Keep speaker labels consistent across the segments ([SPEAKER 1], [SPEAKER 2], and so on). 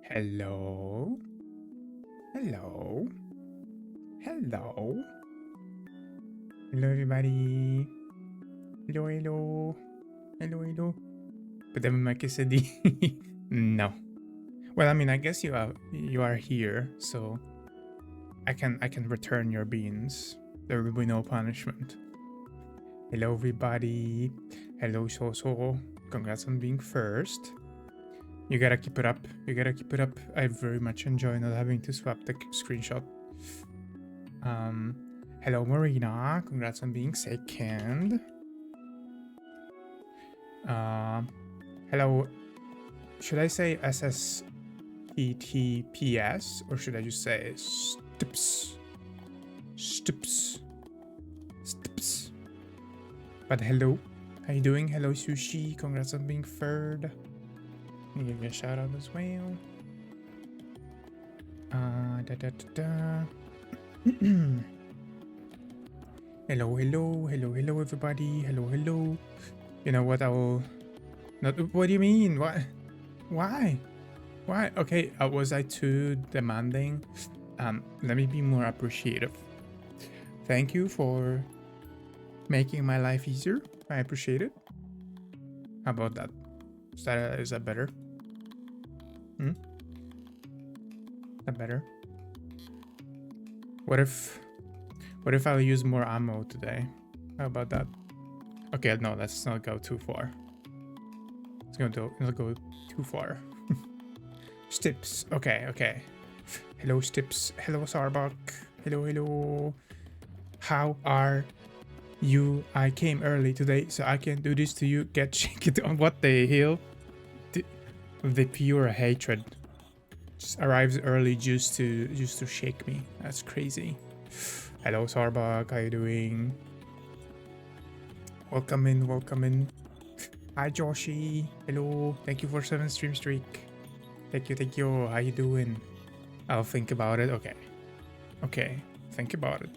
[SPEAKER 1] Hello? Hello? Hello? Hello, everybody. Hello, hello. Hello, hello. But then my quesadilla. No. Well, I mean, I guess you are here, so I can return your beans. There will be no punishment. Hello, everybody. Hello, Soso. Congrats on being first. You gotta keep it up. You gotta keep it up. I very much enjoy not having to swap the screenshot. Hello, Marina. Congrats on being second. Hello. Should I say SSTTPS or should I just say stips? Stips. Stips. But hello. How you doing? Hello, Sushi. Congrats on being third. Let me give you a shout out as well. Hello, hello, hello, hello, everybody. Hello, hello. You know what? I will. Not. What do you mean? What? Why? Why? Okay. Was I too demanding? Let me be more appreciative. Thank you for making my life easier. I appreciate it. How about that? Is that better? Is that better? What if I'll use more ammo today? How about that? Okay, no, let's not go too far. It's gonna not go too far. Stips. Okay. Hello, Stips. Hello, Sarbuck. Hello, hello. How are you? I came early today, so I can do this to you. Get shaken on what the hell? The pure hatred just arrives early just to shake me. That's crazy. Hello, Sarbuck. How you doing? Welcome in. Hi, Joshi. Hello. Thank you for 7 stream streak. Thank you. How you doing? I'll think about it. Okay. Think about it.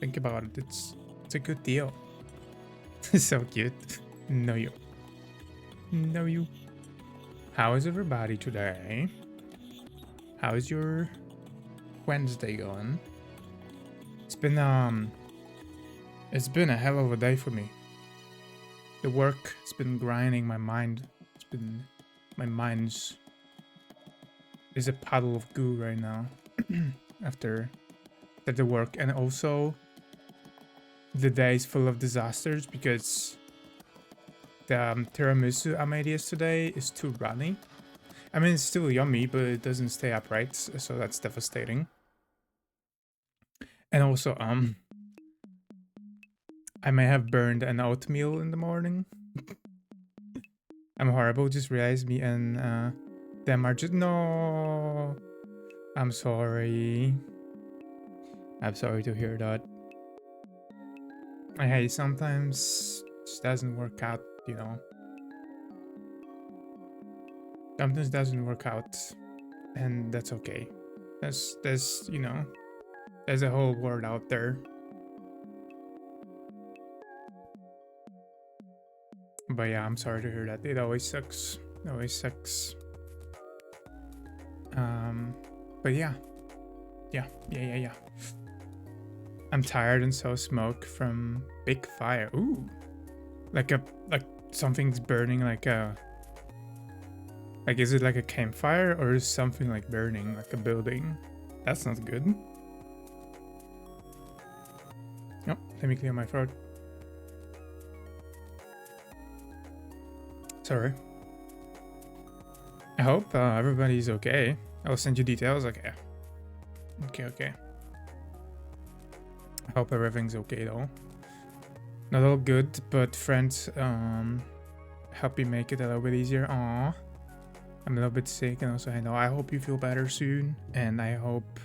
[SPEAKER 1] It's a good deal. So cute. No you. How is everybody today? How is your Wednesday going? It's been a hell of a day for me. The work has been grinding my mind. My mind's is a puddle of goo right now after the work, and also the day is full of disasters because the tiramisu I made yesterday is too runny. I mean, it's still yummy, but it doesn't stay upright, so that's devastating. And also, I may have burned an oatmeal in the morning. I'm horrible. Just realized me and them are just no. I'm sorry. I'm sorry to hear that. Hey, sometimes it just doesn't work out, you know. Sometimes it doesn't work out, and that's okay. There's you know, there's a whole world out there. But yeah, I'm sorry to hear that. It always sucks. But yeah. I'm tired and so smoke from big fire. Ooh. Like something's burning like is it like a campfire or is something like burning like a building? That's not good. Oh, let me clear my throat. Sorry. I hope everybody's okay. I'll send you details. Okay. I hope everything's okay though. Not all good, but friends help me make it a little bit easier. Aww. I'm a little bit sick, and also I hope you feel better soon, and I hope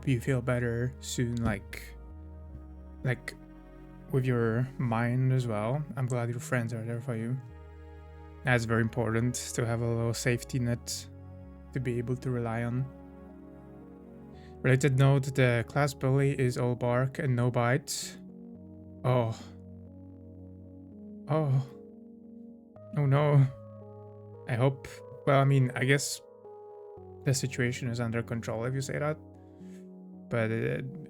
[SPEAKER 1] you feel better soon, like with your mind as well. I'm glad your friends are there for you. That's very important to have a little safety net to be able to rely on. Related note, the class bully is all bark and no bites. Oh no. I hope, well, I mean, I guess the situation is under control if you say that. But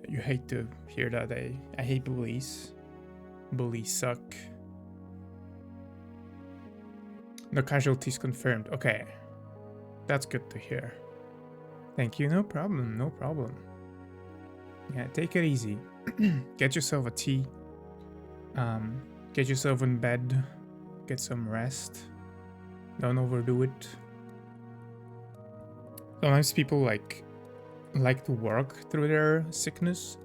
[SPEAKER 1] you hate to hear that. I hate bullies. Bullies suck. No casualties confirmed. Okay. That's good to hear. Thank you. No problem. No problem. Yeah, take it easy. Get yourself a tea. Get yourself in bed. Get some rest. Don't overdo it. Sometimes people like to work through their sickness,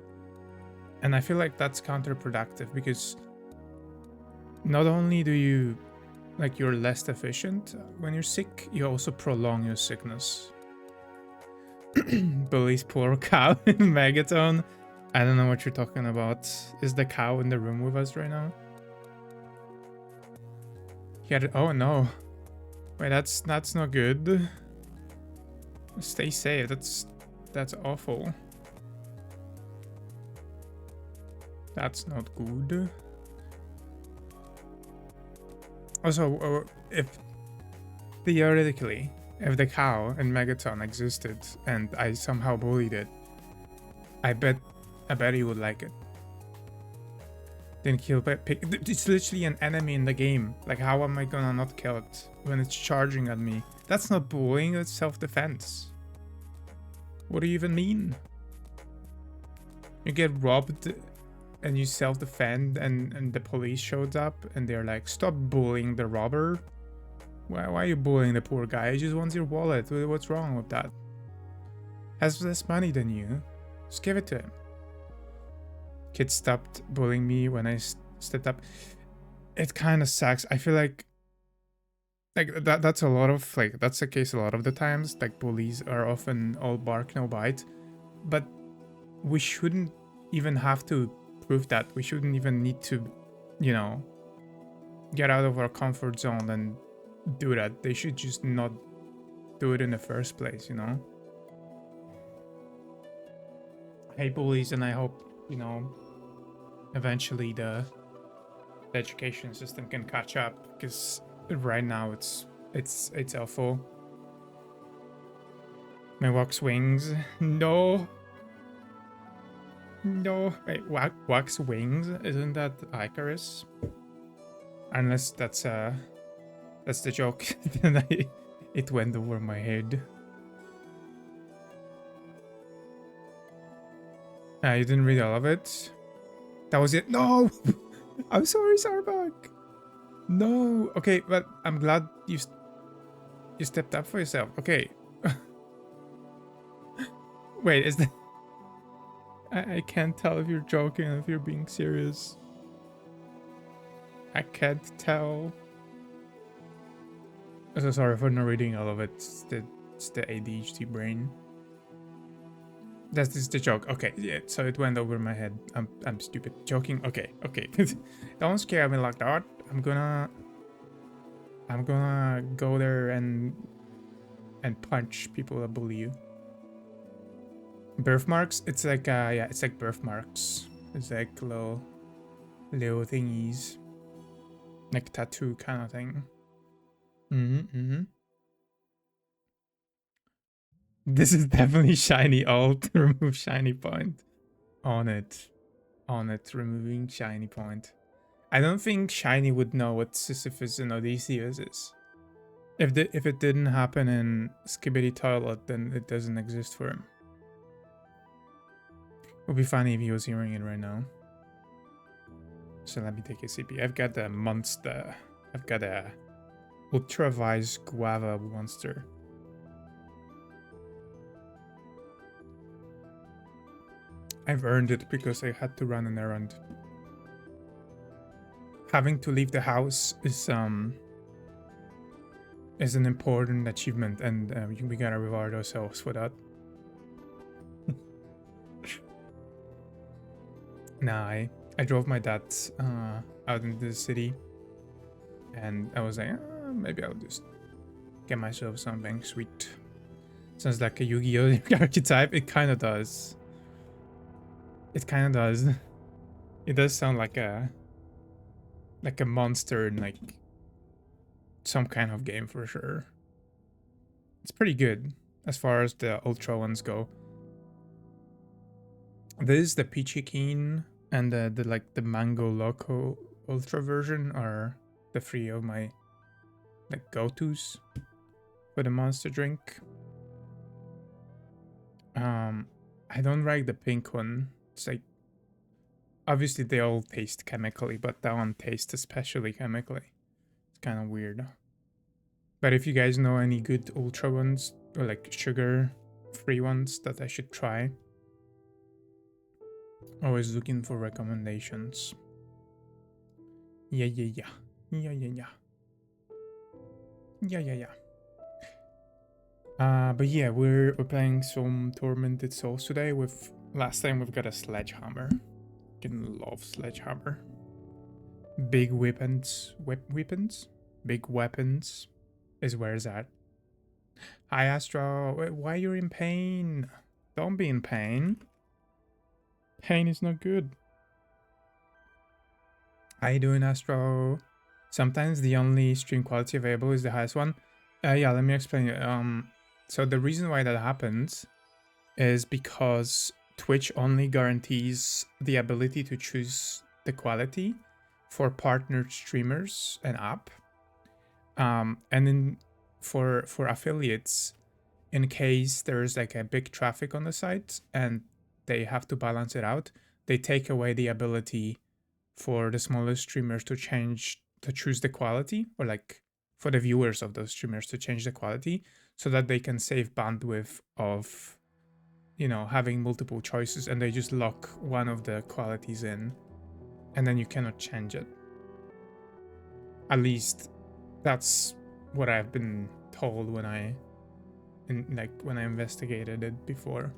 [SPEAKER 1] and I feel like that's counterproductive, because not only do you you're less efficient when you're sick, you also prolong your sickness. Bully's poor cow in Megaton. I don't know what you're talking about. Is the cow in the room with us right now? Oh no. Wait, that's not good. Stay safe. That's awful. That's not good. Also, if theoretically, if the cow in Megaton existed and I somehow bullied it, I bet he would like it. Then kill pig. It's literally an enemy in the game. Like, how am I gonna not kill it when it's charging at me? That's not bullying, that's self-defense. What do you even mean? You get robbed and you self-defend, and the police shows up and they're like, stop bullying the robber. Why are you bullying the poor guy? He just wants your wallet. What's wrong with that? Has less money than you. Just give it to him. Kids stopped bullying me when I stepped up. It kind of sucks. I feel like that's a lot of that's the case a lot of the times. Like, bullies are often all bark no bite, but we shouldn't even have to prove that. We shouldn't even need to, you know, get out of our comfort zone and do that. They should just not do it in the first place, you know. I hate bullies, and I hope, you know, eventually the education system can catch up, because right now it's awful. My wax wings. No. Wait, wax wings? Isn't that Icarus? Unless that's the joke. Then it went over my head. You didn't read all of it? That was it? No! I'm sorry, Sarbuck. No. Okay, but I'm glad you stepped up for yourself. Okay. Wait, is that... I can't tell if you're joking or if you're being serious. I can't tell. I'm so sorry for not reading all of it. It's the ADHD brain. That's just the joke. Okay, yeah, so it went over my head. I'm stupid. Joking. Okay. Don't scare me like that. I'm gonna go there and punch people that bully you. Birthmarks? It's like yeah, it's like birthmarks. It's like little thingies. Like tattoo kind of thing. This is definitely shiny alt. Remove shiny point. On it, removing shiny point. I don't think shiny would know what Sisyphus and Odysseus is. If it didn't happen in Skibidi Toilet, then it doesn't exist for him. It would be funny if he was hearing it right now. So let me take a CP. I've got a monster. I've got a Ultravise Guava monster. I've earned it because I had to run an errand. Having to leave the house is an important achievement, and we gotta reward ourselves for that. Nah, I drove my dad out into the city, and I was like, maybe I'll just get myself something sweet. Sounds like a Yu-Gi-Oh archetype. It kind of does. It kind of does. It does sound like a monster in like some kind of game for sure. It's pretty good. as far as the ultra ones go. This, the Peachy Keen, and the Mango Loco Ultra version are the three of my like go-tos for the monster drink. I don't like the pink one. It's like, obviously they all taste chemically, but that one tastes especially chemically. It's kind of weird. But if you guys know any good ultra ones or like sugar-free ones that I should try, always looking for recommendations. Yeah. But yeah, we're playing some Tormented Souls today. With last time we've got a sledgehammer. Can love sledgehammer. Big weapons, big weapons is where it's at. Hi Astro, why you're in pain? Don't be in pain. Pain is not good. How you doing, Astro? Sometimes the only stream quality available is the highest one. Yeah, let me explain it. So the reason why that happens is because Twitch only guarantees the ability to choose the quality for partnered streamers and app. And then for affiliates, in case there's like a big traffic on the site and they have to balance it out, they take away the ability for the smallest streamers to choose the quality, or like for the viewers of those streamers to change the quality, so that they can save bandwidth of, you know, having multiple choices, and they just lock one of the qualities in and then you cannot change it. At least that's what I've been told when I investigated it before.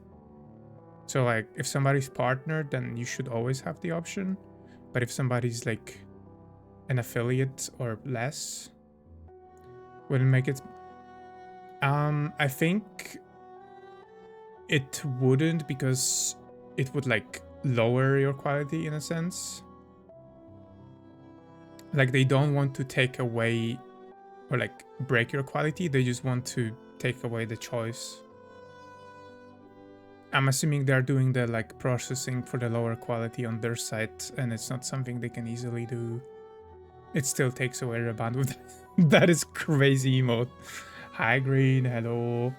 [SPEAKER 1] So like if somebody's partnered, then you should always have the option. But if somebody's like an affiliate or less, wouldn't make it. I think it wouldn't, because it would like lower your quality in a sense. Like they don't want to take away or like break your quality, they just want to take away the choice. I'm assuming they're doing the like processing for the lower quality on their side, and it's not something they can easily do. It still takes away the bandwidth. That is crazy emote. Hi Green, hello.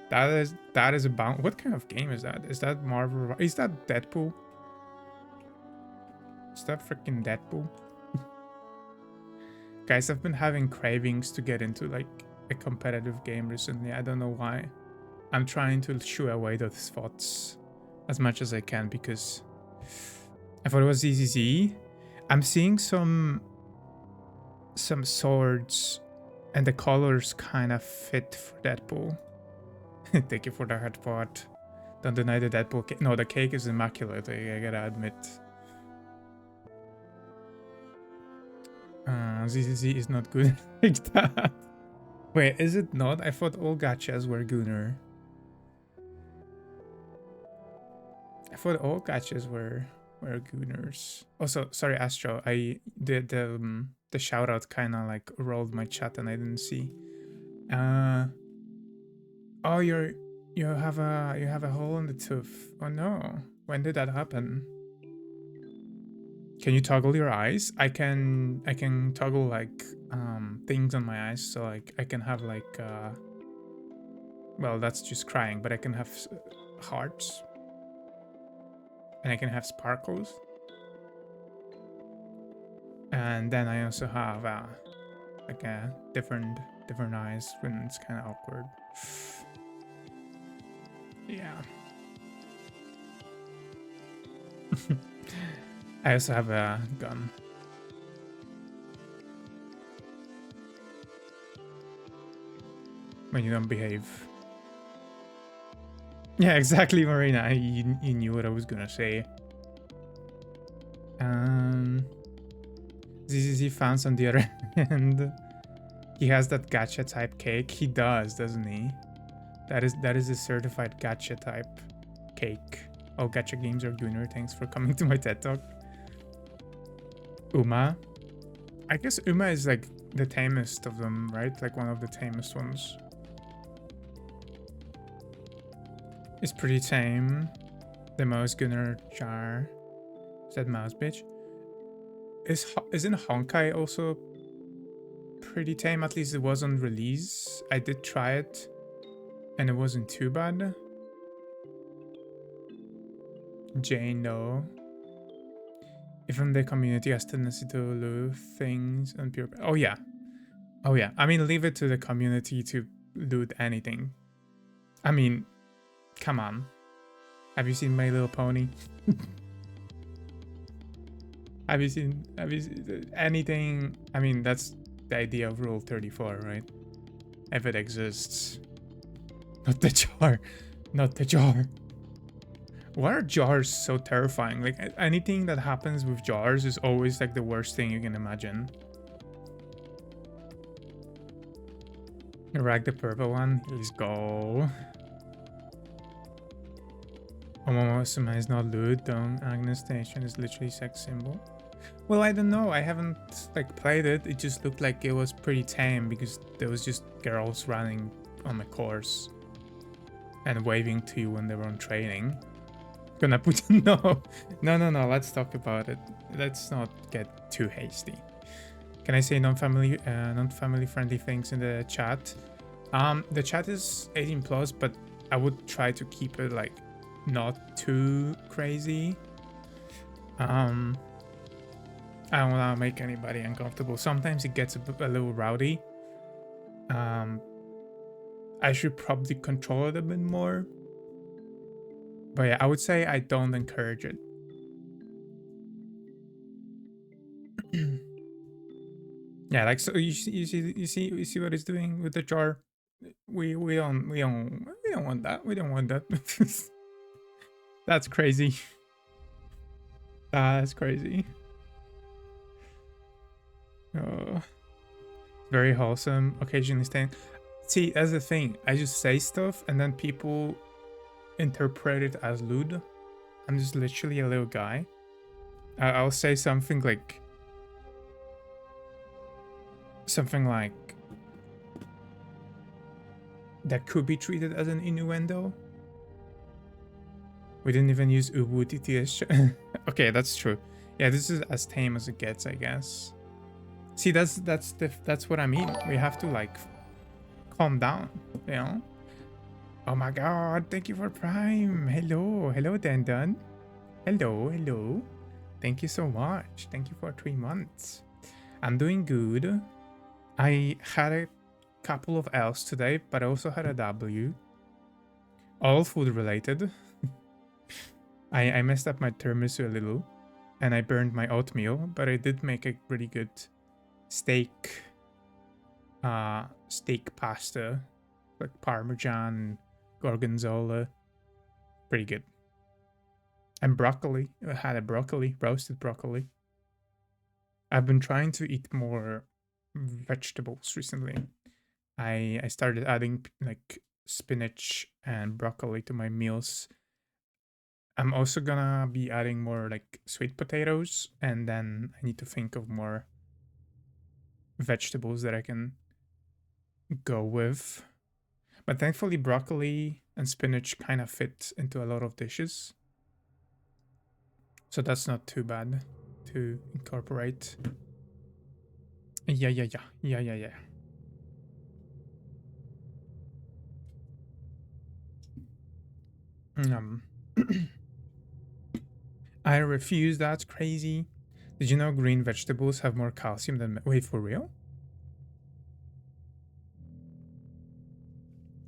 [SPEAKER 1] That is a bound. What kind of game is that? Is that Marvel? Is that Deadpool? Is that freaking Deadpool? Guys, I've been having cravings to get into like a competitive game recently. I don't know why. I'm trying to shoo away those thoughts as much as I can, because I thought it was easy. I'm seeing some swords and the colors kind of fit for Deadpool. Thank you for the heart part. Don't deny the Deadpool cake. No, the cake is immaculate, I gotta admit. ZZZ is not good like that. Wait, is it not? I thought all gachas were Gunner. I thought all gachas were Gunners. Also, sorry Astro, I did the shout out kind of like rolled my chat and I didn't see. Oh, you have a hole in the tooth. Oh no. When did that happen? Can you toggle your eyes? I can toggle like things on my eyes, so like I can have like well, that's just crying, but I can have hearts. And I can have sparkles. And then I also have like a different eyes when it's kind of awkward. Yeah. I also have a gun. When you don't behave. Yeah, exactly, Marina. You knew what I was gonna say. ZZZ fans on the other hand. He has that gacha type cake. He does, doesn't he? That is a certified gacha type cake. Oh, gacha games are Gunner. Thanks for coming to my TED Talk. Uma. I guess Uma is like the tamest of them, right? Like one of the tamest ones. is pretty tame. The mouse gunner jar. Is that mouse bitch? Isn't Honkai also pretty tame? At least it was on release. I did try it, and it wasn't too bad. Jane, no. Even the community has tendency to loot things and pure. Oh yeah. Oh yeah. I mean, leave it to the community to loot anything. I mean, come on. Have you seen My Little Pony? Have you seen anything? I mean, that's the idea of Rule 34, right? If it exists. Not the jar. Not the jar. Why are jars so terrifying? Like, anything that happens with jars is always like the worst thing you can imagine. Rag the purple one. Let's go. Omomosuma is not lewd. Don't. Agnes Station is literally sex symbol. Well, I don't know. I haven't like played it. It just looked like it was pretty tame because there was just girls running on the course and waving to you when they were on training. Gonna put no. Let's talk about it. Let's not get too hasty. Can I say non-family friendly things in the chat? The chat is 18 plus, but I would try to keep it like not too crazy. I don't want to make anybody uncomfortable. Sometimes it gets a little rowdy. I should probably control it a bit more. But yeah, I would say I don't encourage it. Yeah, like, so you see what it's doing with the jar. We don't want that. We don't want that. That's crazy. That's crazy. Oh, very wholesome. Occasionally staying. See, that's the thing. I just say stuff and then people interpret it as lewd. I'm just literally a little guy. I'll say something like that could be treated as an innuendo. We didn't even use Ubu TTS. Okay, that's true. Yeah, this is as tame as it gets, I guess. See, that's what I mean. We have to like calm down, you know. Oh my god, thank you for Prime. Hello, Dandon. Hello. Thank you so much. Thank you for 3 months. I'm doing good. I had a couple of L's today, but I also had a W. All food related. I messed up my tiramisu a little, and I burned my oatmeal, but I did make a really good steak pasta, like Parmesan, Gorgonzola. Pretty good. And broccoli. I had a roasted broccoli. I've been trying to eat more vegetables recently. I started adding like spinach and broccoli to my meals. I'm also gonna be adding more like sweet potatoes, and then I need to think of more vegetables that I can go with. But thankfully broccoli and spinach kind of fit into a lot of dishes. So that's not too bad to incorporate. Yeah. I refuse, that's crazy. Did you know green vegetables have more calcium than... Wait, for real?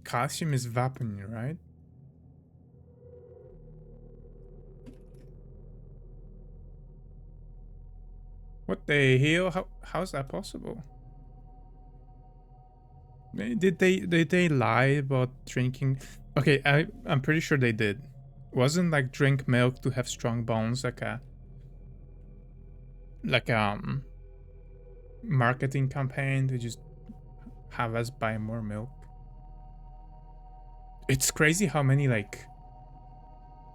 [SPEAKER 1] Calcium is vapor, right? What the hell? How's that possible? Did they lie about drinking? Okay, I'm pretty sure they did. Wasn't like drink milk to have strong bones like a marketing campaign to just have us buy more milk? It's crazy how many like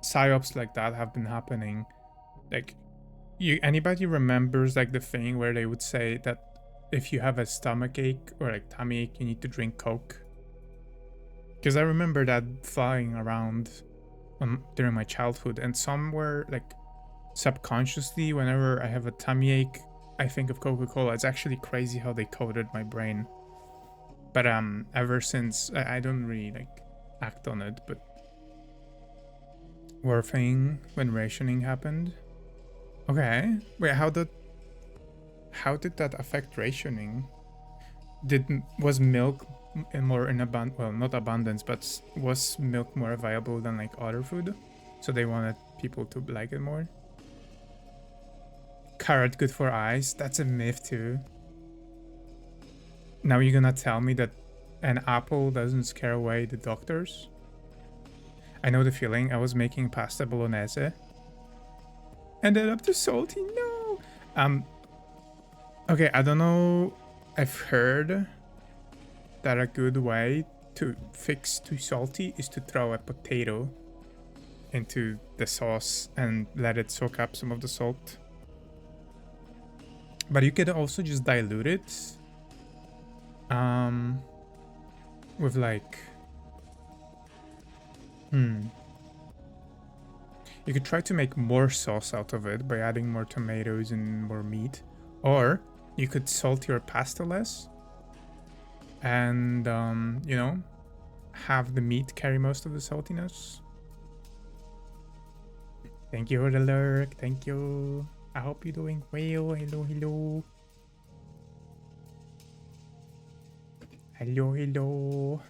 [SPEAKER 1] psyops like that have been happening. Like, anybody remembers like the thing where they would say that if you have a stomach ache or like tummy ache, you need to drink Coke? Because I remember that flying around during my childhood, and somewhere like subconsciously, whenever I have a tummy ache, I think of Coca-Cola. It's actually crazy how they coded my brain. But ever since, I don't really like act on it. But warfing when rationing happened. Okay, wait, how did that affect rationing? Was milk more in abundance? Well, not abundance, but was milk more viable than like other food? So they wanted people to like it more. Carrot good for eyes. That's a myth too. Now you're gonna tell me that an apple doesn't scare away the doctors? I know the feeling. I was making pasta bolognese. Ended up too salty. No. Okay, I don't know. I've heard that a good way to fix too salty is to throw a potato into the sauce and let it soak up some of the salt. But you could also just dilute it with like you could try to make more sauce out of it by adding more tomatoes and more meat, or you could salt your pasta less and you know, have the meat carry most of the saltiness. Thank you for the lurk. Thank you. I hope you're doing well. Hello, hello. Hello, hello.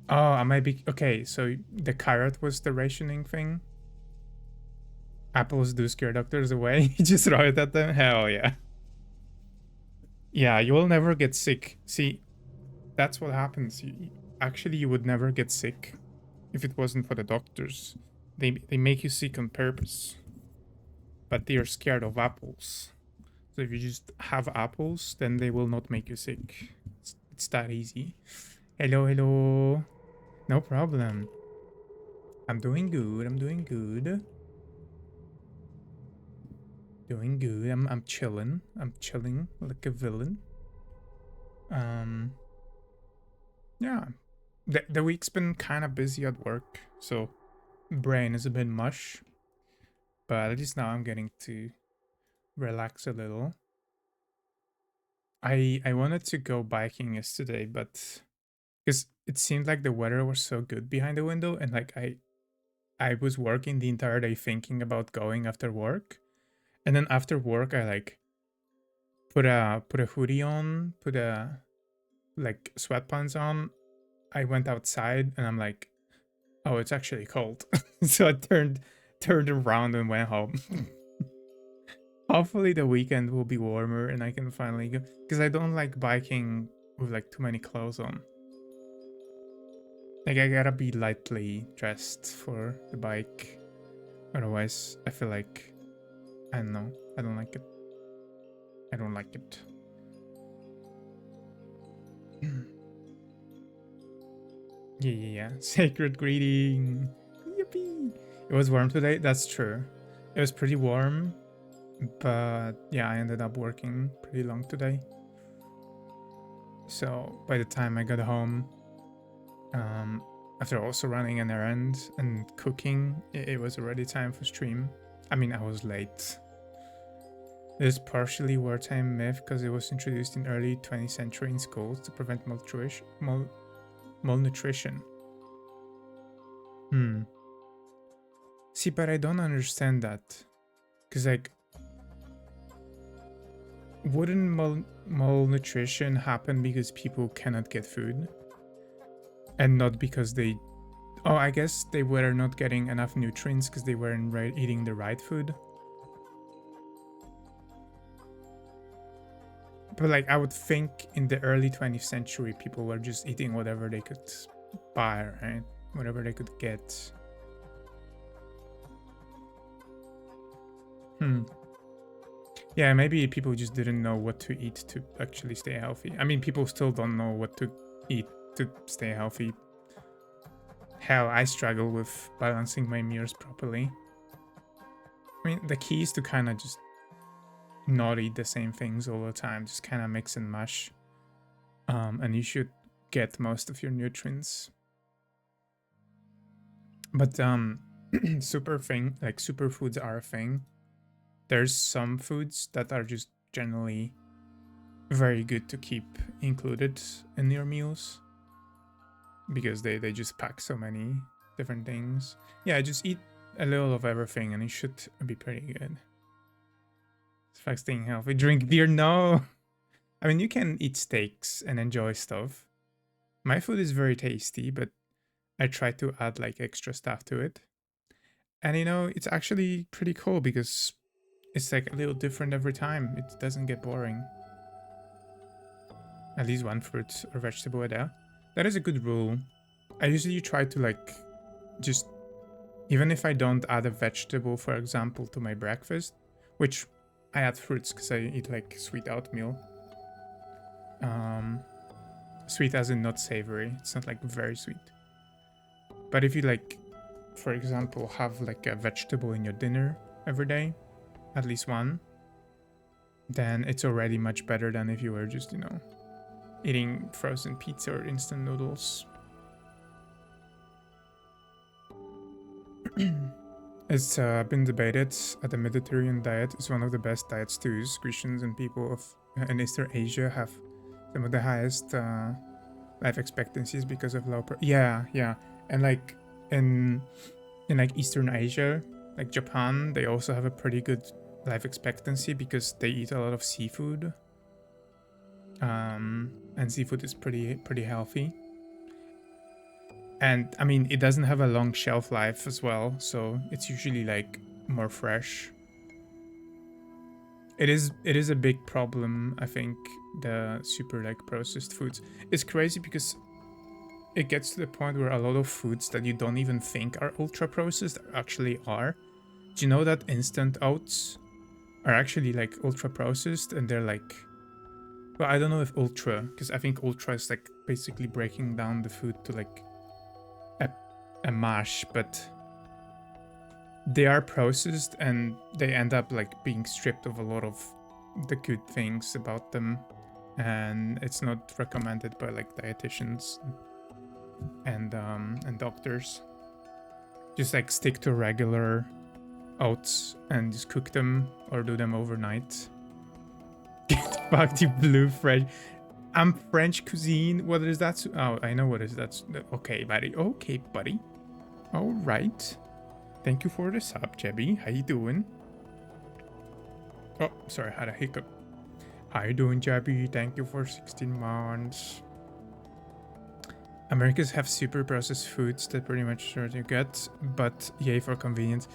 [SPEAKER 1] Oh, I might be okay. So the carrot was the rationing thing. Apples do scare doctors away. You just throw it at them. Hell yeah. Yeah, you will never get sick. See, that's what happens. Actually, you would never get sick if it wasn't for the doctors. They make you sick on purpose. But they are scared of apples. So if you just have apples, then they will not make you sick. It's that easy. Hello, hello. No problem. I'm doing good. I'm doing good. Doing good. I'm chilling. I'm chilling like a villain. Yeah. The week's been kind of busy at work, so brain is a bit mush. But at least now I'm getting to relax a little. I wanted to go biking yesterday, but because it seemed like the weather was so good behind the window, and like I was working the entire day thinking about going after work, and then after work I like put a hoodie on, put a like sweatpants on. I went outside and I'm like, oh, it's actually cold. So I turned around and went home. Hopefully the weekend will be warmer and I can finally go, because I don't like biking with like too many clothes on. Like I gotta be lightly dressed for the bike. Otherwise I feel like, I don't know, I don't like it. I don't like it. Yeah. Sacred greeting. Yippee. It was warm today. That's true. It was pretty warm, but yeah, I ended up working pretty long today. So by the time I got home, after also running an errand and cooking, it was already time for stream. I mean, I was late. It is partially wartime myth because it was introduced in early 20th century in schools to prevent malnutrition. See, but I don't understand that. Because, like, wouldn't malnutrition happen because people cannot get food? And not because they... Oh, I guess they were not getting enough nutrients because they weren't eating the right food. But, like, I would think in the early 20th century, people were just eating whatever they could buy, right? Whatever they could get. Yeah, maybe people just didn't know what to eat to actually stay healthy. I mean, people still don't know what to eat to stay healthy. Hell, I struggle with balancing my meals properly. I mean, the key is to kind of just not eat the same things all the time. Just kind of mix and mash. And you should get most of your nutrients. But superfoods are a thing. There's some foods that are just generally very good to keep included in your meals because they just pack so many different things. Yeah, just eat a little of everything and it should be pretty good. It's like staying healthy. Drink beer? No. I mean, you can eat steaks and enjoy stuff. My food is very tasty, but I try to add like extra stuff to it. And you know, it's actually pretty cool because it's like a little different every time. It doesn't get boring. At least one fruit or vegetable a day. That is a good rule. I usually try to like just, even if I don't add a vegetable, for example, to my breakfast, which I add fruits because I eat like sweet oatmeal. Sweet as in not savory. It's not like very sweet. But if you like, for example, have like a vegetable in your dinner every day, at least one, then it's already much better than if you were just, you know, eating frozen pizza or instant noodles. It's been debated that the Mediterranean diet is one of the best diets to use. Christians and people in Eastern Asia have some of the highest life expectancies because of low. Yeah, and like in like Eastern Asia, like Japan, they also have a pretty good life expectancy because they eat a lot of seafood. And seafood is pretty healthy. And I mean, it doesn't have a long shelf life as well, so it's usually like more fresh. It is a big problem, I think, the super like processed foods. It's crazy because it gets to the point where a lot of foods that you don't even think are ultra processed actually are. Do you know that instant oats are actually like ultra processed and they're like, well, I don't know if ultra, because I think ultra is like basically breaking down the food to like a mash, but they are processed and they end up like being stripped of a lot of the good things about them, and it's not recommended by like dietitians and doctors. Just like stick to regular oats and just cook them or do them overnight. Get back to blue French. I'm French cuisine. What is that? Oh, I know what is that. Okay, buddy. Okay, buddy. All right. Thank you for the sub, Jebby. How you doing? Oh, sorry, I had a hiccup. How you doing, Jebby? Thank you for 16 months. Americans have super processed foods that pretty much sure you get, but yay for convenience.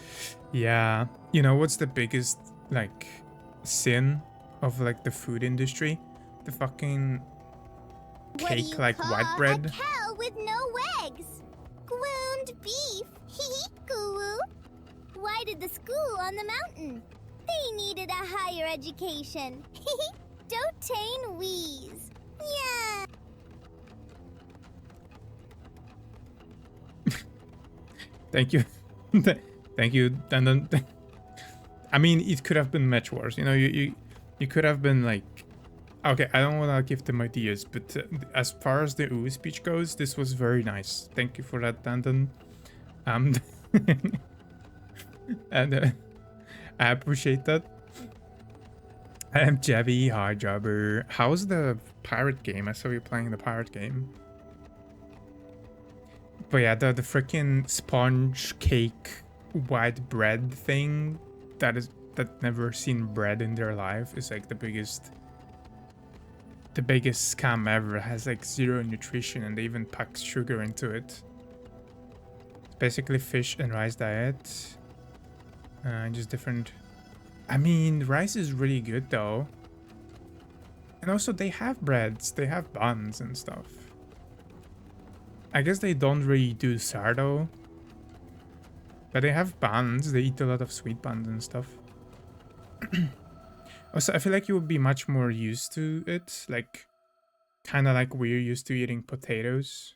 [SPEAKER 1] Yeah. You know what's the biggest, like, sin of, like, the food industry? The fucking cake like white bread.
[SPEAKER 2] A cow with no legs. Ground beef. Guru. Why did the school on the mountain? They needed a higher education. Don't tain wheeze. Yeah.
[SPEAKER 1] Thank you. Thank you. And then, I mean, it could have been much worse. You know, you could have been like, okay, I don't want to give them ideas, but as far as the ooh speech goes, this was very nice. Thank you for that, Dandan. And I appreciate that. I am Javi. Hi, Jabber. How's the pirate game? I saw you playing the pirate game. But yeah, the freaking sponge cake white bread thing that never seen bread in their life is like the biggest scam ever. It has like zero nutrition and they even pack sugar into it. It's basically fish and rice diet. Just different. I mean, rice is really good though. And also they have breads, they have buns and stuff. I guess they don't really do sourdough. But they have buns, they eat a lot of sweet buns and stuff. Also, I feel like you would be much more used to it, like kind of like we're used to eating potatoes.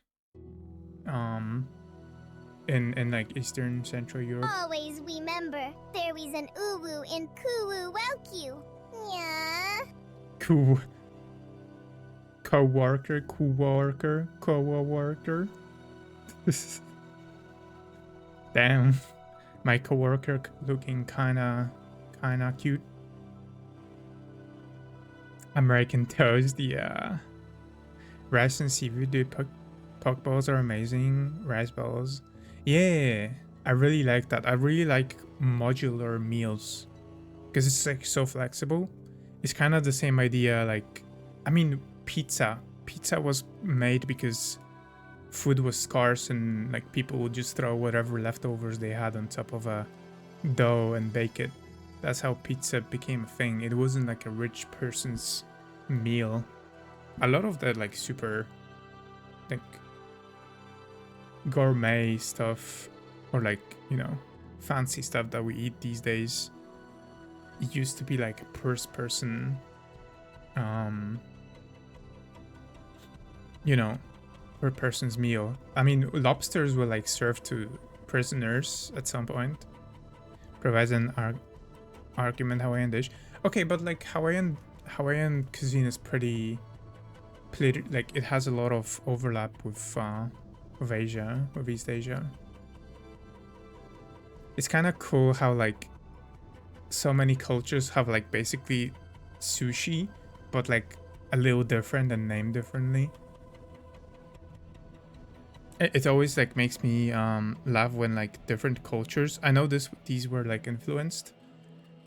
[SPEAKER 1] In like Eastern Central Europe.
[SPEAKER 2] Always remember, there is an uwu in Kuwu Welku. Yeah.
[SPEAKER 1] Kuwu Co-worker. Damn, my co-worker looking kinda cute. American toast, yeah. Rice and seafood, dude. Poke balls are amazing. Rice balls, yeah. I really like that. I really like modular meals because it's like so flexible. It's kind of the same idea. Like, I mean, pizza. Pizza was made because food was scarce and like people would just throw whatever leftovers they had on top of a dough and bake it. That's how pizza became a thing. It wasn't like a rich person's meal. A lot of that like super like gourmet stuff or like, you know, fancy stuff that we eat these days, it used to be like a first person you know, per person's meal. I mean, lobsters were like served to prisoners at some point. Provides an argument Hawaiian dish. Okay, but like Hawaiian cuisine is pretty like it has a lot of overlap with Asia, with East Asia. It's kind of cool how like so many cultures have like basically sushi, but like a little different and named differently. It always like makes me laugh when like different cultures. I know these were like influenced,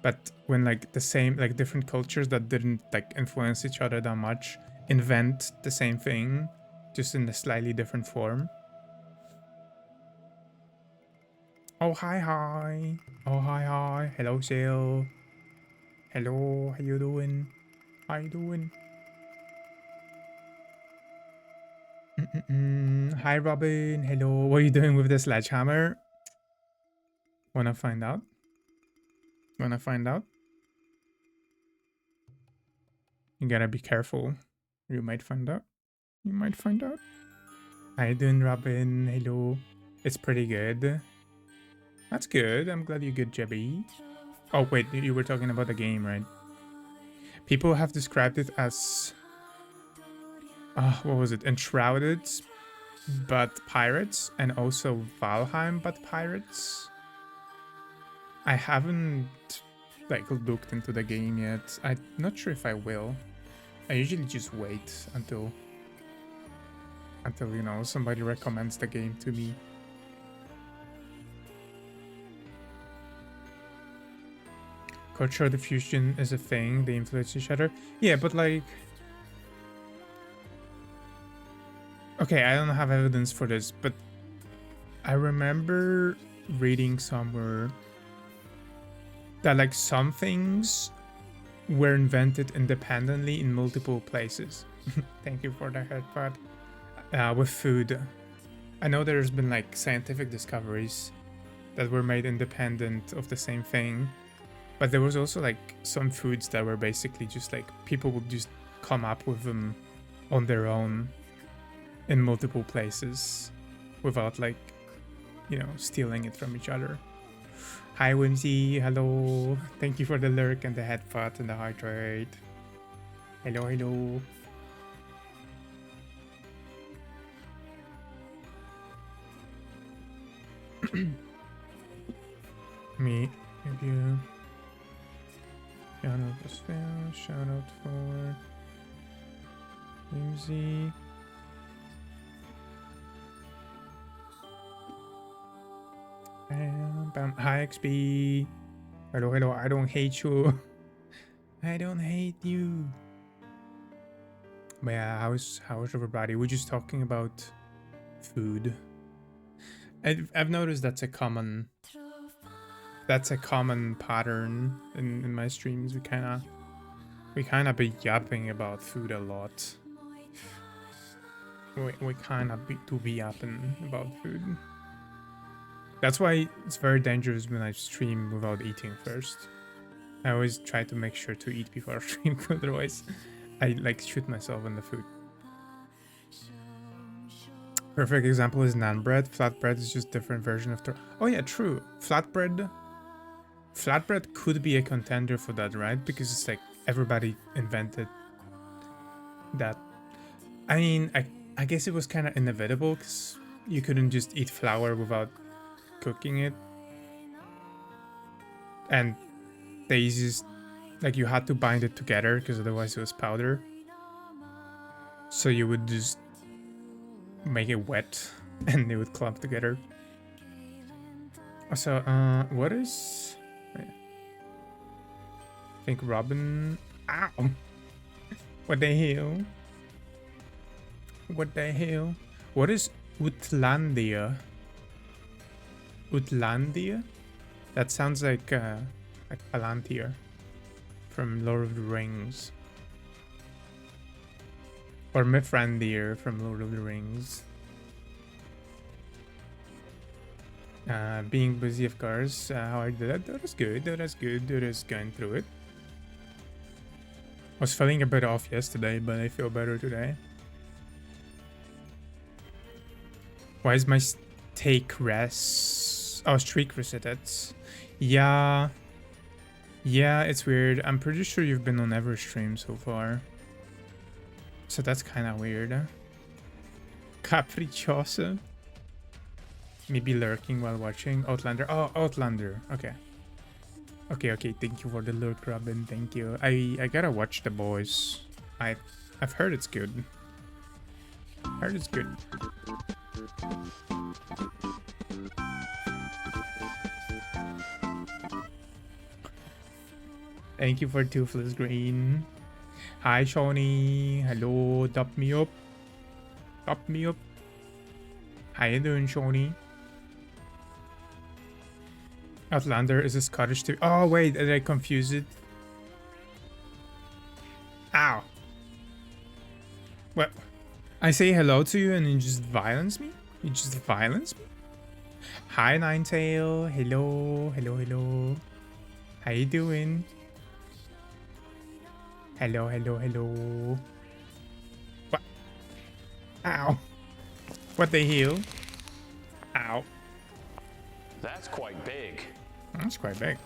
[SPEAKER 1] but when like the same like different cultures that didn't like influence each other that much invent the same thing, just in a slightly different form. Oh hi. Oh hi. Hello Sail. Hello, how you doing? How you doing? Hi Robin. Hello. What are you doing with the sledgehammer? Wanna find out? Wanna find out? You gotta be careful. You might find out. You might find out. How you doing, Robin? Hello. It's pretty good. That's good. I'm glad you're good, Jebby. Oh, wait. You were talking about the game, right? People have described it as... what was it? Enshrouded, but pirates. And also Valheim, but pirates. I haven't, like, looked into the game yet. I'm not sure if I will. I usually just wait until you know, somebody recommends the game to me. Cultural diffusion is a thing, they influence each other. Yeah, but like... Okay, I don't have evidence for this, but I remember reading somewhere that like some things were invented independently in multiple places. Thank you for the headbutt. With food. I know there's been like scientific discoveries that were made independent of the same thing, but there was also like some foods that were basically just like people would just come up with them on their own in multiple places without like, you know, stealing it from each other. Hi Whimsy, hello. Thank you for the lurk and the headbutt and the heart rate. Hello. Me, if you shout out for Spell, shout out for Whimsy. Bam. Hi XP. Hello, I don't hate you. I don't hate you. But yeah, how's everybody? We're just talking about food. I've noticed that's a common pattern in my streams. We kind of be yapping about food a lot. We kind of be yapping about food. That's why it's very dangerous when I stream without eating first. I always try to make sure to eat before I stream, otherwise I like shoot myself in the food. Perfect example is naan bread. Flatbread is just different version of oh yeah, true. Flatbread could be a contender for that, right? Because it's like everybody invented that. I mean, I guess it was kind of inevitable because you couldn't just eat flour without cooking it. And they just, like, you had to bind it together because otherwise it was powder. So you would just make it wet and they would clump together. So, what is... wait. I think Robin... Ow! What the hell? What the hell? What is Utlandia? Utlandia? That sounds like Palantir from Lord of the Rings. Or Mithrandir from Lord of the Rings. Being busy, of course. How I did that? That was good. That was good. That is going through it. I was feeling a bit off yesterday, but I feel better today. Why is my steak res? Oh, streak resetted. Yeah. Yeah, it's weird. I'm pretty sure you've been on every stream so far. So that's kind of weird. Huh? Capriccioso. Maybe lurking while watching. Outlander. Oh, Outlander. Okay. Okay. Thank you for the lurk, Robin. Thank you. I gotta watch The Boys. I've heard it's good. Heard it's good. Thank you for Toothless Green. Hi, Shawnee. Hello. Dop me up. Dop me up. How you doing, Shawnee? Outlander is a Scottish TV. Oh, wait. Did I confuse it? Ow. What? I say hello to you and you just violence me? You just violence me? Hi, Ninetail. Hello. Hello. How you doing? Hello. What? Ow. What the hell? Ow.
[SPEAKER 3] That's quite big.
[SPEAKER 1] That's quite big.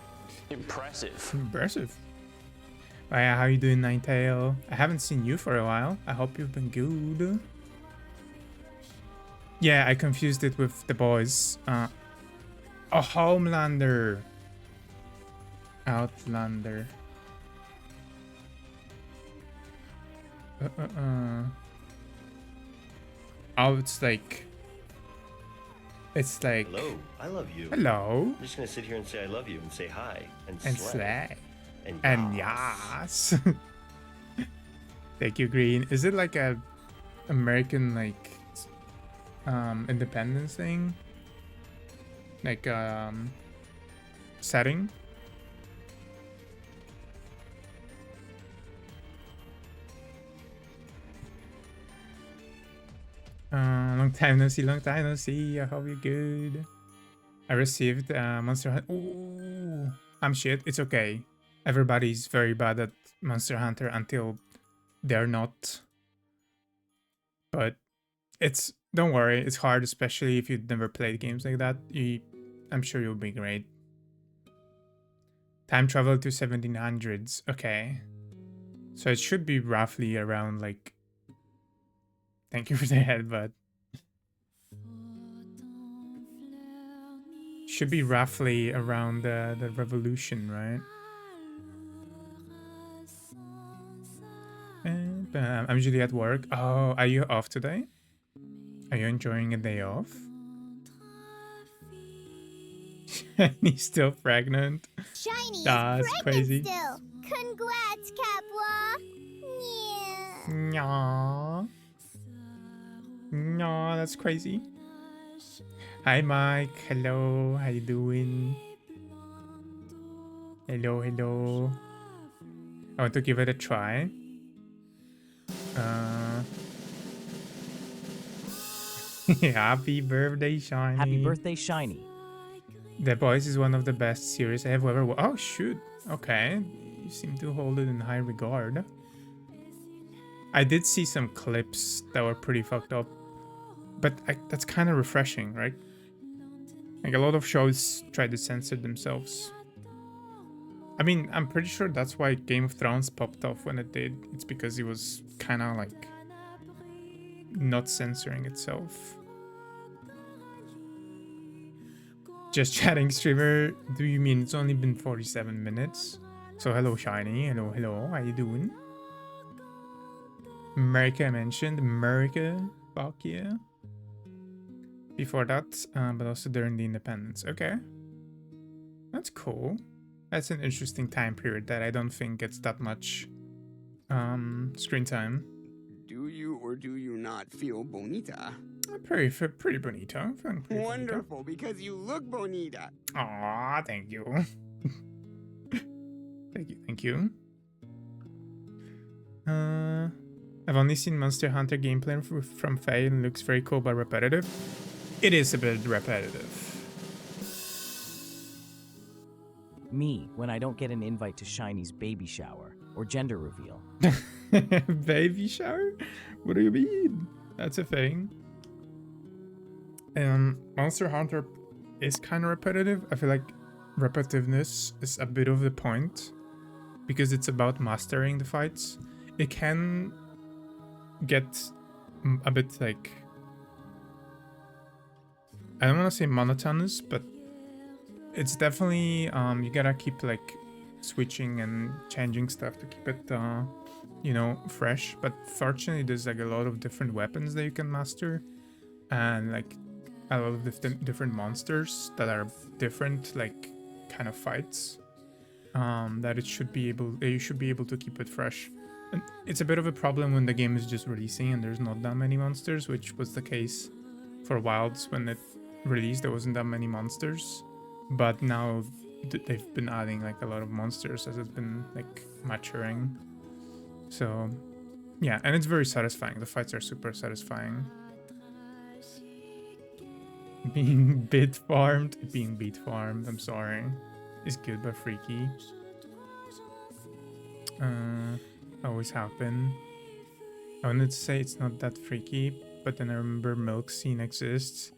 [SPEAKER 3] Impressive.
[SPEAKER 1] Impressive. Oh yeah, how you doing, Ninetail? I haven't seen you for a while. I hope you've been good. Yeah, I confused it with The Boys. A Homelander. Outlander. Oh, it's like...
[SPEAKER 4] Hello, I love you.
[SPEAKER 1] Hello.
[SPEAKER 4] I'm just gonna sit here and say I love you and say hi and
[SPEAKER 1] Slay.
[SPEAKER 4] and
[SPEAKER 1] And
[SPEAKER 4] yas.
[SPEAKER 1] yes. Thank you, Green. Is it like a American, like, independence thing? Like, setting? Long time no see. I hope you're good. I received Monster Hunter. Ooh, I'm shit. It's okay. Everybody's very bad at Monster Hunter until they're not. But it's, don't worry, it's hard, especially if you've never played games like that. I'm sure you'll be great. Time travel to 1700s. Okay. So it should be roughly around, like... Thank you for the headbutt. Should be roughly around the revolution, right? I'm usually at work. Oh, are you off today? Are you enjoying a day off? He's still pregnant.
[SPEAKER 2] Shiny
[SPEAKER 1] That's
[SPEAKER 2] is pregnant
[SPEAKER 1] crazy.
[SPEAKER 2] still. Congrats, Capwa. Yeah.
[SPEAKER 1] Aww. No, that's crazy. Hi, Mike. Hello. How you doing? Hello. I want to give it a try. Happy birthday, Shiny.
[SPEAKER 5] Happy birthday, Shiny.
[SPEAKER 1] The Boys is one of the best series I have ever watched. Oh, shoot. Okay. You seem to hold it in high regard. I did see some clips that were pretty fucked up. But that's kind of refreshing, right? Like, a lot of shows try to censor themselves. I mean, I'm pretty sure that's why Game of Thrones popped off when it did. It's because it was kind of like not censoring itself. Just chatting, streamer. Do you mean it's only been 47 minutes? So hello, Shiny. Hello, hello. How you doing? America I mentioned. America. Fuck yeah. Before that, but also during the independence. Okay. That's cool. That's an interesting time period that I don't think gets that much screen time.
[SPEAKER 5] Do you or do you not feel bonita?
[SPEAKER 1] Pretty bonito. Feeling pretty
[SPEAKER 5] Wonderful, because you look bonita.
[SPEAKER 1] bonito. Aw, thank you. Thank you. I've only seen Monster Hunter gameplay from Faye and it looks very cool but repetitive. It is a bit repetitive.
[SPEAKER 6] Me, when I don't get an invite to Shiny's baby shower or gender reveal.
[SPEAKER 1] Baby shower? What do you mean? That's a thing. Monster Hunter is kind of repetitive. I feel like repetitiveness is a bit of the point because it's about mastering the fights. It can get a bit like, I don't want to say monotonous, but it's definitely you gotta keep like switching and changing stuff to keep it you know, fresh. But fortunately there's like a lot of different weapons that you can master and like a lot of different monsters that are different like kind of fights that you should be able to keep it fresh. And it's a bit of a problem when the game is just releasing and there's not that many monsters, which was the case for Wilds when it released. There wasn't that many monsters, but now they've been adding like a lot of monsters as it's been like maturing. So yeah, and it's very satisfying. The fights are super satisfying. Being beat farmed, I'm sorry, is good but freaky. Always happen. I wanted to say it's not that freaky, but then I remember milk scene exists.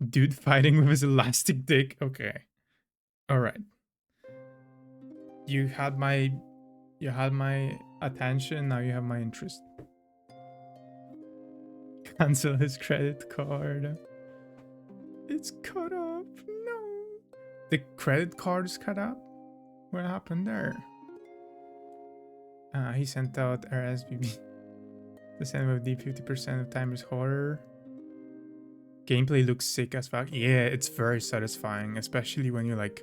[SPEAKER 1] Dude fighting with his elastic dick. Okay. Alright. You had my attention, now you have my interest. Cancel his credit card. It's cut up. No. The credit card is cut up? What happened there? He sent out RSVP. The send with D 50% of time is horror. Gameplay looks sick as fuck. Yeah, it's very satisfying, especially when you like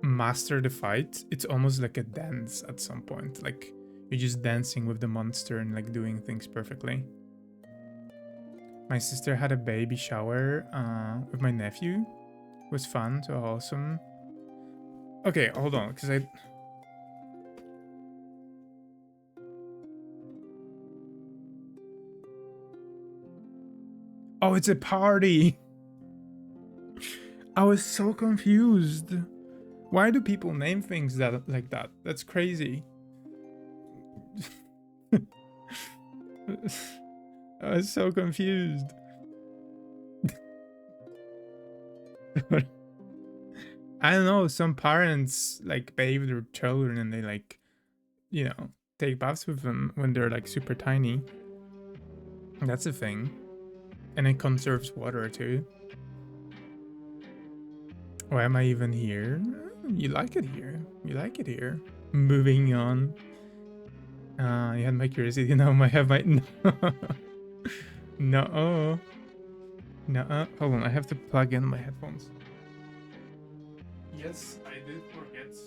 [SPEAKER 1] master the fight. It's almost like a dance at some point. Like you're just dancing with the monster and like doing things perfectly. My sister had a baby shower with my nephew. It was fun, so awesome. Okay, hold on, because I... Oh, it's a party! I was so confused. Why do people name things that like that? That's crazy. I was so confused. I don't know, some parents like bathe their children and they like, you know, take baths with them when they're like super tiny. That's a thing. And it conserves water too. Why am I even here? You like it here. You like it here. Moving on. You had my curiosity. Now I have my... No. No. Hold on, I have to plug in my headphones. Yes, I did forget to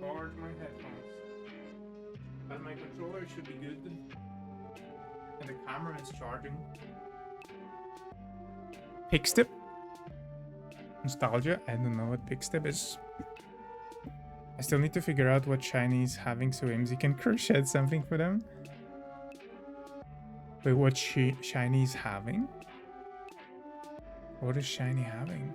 [SPEAKER 1] charge my headphones. But my controller should be good. And the camera is charging. Pigstep? Nostalgia? I don't know what Pigstep is. I still need to figure out what Shiny is having so Imzy can crochet something for them. Wait, what Shiny is having? What is Shiny having?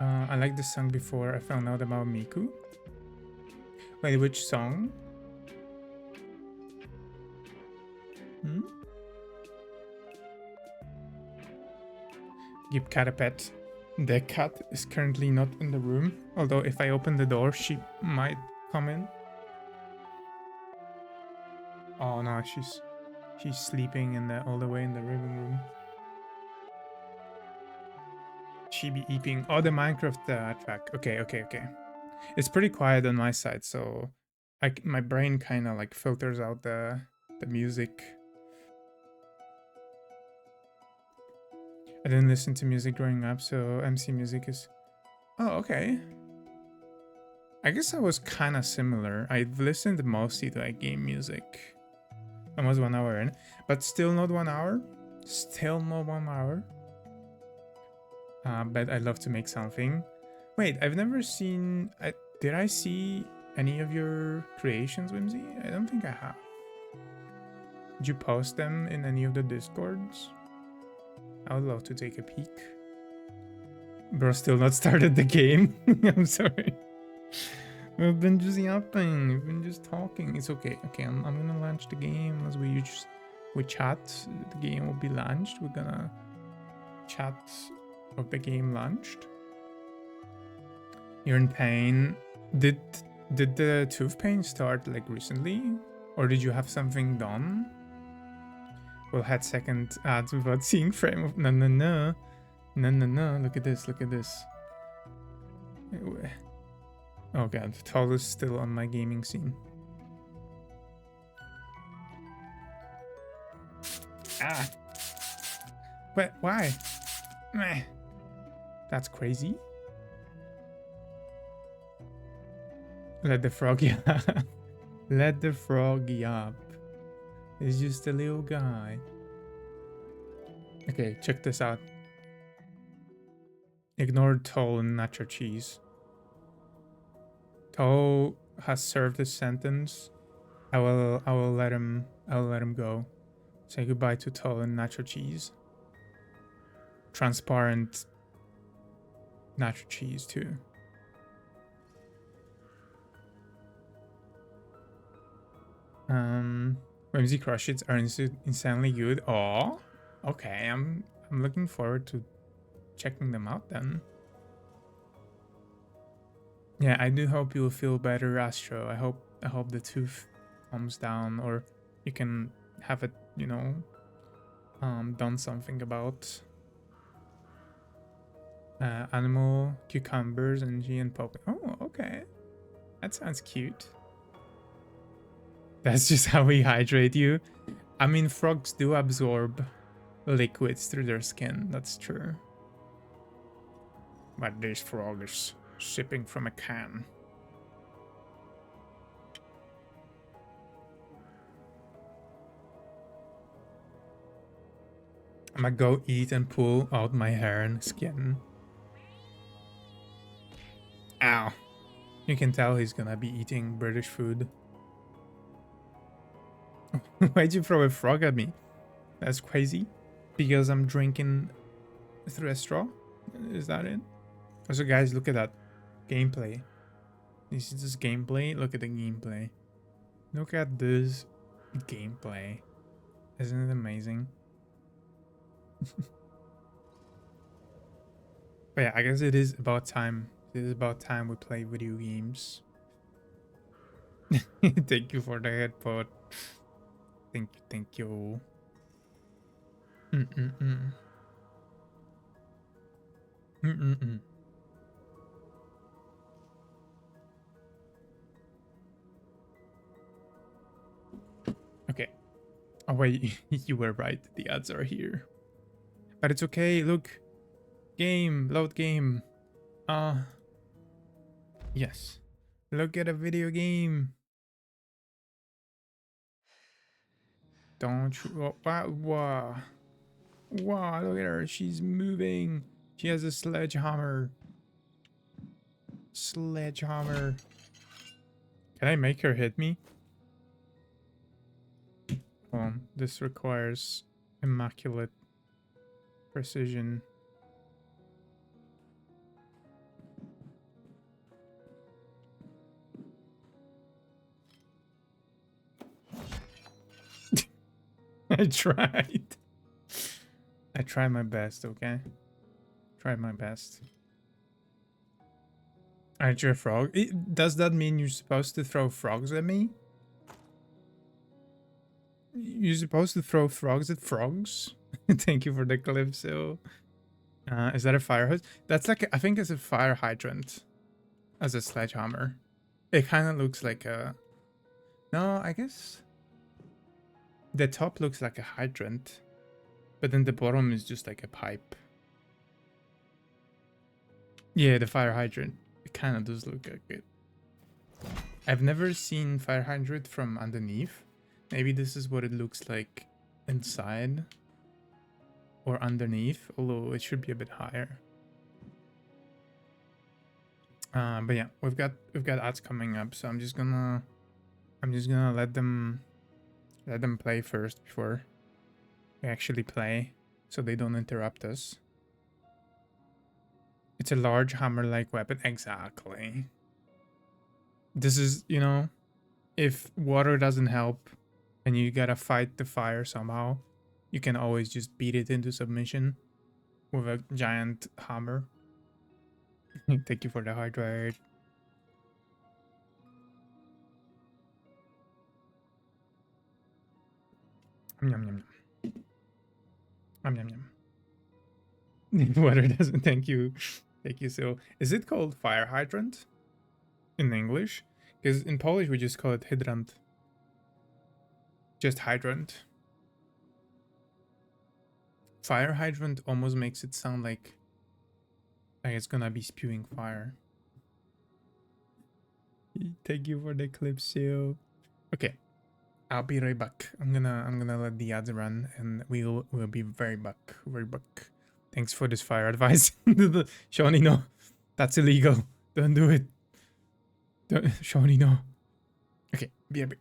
[SPEAKER 1] I liked the song before I found out about Miku. Wait, which song? Give cat a pet. The cat is currently not in the room, although if I open the door, she might come in. Oh no, she's sleeping in the all the way in the living room. She be eating. Oh, the Minecraft track. Okay. It's pretty quiet on my side, so my brain kind of like filters out the music. I didn't listen to music growing up, so MC music is... Oh, okay. I guess I was kind of similar. I've listened mostly to like game music. Almost 1 hour in, but still not 1 hour. Still not 1 hour. But I love to make something. Wait, I've never seen... did I see any of your creations, Whimsy? I don't think I have. Did you post them in any of the Discords? I would love to take a peek. Bro, still not started the game. I'm sorry. We've been just yapping. We've been just talking. It's okay. Okay, I'm gonna launch the game as we chat. The game will be launched. We're gonna chat of the game launched. You're in pain. Did the tooth pain start like recently, or did you have something done? We'll had second ads without seeing frame of no. Look at this. Oh god, Tall is still on my gaming scene. Ah. But why? Meh. That's crazy. Let the frog yap. Let the frog yap. He's just a little guy. Okay, check this out. Ignore Toll and nacho cheese. Toll has served his sentence. I will let him go. Say goodbye to Toll and nacho cheese. Transparent nacho cheese too. Whimsy Crushes are insanely good. Oh, okay. I'm looking forward to checking them out then. Yeah, I do hope you'll feel better, Astro. I hope the tooth calms down, or you can have it, you know, done something about. Animal, cucumbers, and G and Poke. Oh, okay. That sounds cute. That's just how we hydrate you. I mean, frogs do absorb liquids through their skin. That's true. But this frog is sipping from a can. I'm gonna go eat and pull out my hair and skin. Ow. You can tell he's gonna be eating British food. Why'd you throw a frog at me? That's crazy. Because I'm drinking through a straw? Is that it? Also, guys, look at that gameplay. You see this gameplay? Look at the gameplay. Look at this gameplay. Isn't it amazing? But yeah, I guess it is about time. It is about time we play video games. Thank you for the headpod. Thank you. Okay. Oh wait, you were right. The ads are here. But it's okay, look. Game, load game. Yes. Look at a video game. Don't you... Wow. Wow, look at her. She's moving. She has a sledgehammer. Sledgehammer. Can I make her hit me? Hold on. This requires immaculate precision. I tried. I tried my best, okay? Try my best. Aren't you a frog? Does that mean you're supposed to throw frogs at me? You're supposed to throw frogs at frogs? Thank you for the clip, so... is that a fire hose? That's like, I think it's a fire hydrant as a sledgehammer. It kind of looks like a... No, I guess... The top looks like a hydrant, but then the bottom is just like a pipe. Yeah, the fire hydrant. It kind of does look like it. I've never seen fire hydrant from underneath. Maybe this is what it looks like inside or underneath, although it should be a bit higher. But yeah, we've got ads coming up, so I'm just gonna let them play first before we actually play, so they don't interrupt us. It's a large hammer-like weapon. Exactly. This is, you know, if water doesn't help and you gotta fight the fire somehow, you can always just beat it into submission with a giant hammer. Thank you for the hydrate. Yum yum yum. Yum yum yum. Water doesn't. Thank you. Thank you. So, is it called fire hydrant in English? Because in Polish we just call it hydrant. Just hydrant. Fire hydrant almost makes it sound like it's gonna be spewing fire. Thank you for the clip, Seal. Okay, I'll be right back. I'm gonna let the ads run, and we'll be very back. Thanks for this fire advice. Shawnee, no, that's illegal. Don't do it. Shawnee, no. Okay, be right back.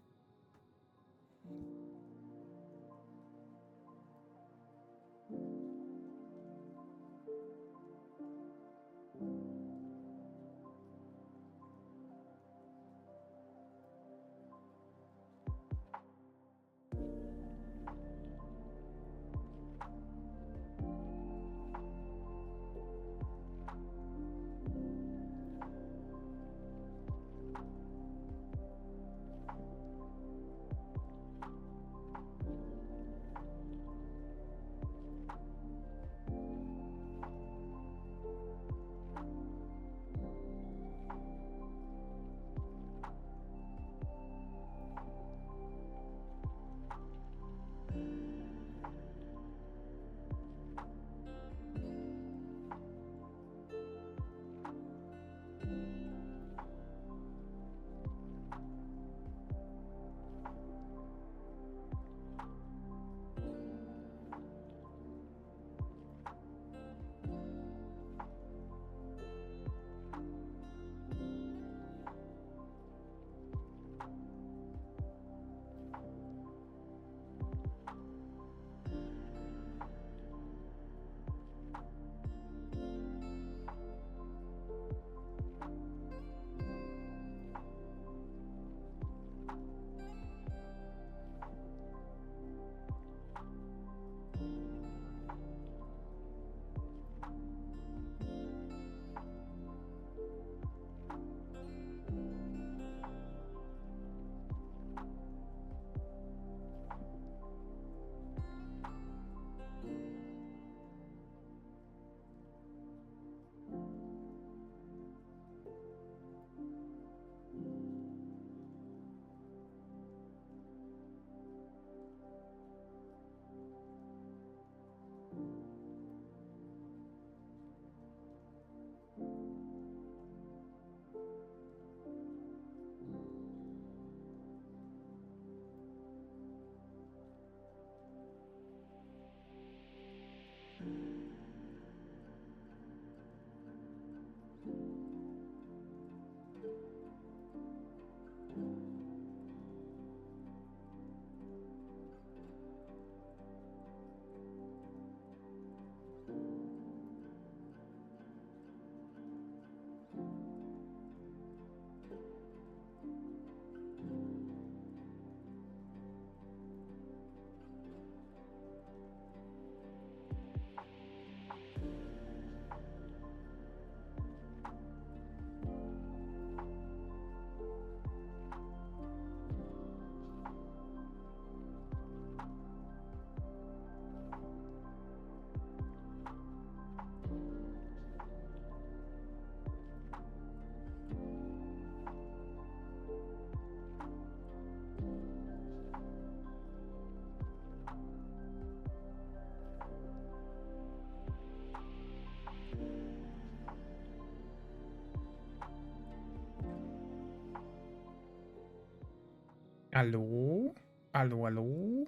[SPEAKER 1] Hello? Hello, hello?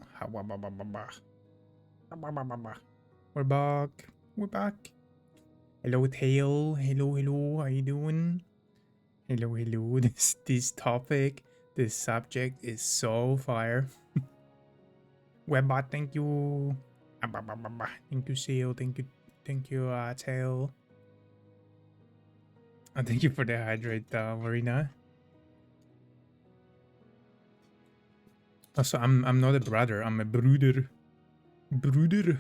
[SPEAKER 1] We're back. We're back. Hello, Tail. Hello, hello. How you doing? Hello, hello. This topic, this subject is so fire. Webbot, thank you. Thank you, Seal. Thank you, Tail. And thank you for the hydrate, Marina. Also, I'm not a brother. I'm a bruder. Bruder.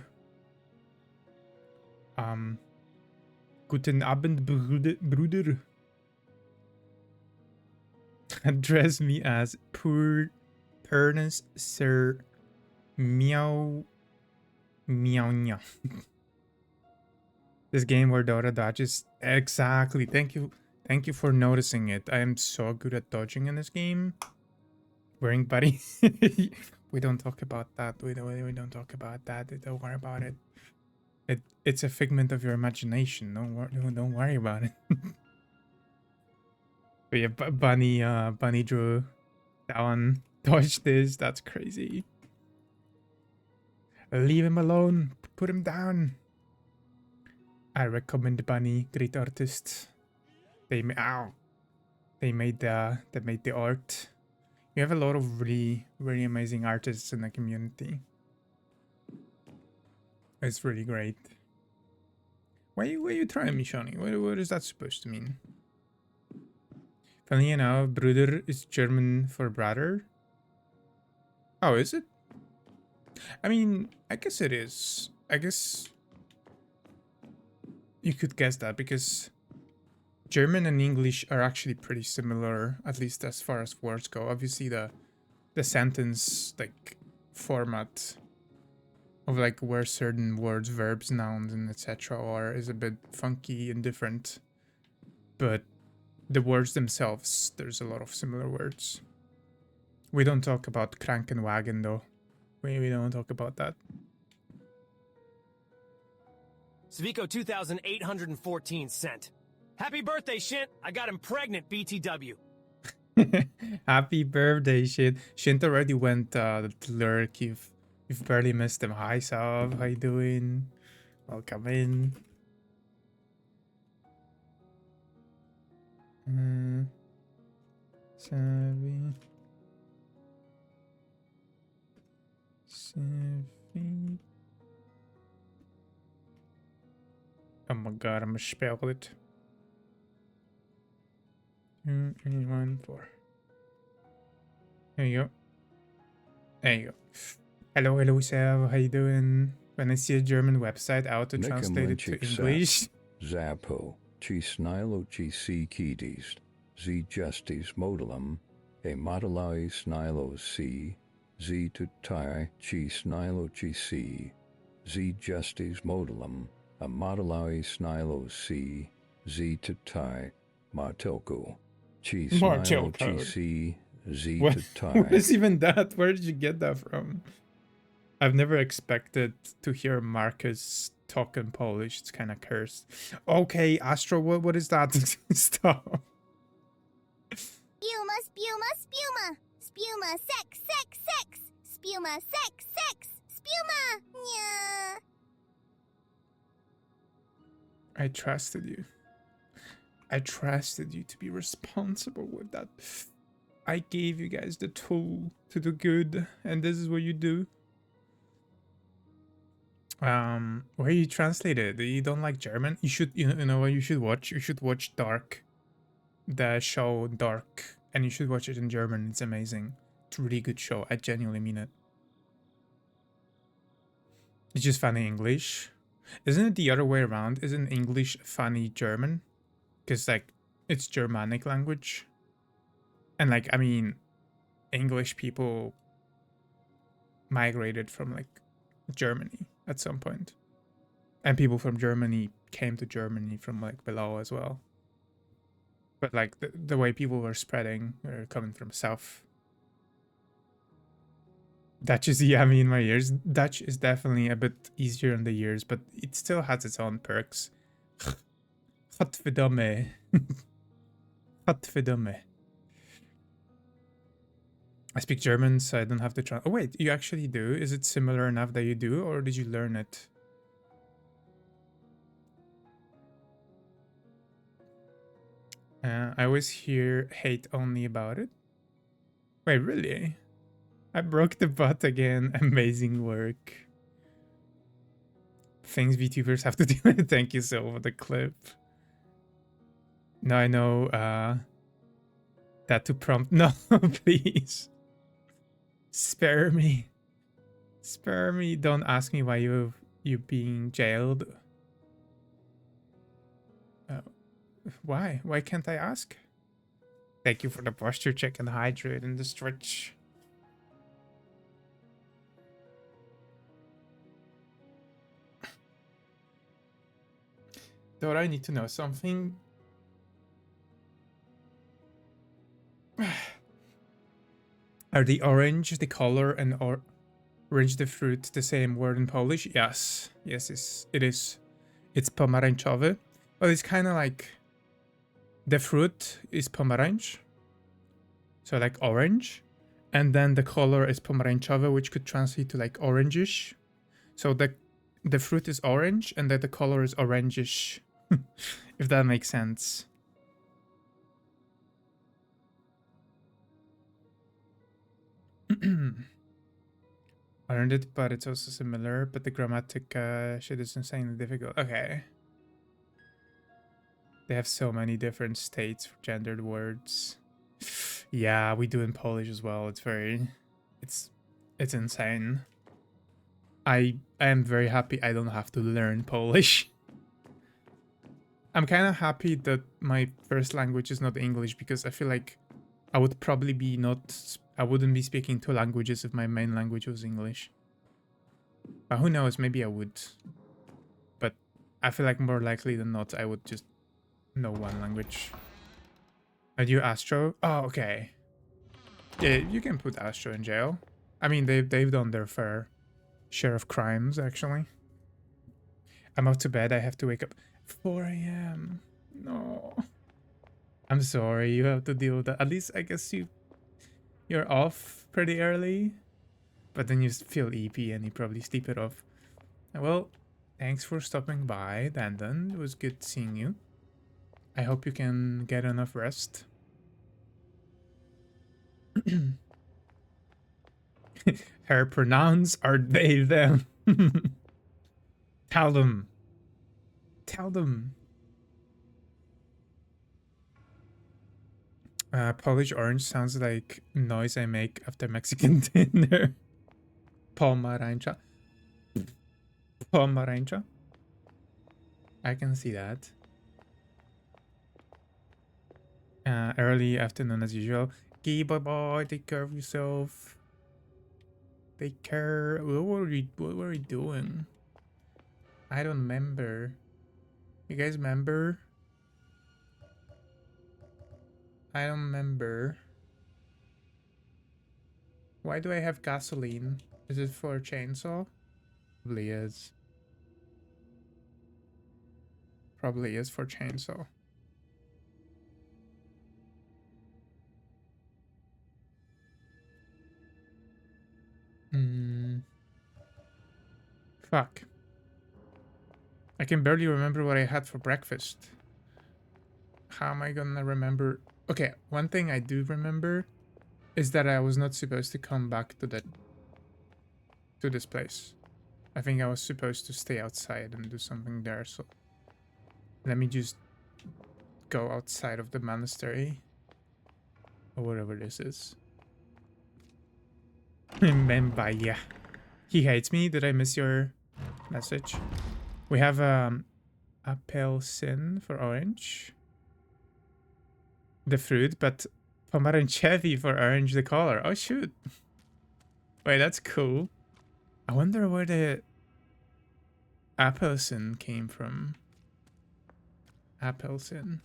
[SPEAKER 1] Guten Abend, Bruder. Address me as poor Ernest Sir Meow Meow. This game where Dora dodges. Exactly. Thank you for noticing it. I am so good at dodging in this game. Wearing buddy. We don't talk about that. We don't talk about that. Don't worry about it. It's a figment of your imagination. Don't worry about it. But yeah, Bunny drew that one. Dodge this. That's crazy. Leave him alone. Put him down. I recommend Bunny. Great artist. They made the art. You have a lot of really amazing artists in the community. It's really great. Why are you trying me, Shawnee? What is that supposed to mean? Funny enough, Bruder is German for brother. Oh, is it? I mean, I guess it is. I guess you could guess that because German and English are actually pretty similar, at least as far as words go. Obviously, the sentence like format of like where certain words, verbs, nouns, and etc. are is a bit funky and different, but the words themselves, there's a lot of similar words. We don't talk about Krankenwagen though. We don't talk about that.
[SPEAKER 7] Svico 2,814 cent. Happy birthday, Shint. I got him pregnant, BTW.
[SPEAKER 1] Happy birthday, Shint. Shint already went to lurk. You've barely missed him. Hi, Sav. How you doing? Welcome in. Savvy. Oh my god, I'm gonna spell it. 281 There you go. There you go. Hello, Sav. How you doing? When I see a German website, I auto translate it to English.
[SPEAKER 8] Zappo, ci snilo ci si kidis, z justis modulum, e moduli snilo si, z tutai ci snilo ci si, z justis modulum, a moduli snilo si, z tutai, martelco, ci snilo ci si, z tutai.
[SPEAKER 1] What is even that? Where did you get that from? I've never expected to hear Marcus talk in Polish. It's kind of cursed. Okay, Astro, what is that? Stop.
[SPEAKER 2] Spuma, spuma, spuma. Spuma, sex, sex, sex. Spuma, sex, sex. Spuma. Yeah.
[SPEAKER 1] I trusted you. I trusted you to be responsible with that. I gave you guys the tool to do good, and this is what you do. Where you translated? You don't like German? You should, you know what you should watch? You should watch Dark, the show Dark, and you should watch it in German. It's amazing. It's a really good show. I genuinely mean it. It's just funny English. Isn't it the other way around? Isn't English funny German? Because like it's Germanic language, and like I mean, English people migrated from like Germany at some point, and people from Germany came to Germany from like below as well. But like the way people were spreading, were coming from south. Dutch is yummy in my ears. Dutch is definitely a bit easier in the ears, but it still has its own perks. Godverdomme. Godverdomme. I speak German, so I don't have to try. Oh wait, you actually do? Is it similar enough that you do, or did you learn it? I always hear hate only about it. Wait, really? I broke the butt again. Amazing work. Things VTubers have to do. Thank you so for the clip. No, I know that to prompt. No, please. Spare me. Spare me. Don't ask me why you being jailed. Why? Why can't I ask? Thank you for the posture check and hydrate and the stretch. Don't I need to know something? Are the orange, the color, and orange, the fruit, the same word in Polish? Yes. Yes, it is. It's pomarańczowy. Well, it's kind of like the fruit is pomarańcz. So like orange. And then the color is pomarańczowy, which could translate to like orangish. So the fruit is orange and then the color is orangish. If that makes sense. I learned it, but it's also similar. But the grammatic shit is insanely difficult. Okay. They have so many different states for gendered words. Yeah, we do in Polish as well. It's insane. I am very happy I don't have to learn Polish. I'm kind of happy that my first language is not English, because I feel like I would probably be I wouldn't be speaking two languages if my main language was English. But who knows, maybe I would. But I feel like more likely than not, I would just know one language. Are you Astro? Oh, okay. Yeah, you can put Astro in jail. I mean, they've done their fair share of crimes, actually. I'm out to bed. I have to wake up 4 a.m. No. I'm sorry, you have to deal with that. At least I guess you're off pretty early. But then you feel EP and you probably sleep it off. Well, thanks for stopping by, Dandan. It was good seeing you. I hope you can get enough rest. Her pronouns are they, them. Tell them. Tell them. Polish orange sounds like noise I make after Mexican dinner. Pomarańcza. Pomarańcza. I can see that. Early afternoon as usual. Gee, boy, take care of yourself. Take care. What were we doing? I don't remember. You guys remember? I don't remember. Why do I have gasoline? Is it for a chainsaw? Probably is. Probably is for chainsaw. Fuck. I can barely remember what I had for breakfast. How am I gonna remember? Okay, one thing I do remember is that I was not supposed to come back to this place. I think I was supposed to stay outside and do something there, so let me just go outside of the monastery or whatever this is. Mbaya. He hates me. Did I miss your message? We have apelsin for orange, the fruit, but pomarańczowy for orange, the color. Oh shoot. Wait, that's cool. I wonder where the apelsin came from. Apelsin.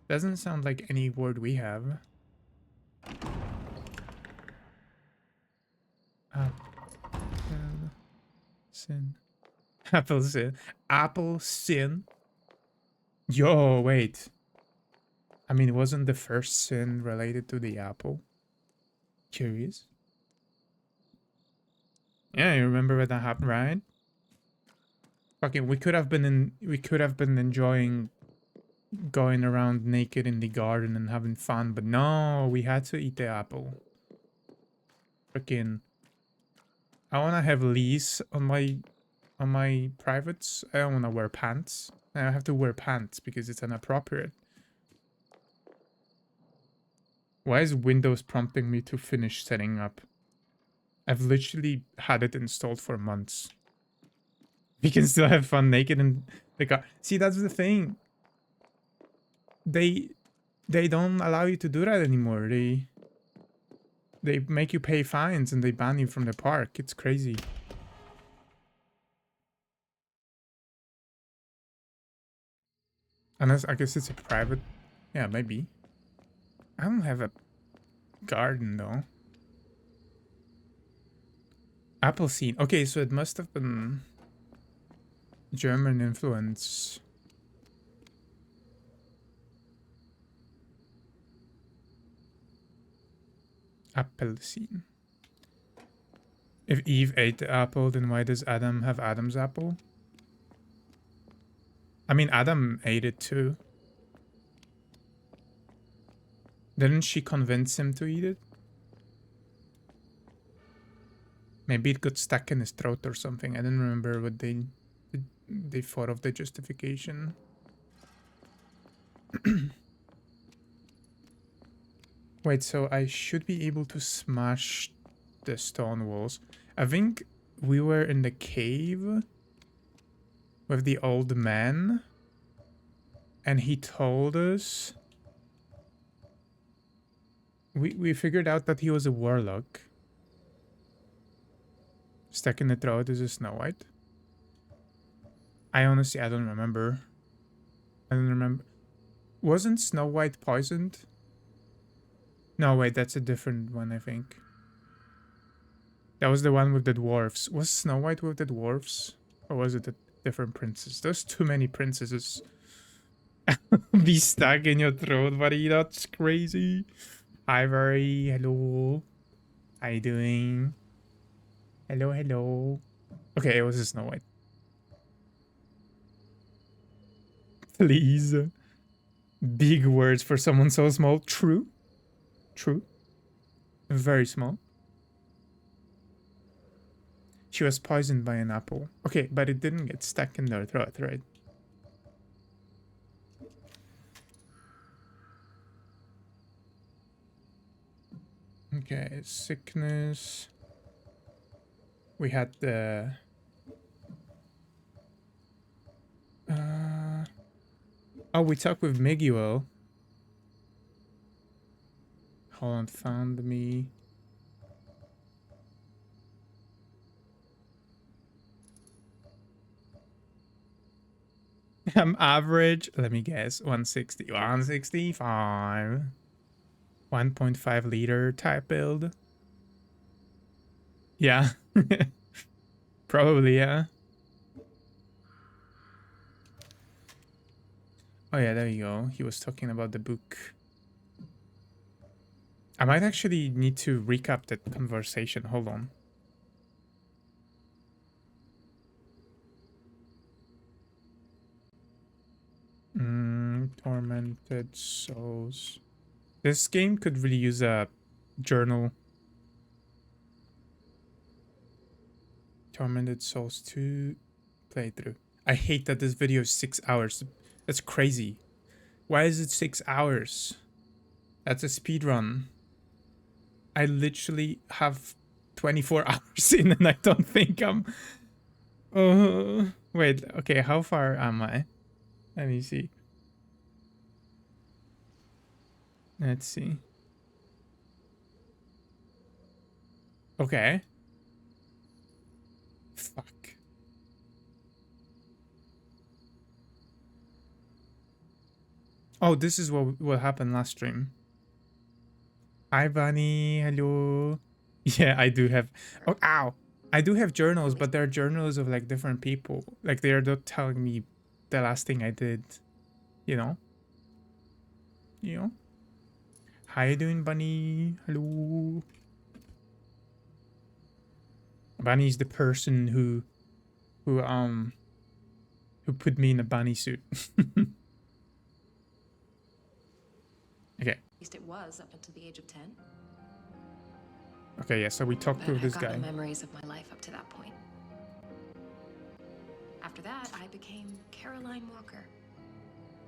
[SPEAKER 1] Doesn't sound like any word we have. Apelsin. Apelsin. Applesin. Yo, wait. I mean, wasn't the first sin related to the apple? Curious. Yeah, you remember when that happened, right? Fucking, we could have been enjoying going around naked in the garden and having fun, but no, we had to eat the apple. Freaking, I wanna have leash on my privates. I don't wanna wear pants. I have to wear pants because it's inappropriate. Why is Windows prompting me to finish setting up? I've literally had it installed for months. We can still have fun naked in the car. See, that's the thing. They don't allow you to do that anymore. They make you pay fines and they ban you from the park. It's crazy. Unless, I guess it's a private... Yeah, maybe. I don't have a garden, though. Apple scene. Okay, so it must have been German influence. Apple scene. If Eve ate the apple, then why does Adam have Adam's apple? I mean, Adam ate it too. Didn't she convince him to eat it? Maybe it got stuck in his throat or something. I didn't remember what they thought of the justification. Wait, so I should be able to smash the stone walls. I think we were in the cave with the old man, and he told us... We figured out that he was a warlock. Stuck in the throat is a Snow White. I honestly, I don't remember. I don't remember. Wasn't Snow White poisoned? No, wait, that's a different one, I think. That was the one with the dwarves. Was Snow White with the dwarves? Or was it a different princess? There's too many princesses. Be stuck in your throat, buddy. That's crazy. Ivory, hello. How you doing? Hello, hello. Okay, it was a Snow White. Please. Big words for someone so small. True. True. Very small. She was poisoned by an apple. Okay, but it didn't get stuck in their throat, right? Okay, sickness. We had the... Oh, we talked with Miguel. Holland found me. I'm average. Let me guess. 160. 165. 1.5 liter type build. Yeah. Probably, yeah. Oh yeah, there you go. He was talking about the book. I might actually need to recap that conversation. Hold on. Tormented Souls. This game could really use a journal. Tormented Souls 2 playthrough. I hate that this video is 6 hours. That's crazy. Why is it 6 hours? That's a speed run. I literally have 24 hours in and I don't think I'm... wait, okay, how far am I? Let me see. Let's see. Okay. Fuck. Oh, this is what happened last stream. Hi, Bunny. Hello. Yeah, I do have... Oh, ow. I do have journals, but they're journals of, like, different people. Like, they're not telling me the last thing I did. You know? You know? How you doing, Bunny? Hello. Bunny's the person who put me in a bunny suit. Okay.
[SPEAKER 9] At least it was up until the age of 10.
[SPEAKER 1] Okay, yeah, so we talked
[SPEAKER 9] But
[SPEAKER 1] to
[SPEAKER 9] I've
[SPEAKER 1] this
[SPEAKER 9] got
[SPEAKER 1] guy.
[SPEAKER 9] no memories of my life up to that point. After that, I became Caroline Walker.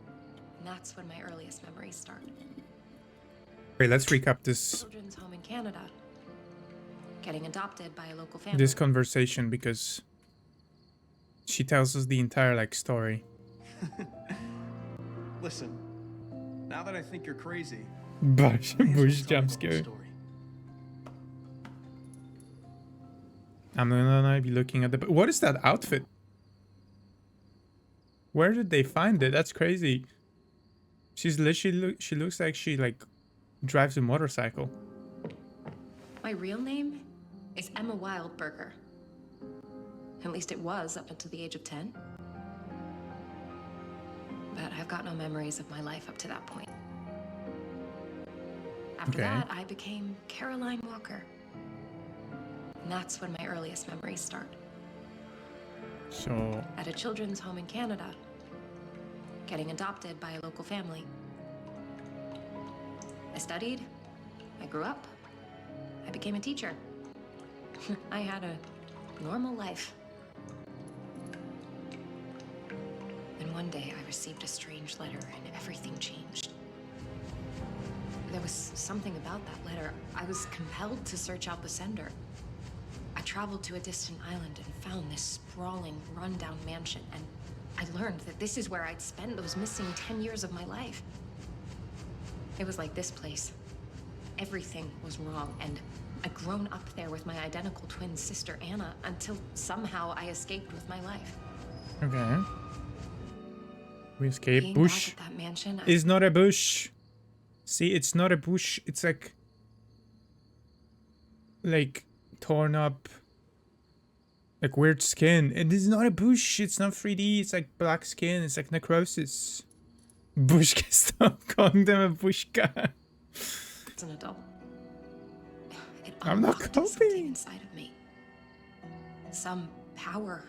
[SPEAKER 9] And that's when my earliest memories start.
[SPEAKER 1] Wait, let's recap this
[SPEAKER 9] Children's home in Canada. Getting adopted by a local family.
[SPEAKER 1] this conversation because she tells us the entire like story.
[SPEAKER 10] Listen, now that I think you're crazy,
[SPEAKER 1] Bush
[SPEAKER 10] I may as well
[SPEAKER 1] bush
[SPEAKER 10] tell you
[SPEAKER 1] jump
[SPEAKER 10] the whole
[SPEAKER 1] scare.
[SPEAKER 10] story.
[SPEAKER 1] I'm gonna be looking at the. What is that outfit? Where did they find it? That's crazy. She's literally she looks like she like drives a motorcycle.
[SPEAKER 9] My real name is Emma Wildberger. At least it was up until the age of 10. But I've got no memories of my life up to that point. After
[SPEAKER 1] Okay.
[SPEAKER 9] that, I became Caroline Walker. And that's when my earliest memories start.
[SPEAKER 1] So
[SPEAKER 9] At a children's home in Canada. Getting adopted by a local family. I studied. I grew up. I became a teacher. I had a normal life. Then one day I received a strange letter and everything changed. There was something about that letter. I was compelled to search out the sender. I traveled to a distant island and found this sprawling, rundown mansion, and I learned that this is where I'd spent those missing 10 years of my life. It was like this place. Everything was wrong, and I'd grown up there with my identical twin sister, Anna, until somehow I escaped with my life.
[SPEAKER 1] okay. We escape.
[SPEAKER 9] Being
[SPEAKER 1] Bush
[SPEAKER 9] back at that mansion,
[SPEAKER 1] is not a bush. See, it's not a bush. It's like torn up, like weird skin. It is not a bush. It's not 3D. It's like black skin. It's like necrosis. Bushka, stop calling them a bushka.
[SPEAKER 9] as an adult, it
[SPEAKER 1] I'm not
[SPEAKER 9] unlocked something
[SPEAKER 1] coping.
[SPEAKER 9] inside of me. Some power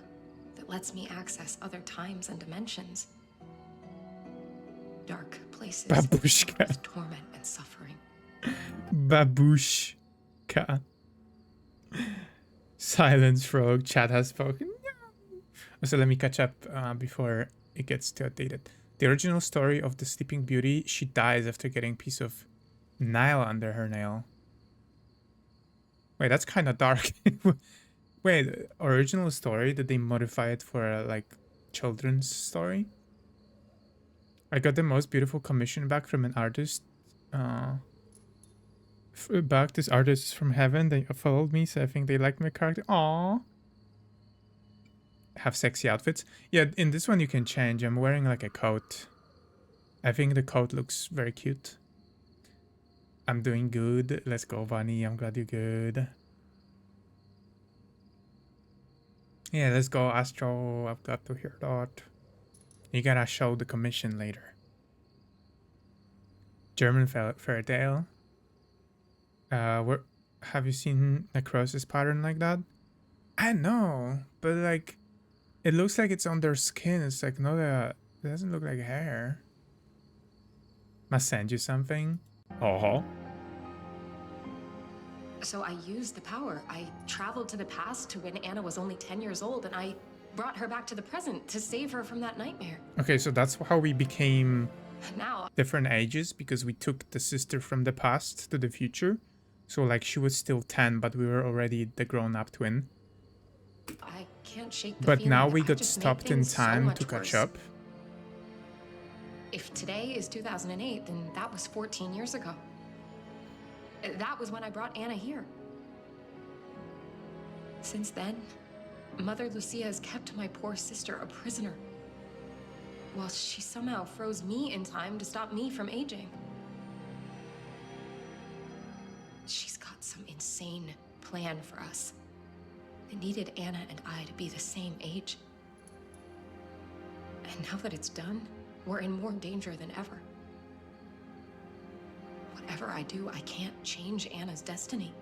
[SPEAKER 9] that lets me access other times and dimensions. Dark places
[SPEAKER 1] Babushka.
[SPEAKER 9] filled with torment and suffering.
[SPEAKER 1] Babushka. Silence frog. Chat has spoken. So let me catch up before it gets too outdated. The original story of the Sleeping Beauty, she dies after getting a piece of nail under her nail. Wait, that's kind of dark. Wait, original story? Did they modify it for a, like, children's story? I got the most beautiful commission back from an artist. This artist is from heaven. They followed me, so I think they liked my character. Aww. Have sexy outfits. Yeah, in this one you can change. I'm wearing like a coat. I think the coat looks very cute. I'm doing good. Let's go, Bunny. I'm glad you're good. Yeah, let's go, Astro. I've got to hear that. You gotta show the commission later. German fairy tale. Where have you seen necrosis pattern like that? I know, but like, it looks like it's on their skin. It's like not a. It doesn't look like hair. Must send you something. Oh.
[SPEAKER 9] So I used the power. I traveled to the past to when Anna was only 10 years old, and I brought her back to the present to save her from that nightmare.
[SPEAKER 1] Okay, so that's how we became
[SPEAKER 9] Now,
[SPEAKER 1] different ages, because we took the sister from the past to the future. So like she was still 10, but we were already the grown-up twin.
[SPEAKER 9] I can't shake the
[SPEAKER 1] But
[SPEAKER 9] feeling
[SPEAKER 1] now
[SPEAKER 9] that
[SPEAKER 1] we
[SPEAKER 9] I
[SPEAKER 1] got
[SPEAKER 9] just made
[SPEAKER 1] stopped in
[SPEAKER 9] things so
[SPEAKER 1] time
[SPEAKER 9] much
[SPEAKER 1] to catch
[SPEAKER 9] worse.
[SPEAKER 1] up.
[SPEAKER 9] If today is 2008, then that was 14 years ago. That was when I brought Anna here. Since then, Mother Lucia has kept my poor sister a prisoner, while she somehow froze me in time to stop me from aging. She's got some insane plan for us. It needed Anna and I to be the same age. And now that it's done, we're in more danger than ever. Whatever I do, I can't change Anna's destiny.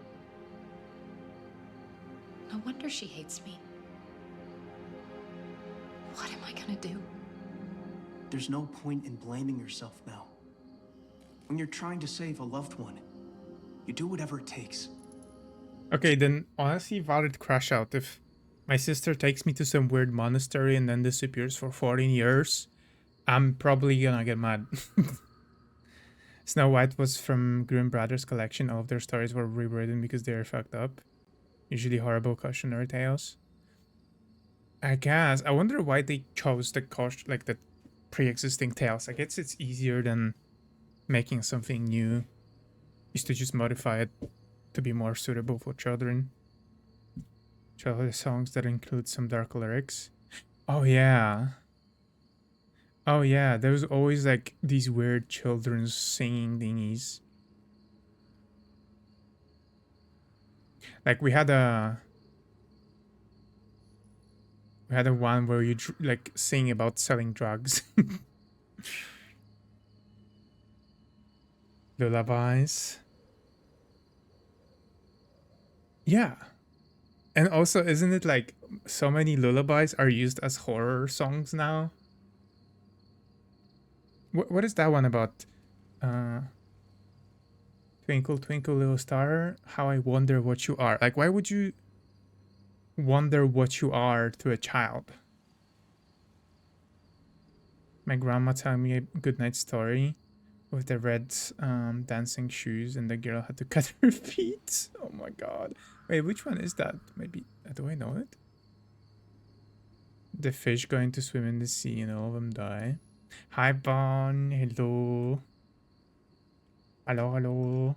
[SPEAKER 9] No No wonder she hates me. What am I gonna do?
[SPEAKER 10] There's no point in blaming yourself now. When you're trying to save a loved one, you do whatever it takes.
[SPEAKER 1] Okay, then honestly, valid crash out. If my sister takes me to some weird monastery and then disappears for 14 years, I'm probably gonna get mad. Snow White was from Grimm Brothers collection. All of their stories were rewritten because they are fucked up. Usually horrible cautionary tales. I guess. I wonder why they chose the like the pre-existing tales. I guess it's easier than making something new. Is to just modify it to be more suitable for children. Childhood songs that include some dark lyrics. Oh yeah. Oh yeah, there's always like these weird children's singing thingies. Like we had a one where you like sing about selling drugs. Lullabies. Yeah. And also, isn't it like so many lullabies are used as horror songs now? What is that one about? Twinkle, twinkle, little star, how I wonder what you are. Like, why would you wonder what you are to a child? My grandma telling me a goodnight story with the red dancing shoes and the girl had to cut her feet. Oh my god. Wait, which one is that? Maybe, do I know it? The fish going to swim in the sea and all of them die. Hi, Bon. Hello. Hello, hello.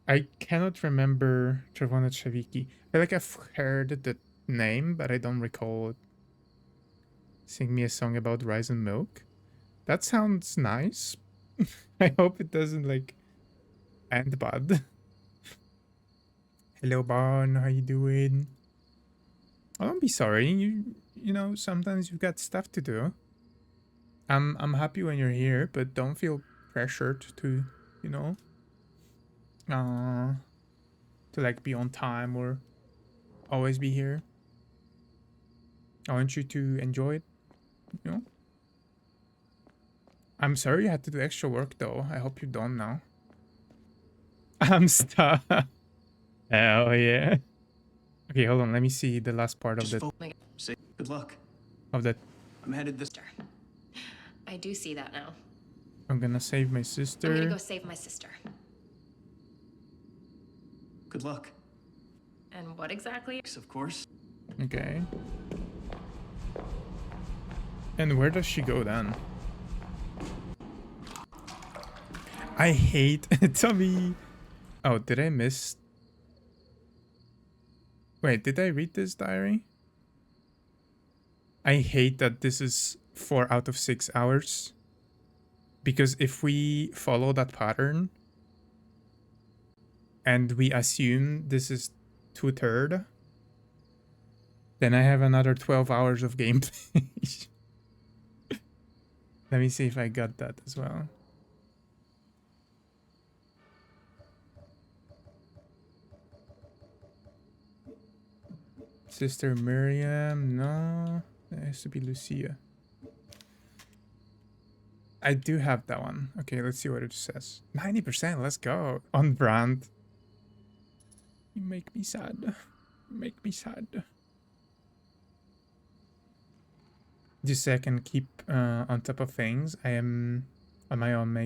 [SPEAKER 1] I cannot remember Czerwone Trzewiki. I feel like I've heard the name, but I don't recall it. Sing me a song about rice and milk. That sounds nice. I hope it doesn't like end bad. Hello, Bon. How you doing? Oh, don't be sorry. You know, sometimes you've got stuff to do. I'm happy when you're here, but don't feel pressured to, you know, to like be on time or always be here. I want you to enjoy it, you know. I'm sorry you had to do extra work though. I hope you don't now. I'm stuck. Hell yeah. Okay, hold on. Let me see the last part of the.
[SPEAKER 10] Say good luck.
[SPEAKER 1] Of that.
[SPEAKER 10] I'm headed this.
[SPEAKER 9] I do see that now.
[SPEAKER 1] I'm gonna save my sister.
[SPEAKER 9] I'm gonna go save my sister.
[SPEAKER 10] Good luck.
[SPEAKER 9] And what exactly?
[SPEAKER 10] Of course.
[SPEAKER 1] Okay. And where does she go then? I hate Tommy. Oh, did I miss? Wait, did I read this diary? I hate that this is 4 out of 6 hours. Because if we follow that pattern and we assume this is 2/3, then I have another 12 hours of gameplay. Let me see if I got that as well. Sister Miriam, no. It has to be Lucia. I do have that one. Okay, let's see what it says. 90%, let's go. On brand. You make me sad. You make me sad. Just so I can keep on top of things. I am on my own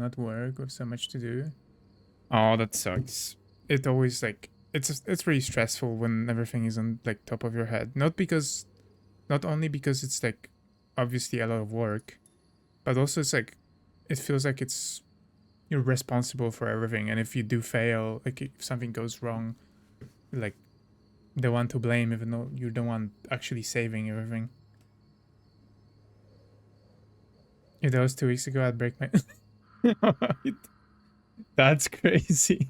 [SPEAKER 1] at work with so much to do. Oh, that sucks. It always like it's really stressful when everything is on like top of your head. Not only because it's like obviously a lot of work, but also it's like it feels like you're responsible for everything, and if you do fail, like if something goes wrong, like the one to blame, even though you're the one actually saving everything. If that was 2 weeks ago, I'd break my. That's crazy.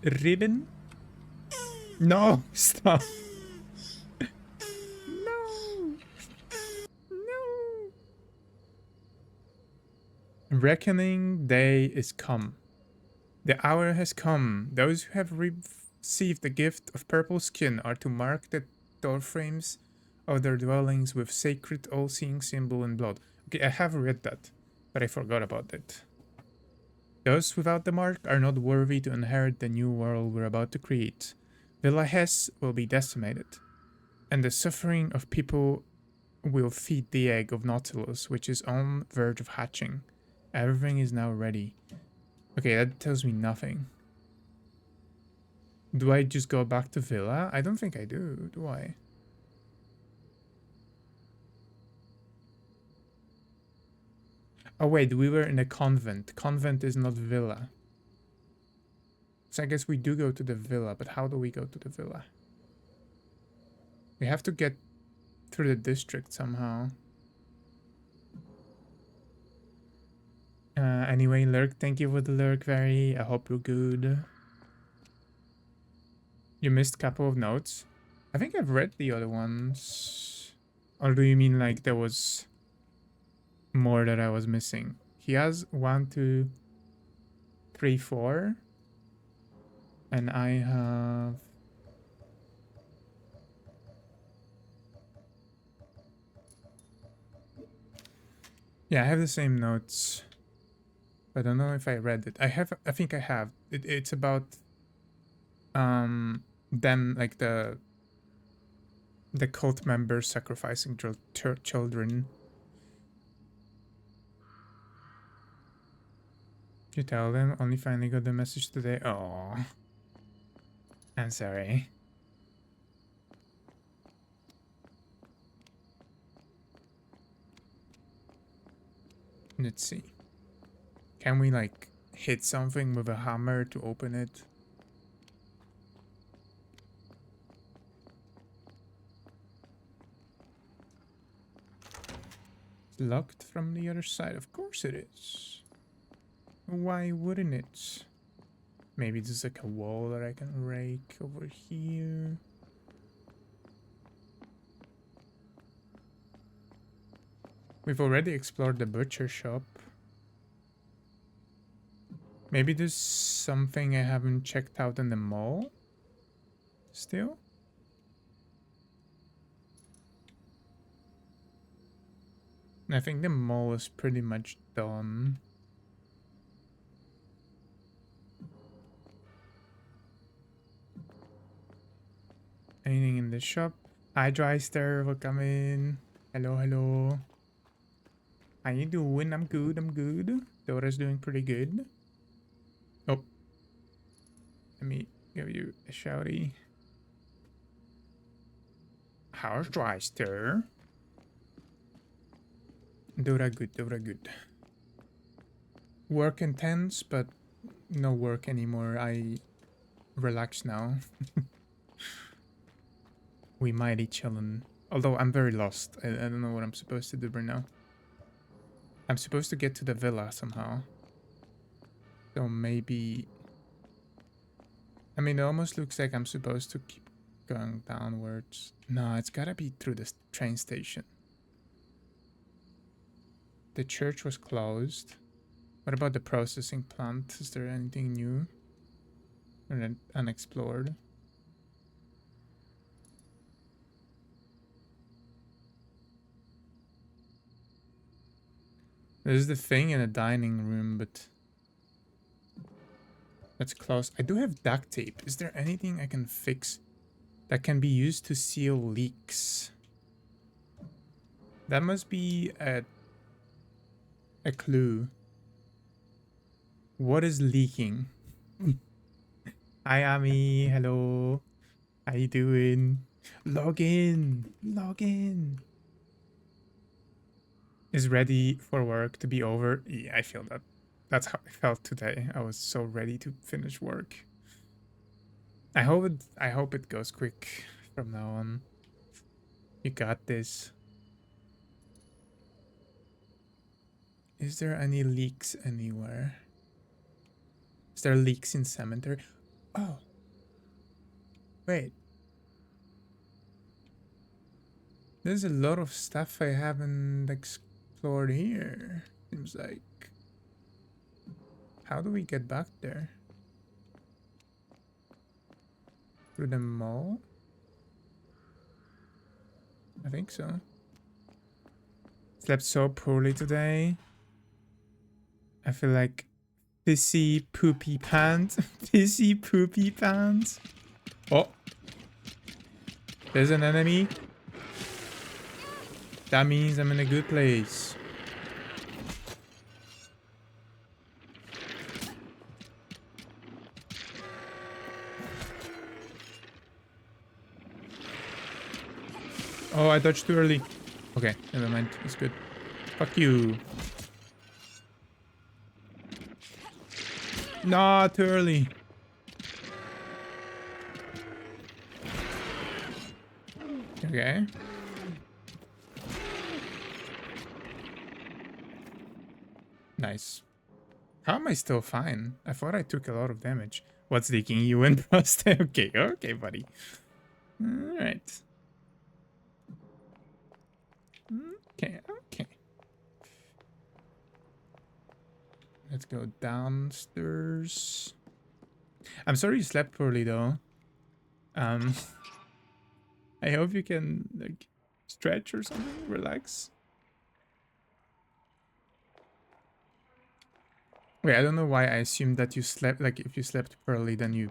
[SPEAKER 1] Ribbon? No, stop. No. Reckoning day is come. The hour has come. Those who have received the gift of purple skin are to mark the doorframes of their dwellings with sacred all-seeing symbol in blood. Okay, I have read that, but I forgot about it. Those without the mark are not worthy to inherit the new world we're about to create. Villa Hess will be decimated, and the suffering of people will feed the egg of Nautilus, which is on verge of hatching. Everything is now ready. Okay, that tells me nothing. Do I just go back to Villa? I don't think I do I? Oh wait, we were in a convent. Convent is not Villa. So I guess we do go to the Villa, but how do we go to the Villa? We have to get through the district somehow. Anyway, Lurk, thank you for the Lurk, Very. I hope you're good. You missed a couple of notes. I think I've read the other ones. Or do you mean like there was more that I was missing? He has 1, 2, 3, 4. And I have... Yeah, I have the same notes. I don't know if I read it. I think I have. It's about them, like the cult members sacrificing children. You tell them, only finally got the message today. Oh, I'm sorry. Let's see. Can we like hit something with a hammer to open it? It's locked from the other side. Of course it is. Why wouldn't it? Maybe there's like a wall that I can rake over here. We've already explored the butcher shop. Maybe there's something I haven't checked out in the mall? Still? I think the mall is pretty much done. Anything in the shop? Hi, Dryster, welcome in. Hello, hello. How you doing? I'm good, I'm good. Dora's doing pretty good. Oh. Let me give you a shouty. How's Dryster? Dora good, Dora good. Work intense, but no work anymore. I relax now. We mighty chillin'. Although I'm very lost. I don't know what I'm supposed to do right now. I'm supposed to get to the villa somehow. So maybe... I mean, it almost looks like I'm supposed to keep going downwards. No, it's gotta be through the train station. The church was closed. What about the processing plant? Is there anything new? Or unexplored? There's the thing in the dining room, but that's closed. I do have duct tape. Is there anything I can fix that can be used to seal leaks? That must be a clue. What is leaking? Hi, Ami. Hello. How you doing? Log in. Log in. Is ready for work to be over. Yeah, I feel that. That's how I felt today. I was so ready to finish work. I hope it goes quick from now on. You got this. Is there any leaks anywhere? Is there leaks in cemetery? Oh. Wait. There's a lot of stuff I haven't explored here. Seems like. How do we get back there? Through the mall? I think so. Slept so poorly today. I feel like pissy poopy pants. Pissy poopy pants. Oh. There's an enemy. That means I'm in a good place. Oh, I dodged too early. Okay, never mind. It's good. Fuck you. Not too early. Okay. Nice. How am I still fine? I thought I took a lot of damage. What's leaking you in, Prost? Okay, okay, buddy. Alright. Okay, okay. Let's go downstairs. I'm sorry you slept poorly though. I hope you can like stretch or something, relax. Wait, I don't know why I assumed that you slept, like if you slept poorly then you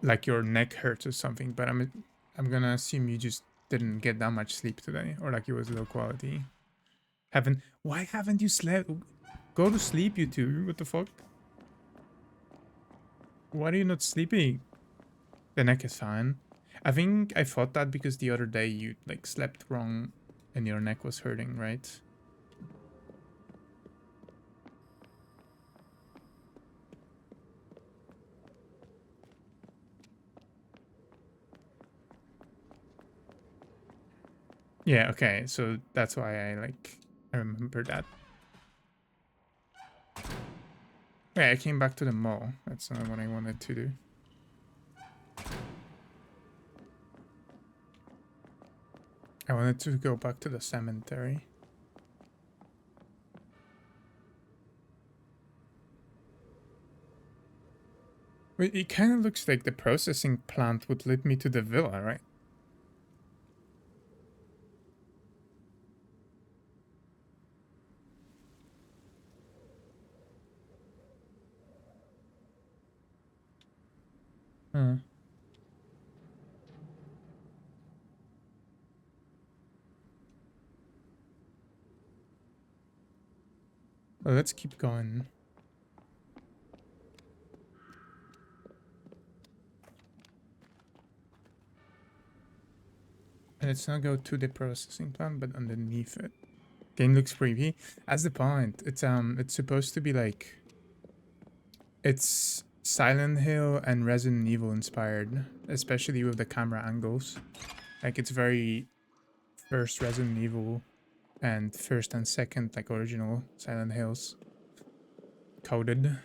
[SPEAKER 1] like your neck hurts or something, but I'm gonna assume you just didn't get that much sleep today, or like it was low quality. Why haven't you slept? Go to sleep, you two. What the fuck? Why are you not sleeping? The neck is fine. I think I thought that because the other day you like slept wrong and your neck was hurting, right? Yeah, okay, so that's why I remember that. Yeah, I came back to the mall. That's not what I wanted to do. I wanted to go back to the cemetery. Wait, it kind of looks like the processing plant would lead me to the villa, right? Huh. Well, let's keep going. And let's not go to the processing plant, but underneath it. Game looks creepy. That's the point. It's supposed to be like, it's Silent Hill and Resident Evil inspired, especially with the camera angles. Like it's very first Resident Evil and first and second like original Silent Hills coded.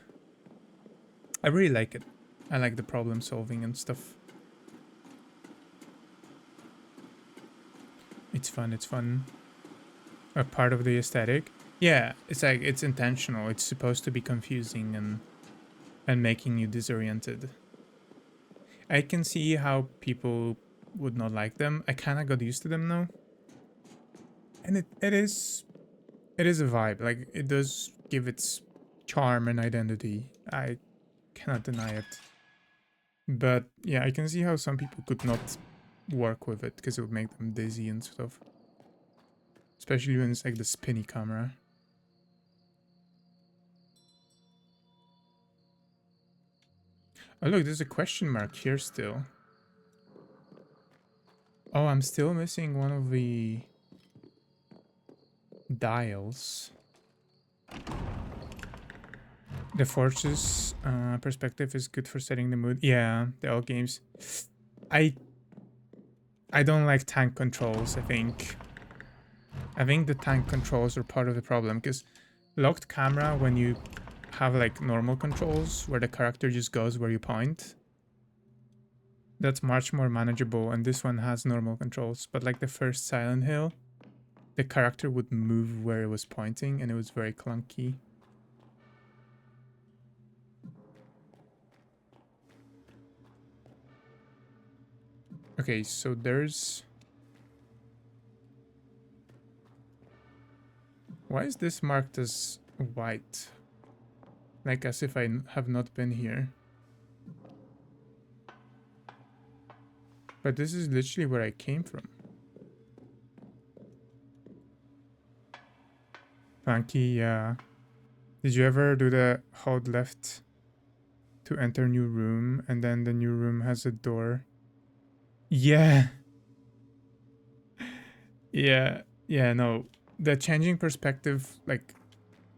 [SPEAKER 1] I really like it. I like the problem solving and stuff. It's fun, it's fun. A part of the aesthetic. Yeah, it's like, it's intentional. It's supposed to be confusing and making you disoriented. I can see how people would not like them. I kind of got used to them now. And it is a vibe. Like, it does give its charm and identity. I cannot deny it. But yeah, I can see how some people could not work with it because it would make them dizzy and stuff. Especially when it's like the spinny camera. Oh look, there's a question mark here still. Oh, I'm still missing one of the dials. The forces perspective is good for setting the mood. Yeah, the old games. I don't like tank controls, I think. I think the tank controls are part of the problem, because locked camera, when you have like normal controls where the character just goes where you point, that's much more manageable, and this one has normal controls. But like the first Silent Hill, the character would move where it was pointing, and it was very clunky. Okay, so there's... Why is this marked as white? Like as if I have not been here. But this is literally where I came from. Funky, yeah. Did you ever do the hold left to enter new room and then the new room has a door? Yeah. Yeah. Yeah, no. The changing perspective, like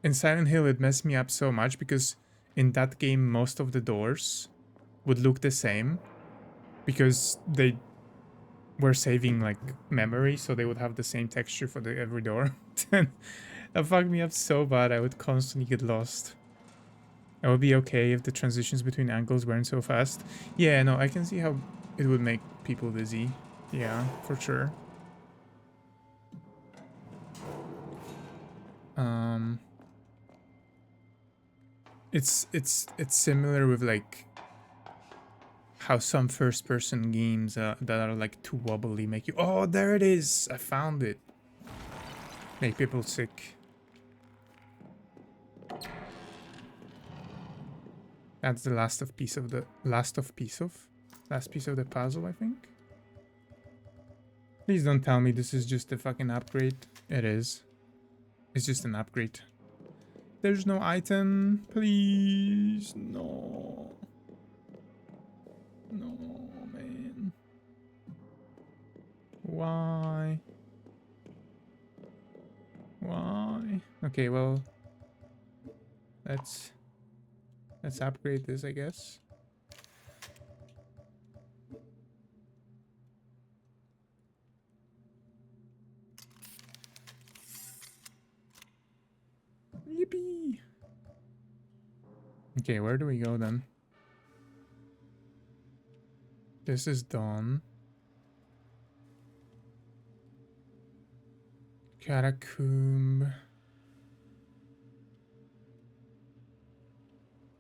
[SPEAKER 1] in Silent Hill, it messed me up so much because in that game, most of the doors would look the same because they were saving like memory, so they would have the same texture for every door. That fucked me up so bad, I would constantly get lost. It would be okay if the transitions between angles weren't so fast. Yeah, no, I can see how it would make people dizzy. Yeah, for sure. It's similar with like how some first-person games that are like too wobbly make you... Oh, there it is! I found it. Make people sick. That's the last piece of the puzzle, I think. Please don't tell me this is just a fucking upgrade. It is. It's just an upgrade. There's no item. Please. No. No, man. Why? Why? Okay, well. Let's upgrade this, I guess. Yippee! Okay, where do we go then? This is done. Catacomb.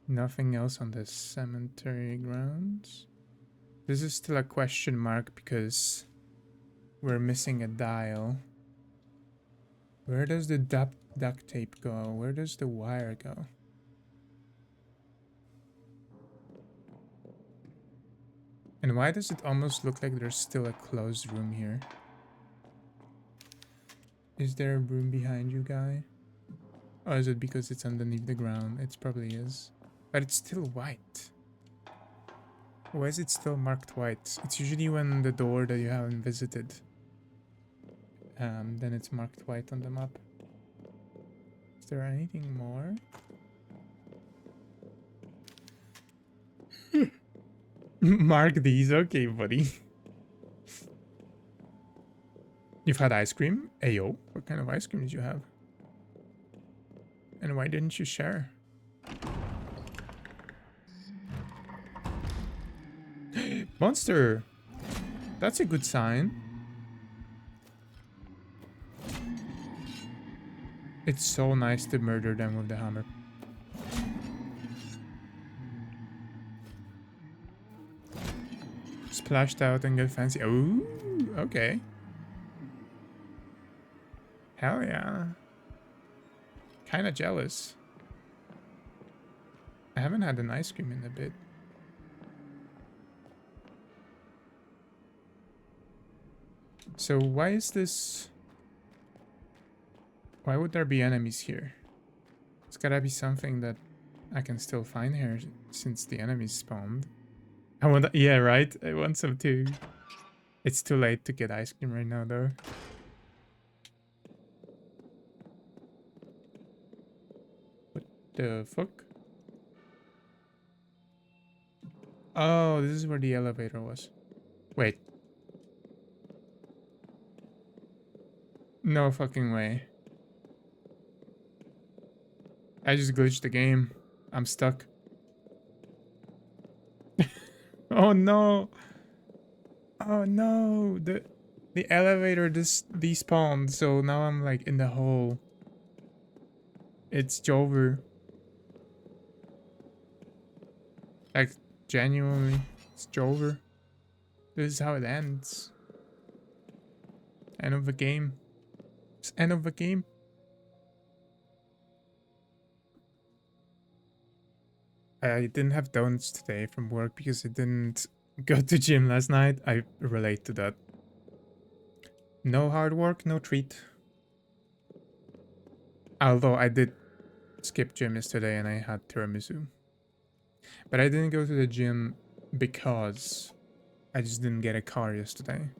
[SPEAKER 1] Nothing else on the cemetery grounds. This is still a question mark because we're missing a dial. Where does the duct tape go? Where does the wire go? And why does it almost look like there's still a closed room here? Is there a room behind you, guy? Or is it because it's underneath the ground? It probably is. But it's still white. Why is it still marked white? It's usually when the door that you haven't visited. Then it's marked white on the map. Is there anything more? Mark these, okay, buddy. You've had ice cream? Ayo, what kind of ice cream did you have? And why didn't you share? Monster! That's a good sign. It's so nice to murder them with the hammer. Splashed out and get fancy. Ooh, okay. Hell yeah. Kinda jealous. I haven't had an ice cream in a bit. So why is this... Why would there be enemies here? It's gotta be something that I can still find here since the enemies spawned. I want... Yeah, right? I want some too. It's too late to get ice cream right now though. What the fuck? Oh, this is where the elevator was. Wait. No fucking way. I just glitched the game. I'm stuck. Oh no. Oh no. The elevator despawned, so now I'm like in the hole. It's over. Like, genuinely, it's over. This is how it ends. End of the game. It's end of the game. I didn't have donuts today from work because I didn't go to gym last night. I relate to that. No hard work, no treat. Although I did skip gym yesterday and I had tiramisu. But I didn't go to the gym because I just didn't get a car yesterday.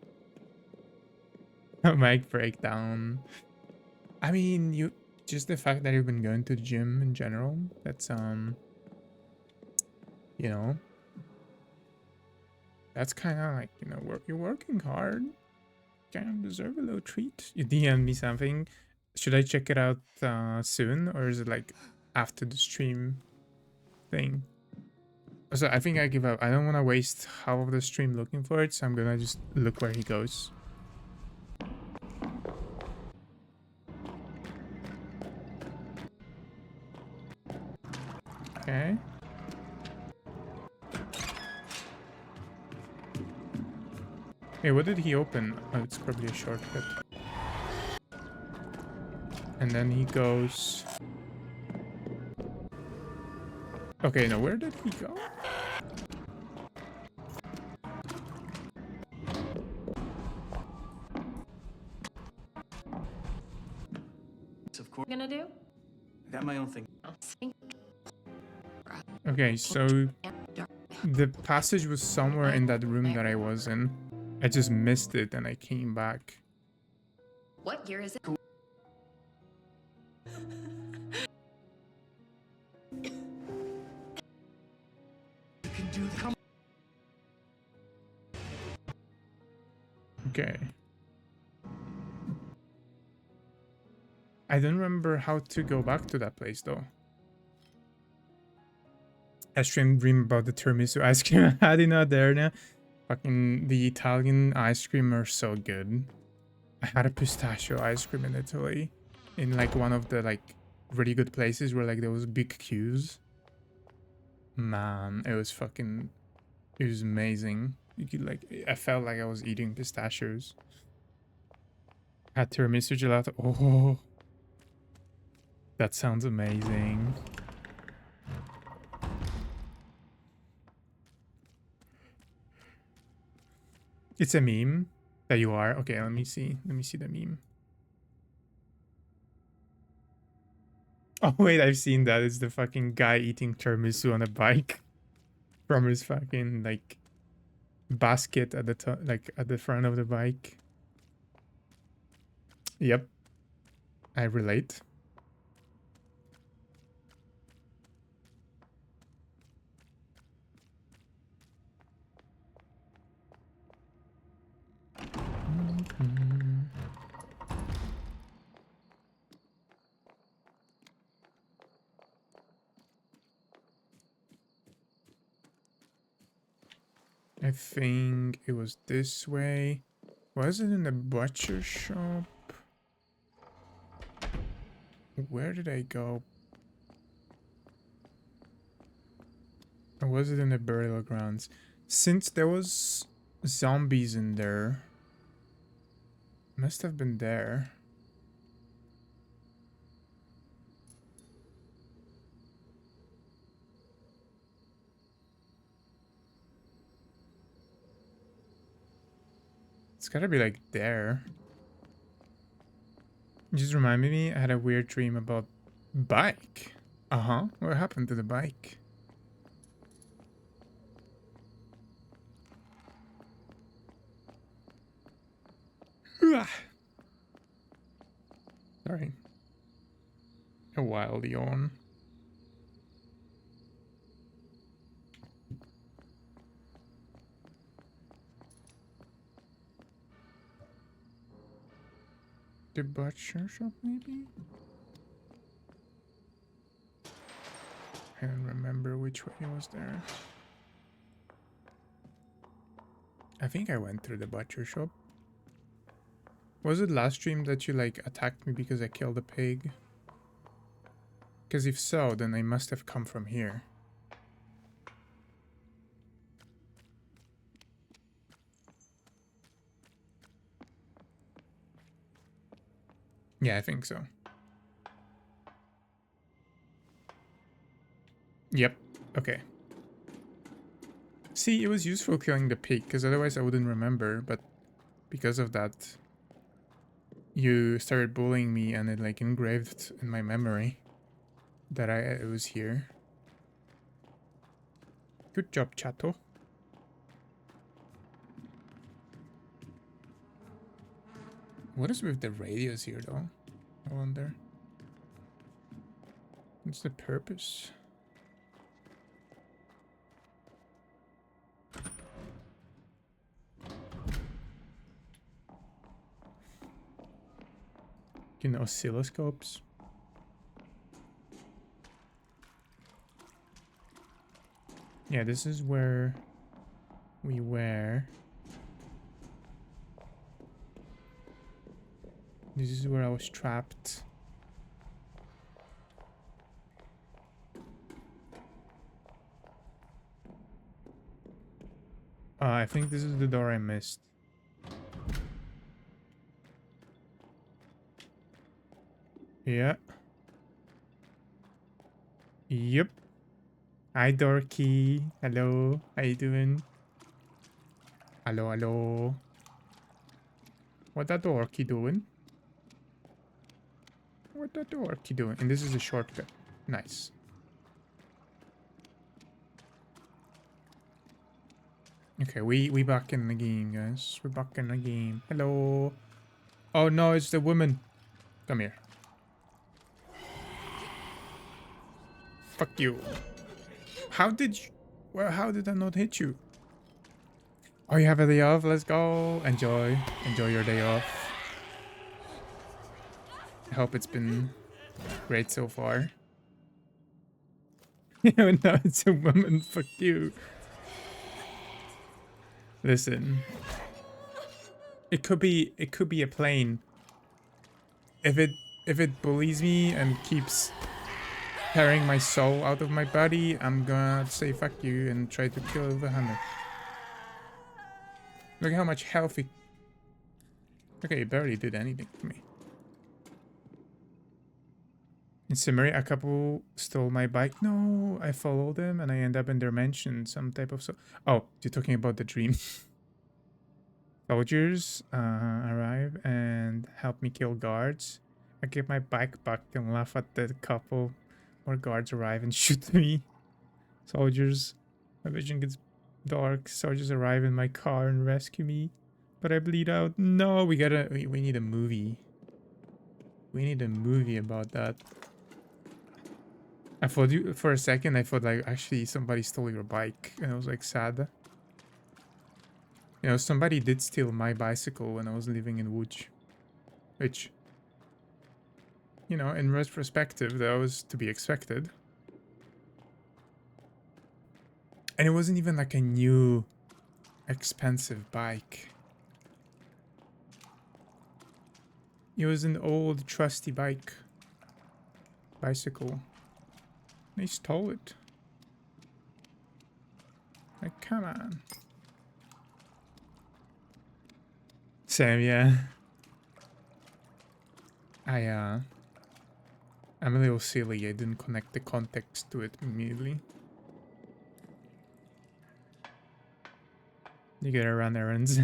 [SPEAKER 1] Mic breakdown. I mean, just the fact that you've been going to the gym in general, that's you know, that's kind of like, you know, you're working hard. Kind of deserve a little treat. You DM me something. Should I check it out soon, or is it like after the stream thing? So I think I give up. I don't want to waste half of the stream looking for it, so I'm gonna just look where he goes. Okay. Hey, what did he open? Oh, it's probably a shortcut. And then he goes... Okay, now where did he go?
[SPEAKER 10] Of course.
[SPEAKER 9] Gonna do?
[SPEAKER 10] I got my own thing.
[SPEAKER 1] Okay, so the passage was somewhere in that room that I was in. I just missed it and I came back.
[SPEAKER 9] What year is it?
[SPEAKER 1] Okay. I don't remember how to go back to that place though. I streamed dream about the tiramisu ice cream I had in Aderna. Fucking the Italian ice cream are so good. I had a pistachio ice cream in Italy. In like one of the like really good places where like there was big queues. Man, it was amazing. You could like, I felt like I was eating pistachios. Had tiramisu gelato. Oh, that sounds amazing. It's a meme that you are. Okay, let me see. Let me see the meme. Oh wait, I've seen that. It's the fucking guy eating tiramisu on a bike from his fucking like basket at the top, like at the front of the bike. Yep, I relate. I think it was this way. Was it in the butcher shop? Where did I go? Or was it in the burial grounds? Since there was zombies in there, must have been there. It's gotta be like there. Just reminded me, I had a weird dream about bike. Uh-huh. What happened to the bike? Sorry. A wild yawn. The butcher shop, maybe? I don't remember which way it was there. I think I went through the butcher shop. Was it last stream that you like attacked me because I killed a pig? Because if so, then I must have come from here. Yeah, I think so. Yep. Okay. See, it was useful killing the pig, because otherwise I wouldn't remember, but because of that, you started bullying me and it like engraved in my memory that it was here. Good job, Chato. What is with the radios here, though? I wonder. What's the purpose? Oscilloscopes. Yeah, this is where we were. This is where I was trapped. I think this is the door I missed. Yeah. Yep. Hi, Dorky. Hello. How you doing? Hello, hello. What that Dorky doing? What that Dorky doing? And this is a shortcut. Nice. Okay, we back in the game, guys. We're back in the game. Hello. Oh no, it's the woman. Come here. Fuck you. How did you... Well, how did I not hit you? Oh, you have a day off? Let's go. Enjoy. Enjoy your day off. I hope it's been great so far. No, it's a woman. Fuck you. Listen. It could be a plane. If it bullies me and keeps tearing my soul out of my body, I'm gonna say fuck you and try to kill the hammer. Look how much health he... Okay, he barely did anything to me. In summary, a couple stole my bike. No, I followed them and I end up in their mansion. Some type of... Oh, you're talking about the dream. Soldiers arrive and help me kill guards. I get my bike back and laugh at the couple. More guards arrive and shoot me. Soldiers. My vision gets dark. Soldiers arrive in my car and rescue me. But I bleed out. No, we need a movie. We need a movie about that. I thought for a second, I thought like actually somebody stole your bike. And I was like sad. You know, somebody did steal my bicycle when I was living in Łódź. Which, you know, in retrospective, that was to be expected. And it wasn't even like a new, expensive bike. It was an old, trusty bicycle. They stole it. Like, come on. Same, yeah. I'm a little silly. I didn't connect the context to it immediately. You gotta run errands.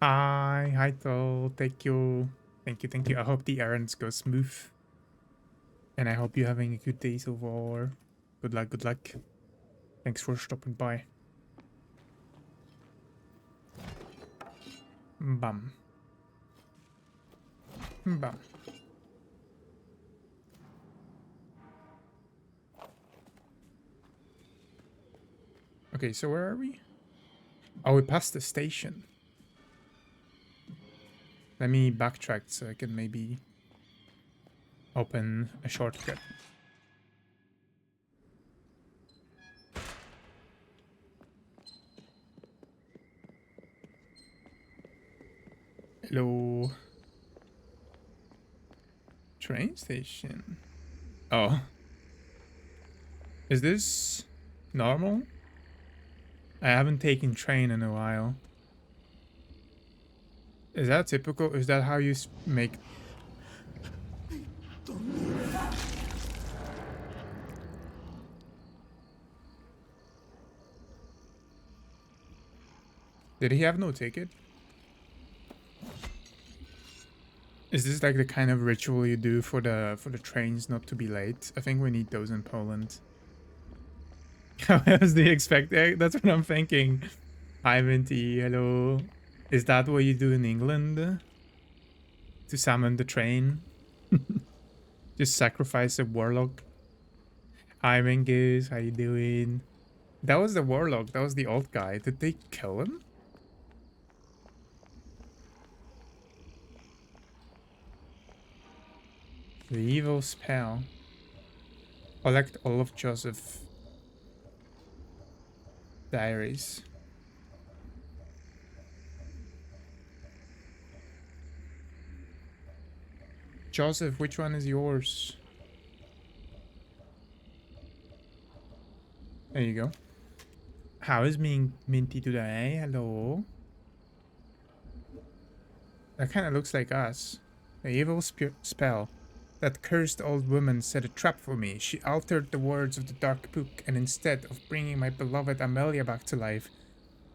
[SPEAKER 1] Hi, Tol. Thank you. Thank you. I hope the errands go smooth. And I hope you're having a good day so far. Good luck. Thanks for stopping by. Bam. Bam. Okay, so where are we? Oh, we passed the station. Let me backtrack so I can maybe open a shortcut. Hello. Train station. Oh. Is this normal? I haven't taken train in a while. Is that typical? Is that how you make... Did he have no ticket? Is this like the kind of ritual you do for the trains not to be late? I think we need those in Poland. How else do you expect? That's what I'm thinking. Hi Minty, hello. Is that what you do in England? To summon the train? Just sacrifice a warlock? Hi Mingus, how you doing? That was the warlock, that was the old guy. Did they kill him? The evil spell. Collect all of Joseph diaries. Joseph, which one is yours? There you go. How is Minty today? Hello. That kind of looks like us. The evil spell. That cursed old woman set a trap for me. She altered the words of the dark book, and instead of bringing my beloved Amelia back to life,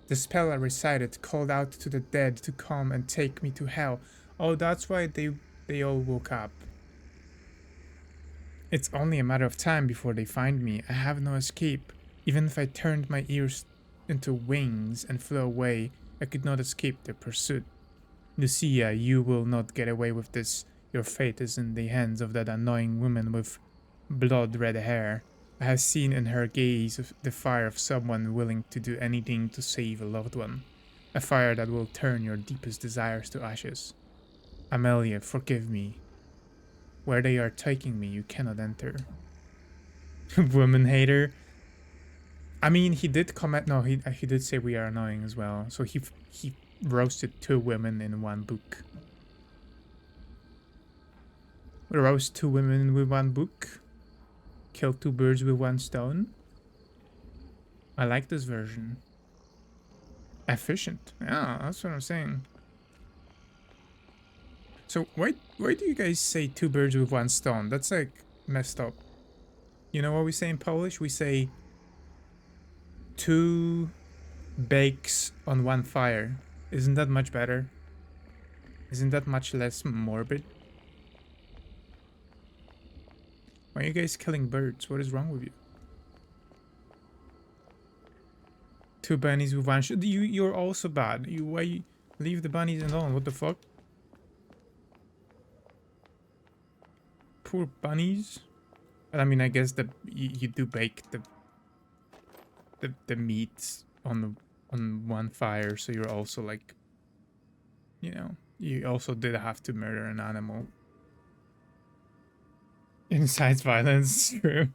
[SPEAKER 1] the spell I recited called out to the dead to come and take me to hell. Oh, that's why they all woke up. It's only a matter of time before they find me. I have no escape. Even if I turned my ears into wings and flew away, I could not escape their pursuit. Lucia, you will not get away with this. Your fate is in the hands of that annoying woman with blood-red hair. I have seen in her gaze the fire of someone willing to do anything to save a loved one. A fire that will turn your deepest desires to ashes. Amelia, forgive me. Where they are taking me, you cannot enter. Woman hater. I mean, he did comment. No, he did say we are annoying as well. So he roasted 2 women in one book. Roast 2 women with 1 book. Kill 2 birds with 1 stone. I like this version. Efficient. Yeah, that's what I'm saying. So why do you guys say 2 birds with 1 stone? That's like messed up. You know what we say in Polish? We say 2 bakes on 1 fire. Isn't that much better? Isn't that much less morbid? Why are you guys killing birds? What is wrong with you? 2 bunnies with 1 you're also bad. Why leave the bunnies alone? What the fuck? Poor bunnies. But I mean, I guess that you do bake the meat on 1 fire, so you're also like, you know, you also did have to murder an animal. Incites violence, true.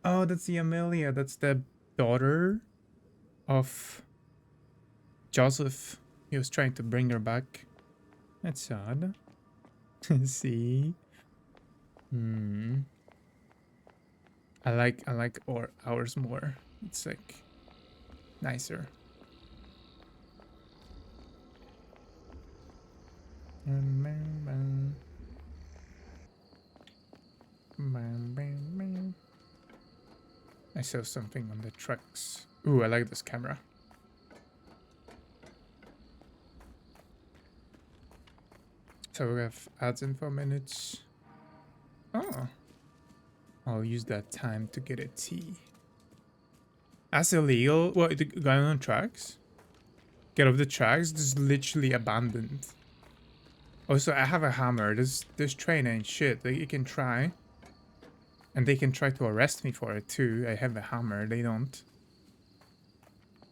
[SPEAKER 1] Oh, that's the Amelia. That's the daughter of Joseph. He was trying to bring her back. That's sad. See? I like ours more. It's like nicer. I saw something on the tracks. Ooh, I like this camera. So we have ads in 4 minutes. Oh. I'll use that time to get a tea. That's illegal? What, going on tracks? Get off the tracks? This is literally abandoned. Also, I have a hammer. This train ain't shit. They can try. And they can try to arrest me for it too. I have a hammer. They don't.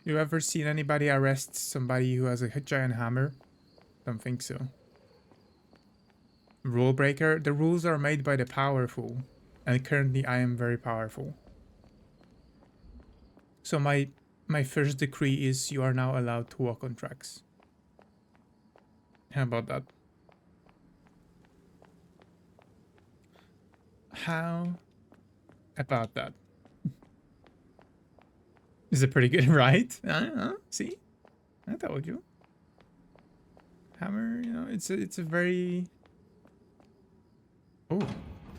[SPEAKER 1] You ever seen anybody arrest somebody who has a giant hammer? Don't think so. Rule breaker. The rules are made by the powerful. And currently I am very powerful. So my first decree is you are now allowed to walk on tracks. How about that? How about that? Is it pretty good, right? See? I told you. Hammer, you know, it's a very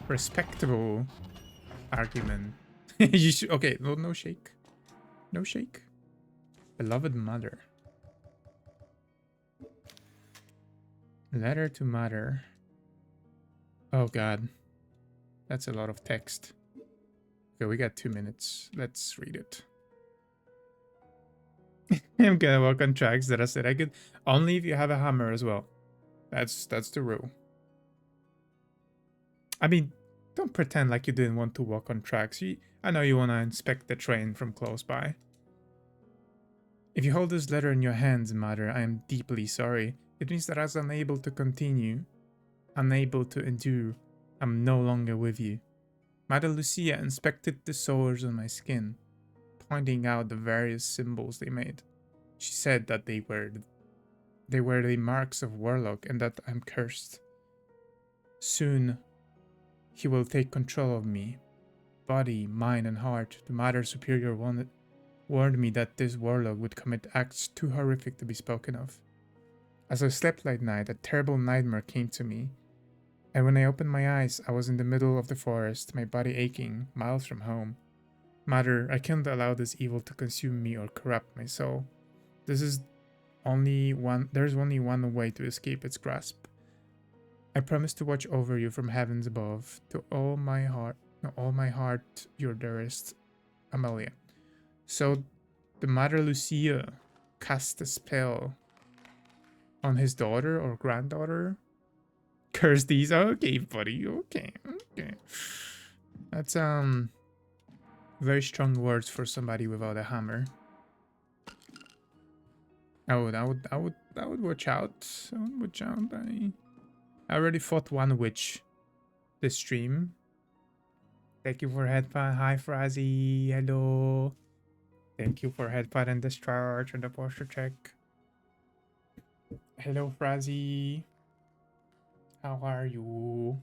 [SPEAKER 1] respectable argument. You should okay, no shake. No shake. Beloved mother. Letter to mother. Oh god. That's a lot of text. Okay, we got 2 minutes. Let's read it. I'm gonna work on tracks that I said I could only if you have a hammer as well. That's the rule. I mean, don't pretend like you didn't want to walk on tracks. I know you want to inspect the train from close by. If you hold this letter in your hands, mother, I am deeply sorry. It means that I was unable to continue, unable to endure. I'm no longer with you. Mother Lucia inspected the sores on my skin, pointing out the various symbols they made. She said that they were the marks of Warlock and that I'm cursed. Soon, he will take control of me, body, mind, and heart. The Mother Superior warned me that this Warlock would commit acts too horrific to be spoken of. As I slept that night, a terrible nightmare came to me, and when I opened my eyes, I was in the middle of the forest, my body aching, miles from home. Mother, I can't allow this evil to consume me or corrupt my soul. There's only one way to escape its grasp. I promise to watch over you from heavens above. To all my heart, your dearest Amelia. So, the Mother Lucia cast a spell on his daughter or granddaughter. Curse these. Okay, buddy. Okay. That's very strong words for somebody without a hammer. I would watch out. I would watch out. I already fought one witch this stream. Thank you for headpad. Hi, Frazzy. Hello. Thank you for headpad and discharge and the posture check. Hello, Frazzy. How are you?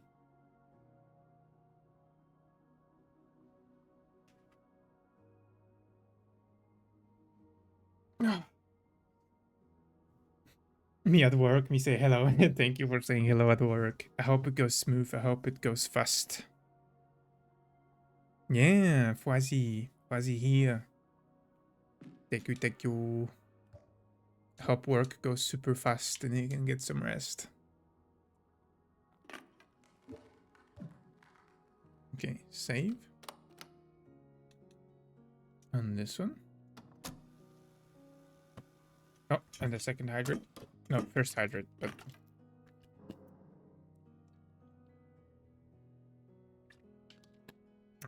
[SPEAKER 1] Me at work, me say hello. Thank you for saying hello at work. I hope it goes smooth. I hope it goes fast. Yeah, Fuzzy here. Thank you. I hope work goes super fast and you can get some rest. Okay, save. On this one. Oh, and the second hydrate. No, first hydrate, but...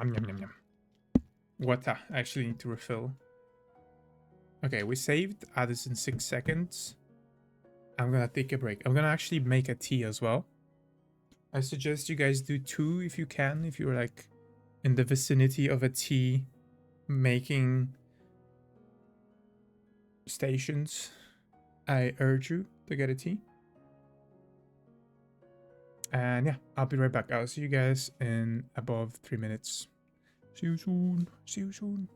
[SPEAKER 1] Yum. Water. I actually need to refill. Okay, we saved. This in 6 seconds. I'm gonna take a break. I'm gonna actually make a tea as well. I suggest you guys do 2 if you can. If you're like in the vicinity of a tea making stations, I urge you to get a tea. And yeah, I'll be right back. I'll see you guys in above 3 minutes. See you soon. See you soon.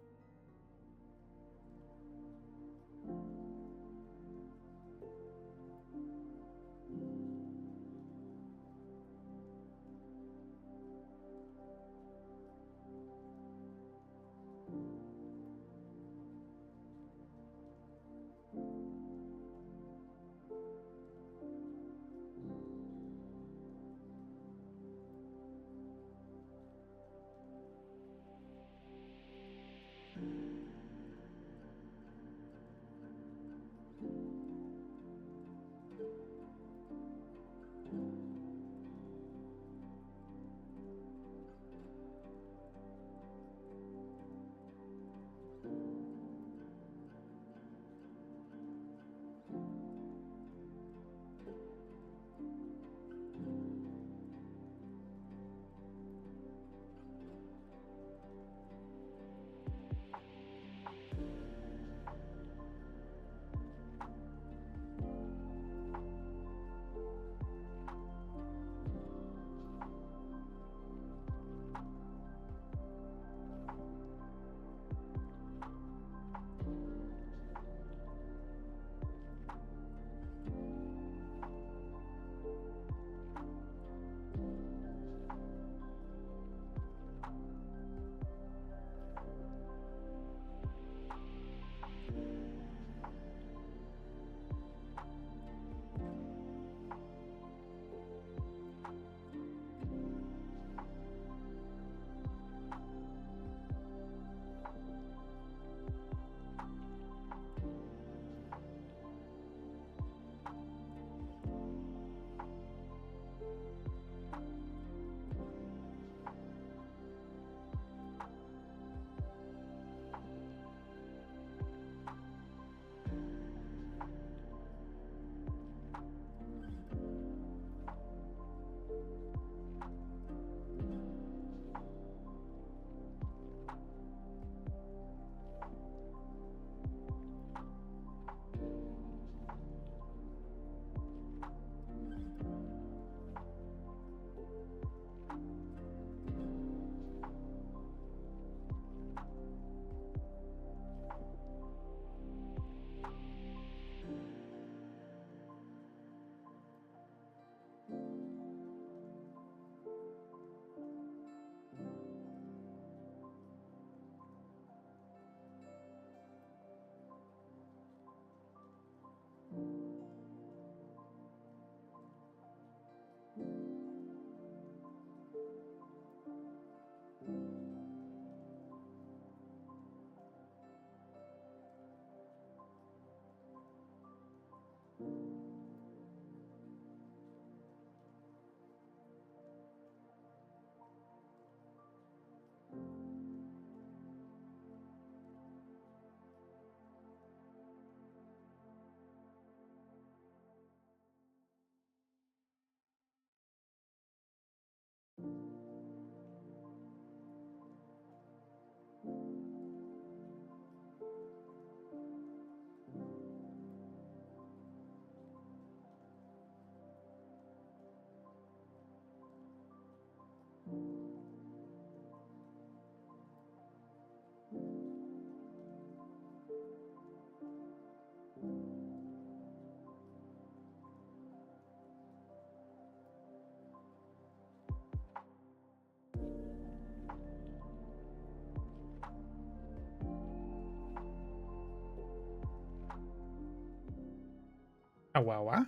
[SPEAKER 1] Awawa.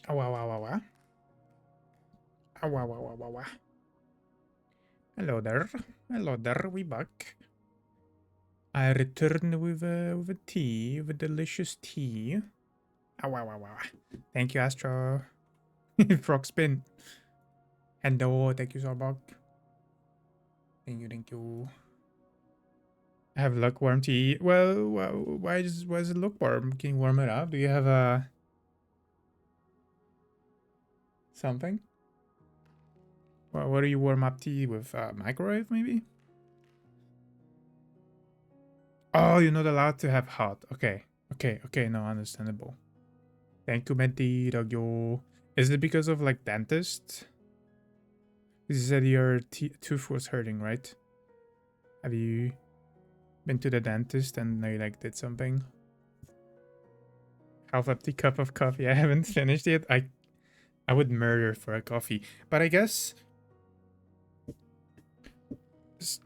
[SPEAKER 1] Awawawawa. Awawawawa. Hello there. Hello there. We back. I return with a tea, with delicious tea. Awawawawa. Thank you, Astro. Frog spin. Hello. Thank you so much. Thank you. Thank you. I have lukewarm tea. Well, why is it lukewarm? Can you warm it up? Do you have a something? Well, what do you warm up tea with? Microwave, maybe? Oh, you're not allowed to have hot. Okay. Okay. No, understandable. Thank you, Menti Dogyo. Is it because of like dentist? You said your tooth was hurting, right? Have you been to the dentist and they like did something? Half empty cup of coffee. I haven't finished it. I would murder for a coffee, but I guess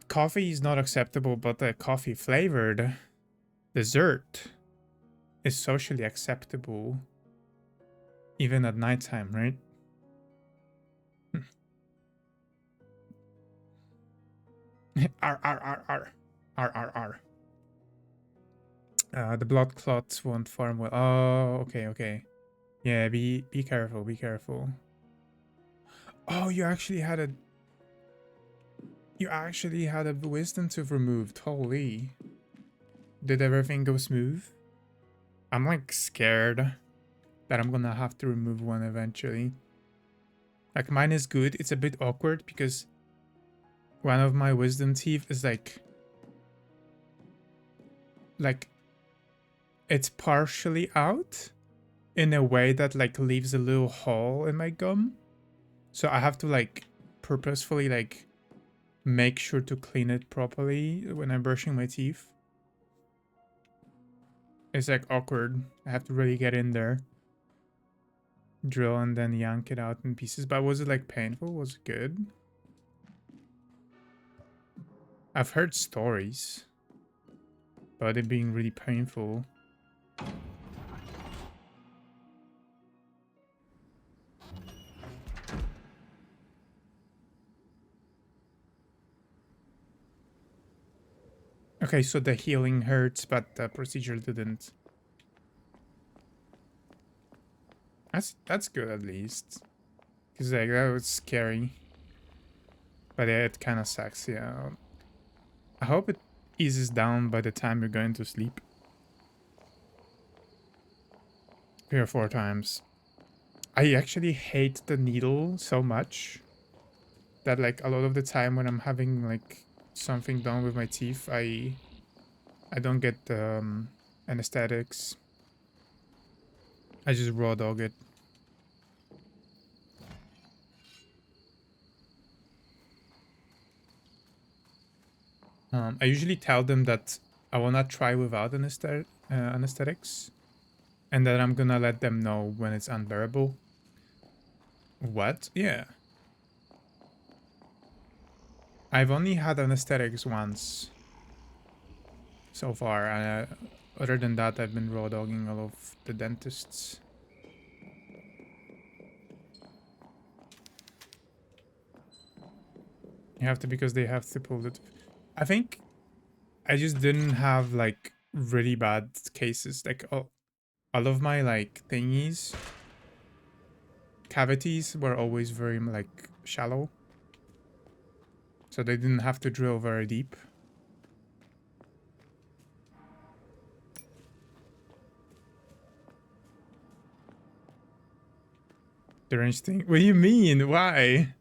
[SPEAKER 1] coffee is not acceptable, but a coffee flavored dessert is socially acceptable even at nighttime, right? R R R R R R R. The blood clots won't form well. Oh, okay. Yeah, be careful, be careful. Oh, you actually had a wisdom tooth removed. Holy. Did everything go smooth? I'm like scared that I'm gonna have to remove one eventually. Like mine is good. It's a bit awkward because one of my wisdom teeth is like it's partially out in a way that like leaves a little hole in my gum. So I have to like purposefully like make sure to clean it properly when I'm brushing my teeth. It's like awkward. I have to really get in there, drill, and then yank it out in pieces. But was it like painful? Was it good? I've heard stories about it being really painful. Okay, so the healing hurts, but the procedure didn't. That's good at least. Cause like that was scary. But yeah, it kind of sucks. Yeah. I hope it eases down by the time you're going to sleep. 3 or 4 times. I actually hate the needle so much that like a lot of the time when I'm having like something done with my teeth, I don't get anesthetics. I just raw dog it. I usually tell them that I wanna try without anesthetics, and that I'm gonna let them know when it's unbearable. What? Yeah. I've only had anesthetics once so far, and other than that, I've been raw dogging all of the dentists. You have to because they have to pull it. I think I just didn't have like really bad cases. Like all of my like thingies, cavities were always very like shallow. So they didn't have to drill very deep. Deranged thing? What do you mean? Why?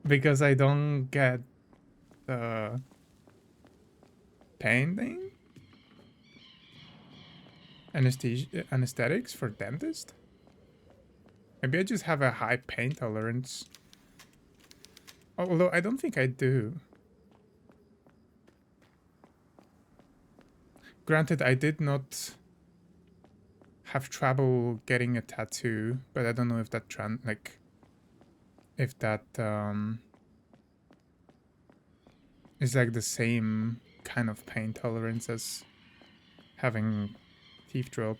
[SPEAKER 1] Because I don't get the pain thing? Anesthetics for dentist? Maybe I just have a high pain tolerance. Although I don't think I do. Granted, I did not have trouble getting a tattoo, but I don't know if that is like the same kind of pain tolerance as having teeth drilled.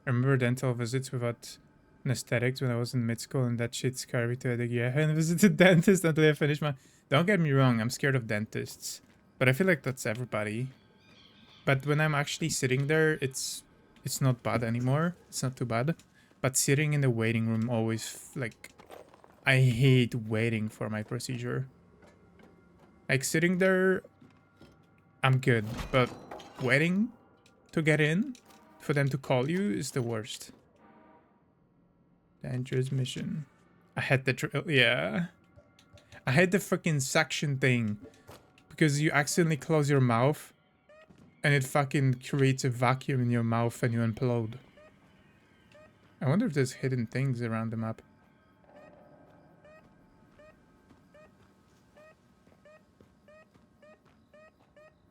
[SPEAKER 1] I remember dental visits without anesthetics when I was in mid school, and that shit scared me to a degree. I hadn't visited dentist until I finished my. Don't get me wrong, I'm scared of dentists, but I feel like that's everybody. But when I'm actually sitting there, it's not bad anymore. It's not too bad. But sitting in the waiting room always like, I hate waiting for my procedure. Like sitting there, I'm good, but waiting to get in for them to call you is the worst. Dangerous mission. I had the yeah. I had the fucking suction thing because you accidentally close your mouth and it fucking creates a vacuum in your mouth and you implode. I wonder if there's hidden things around the map.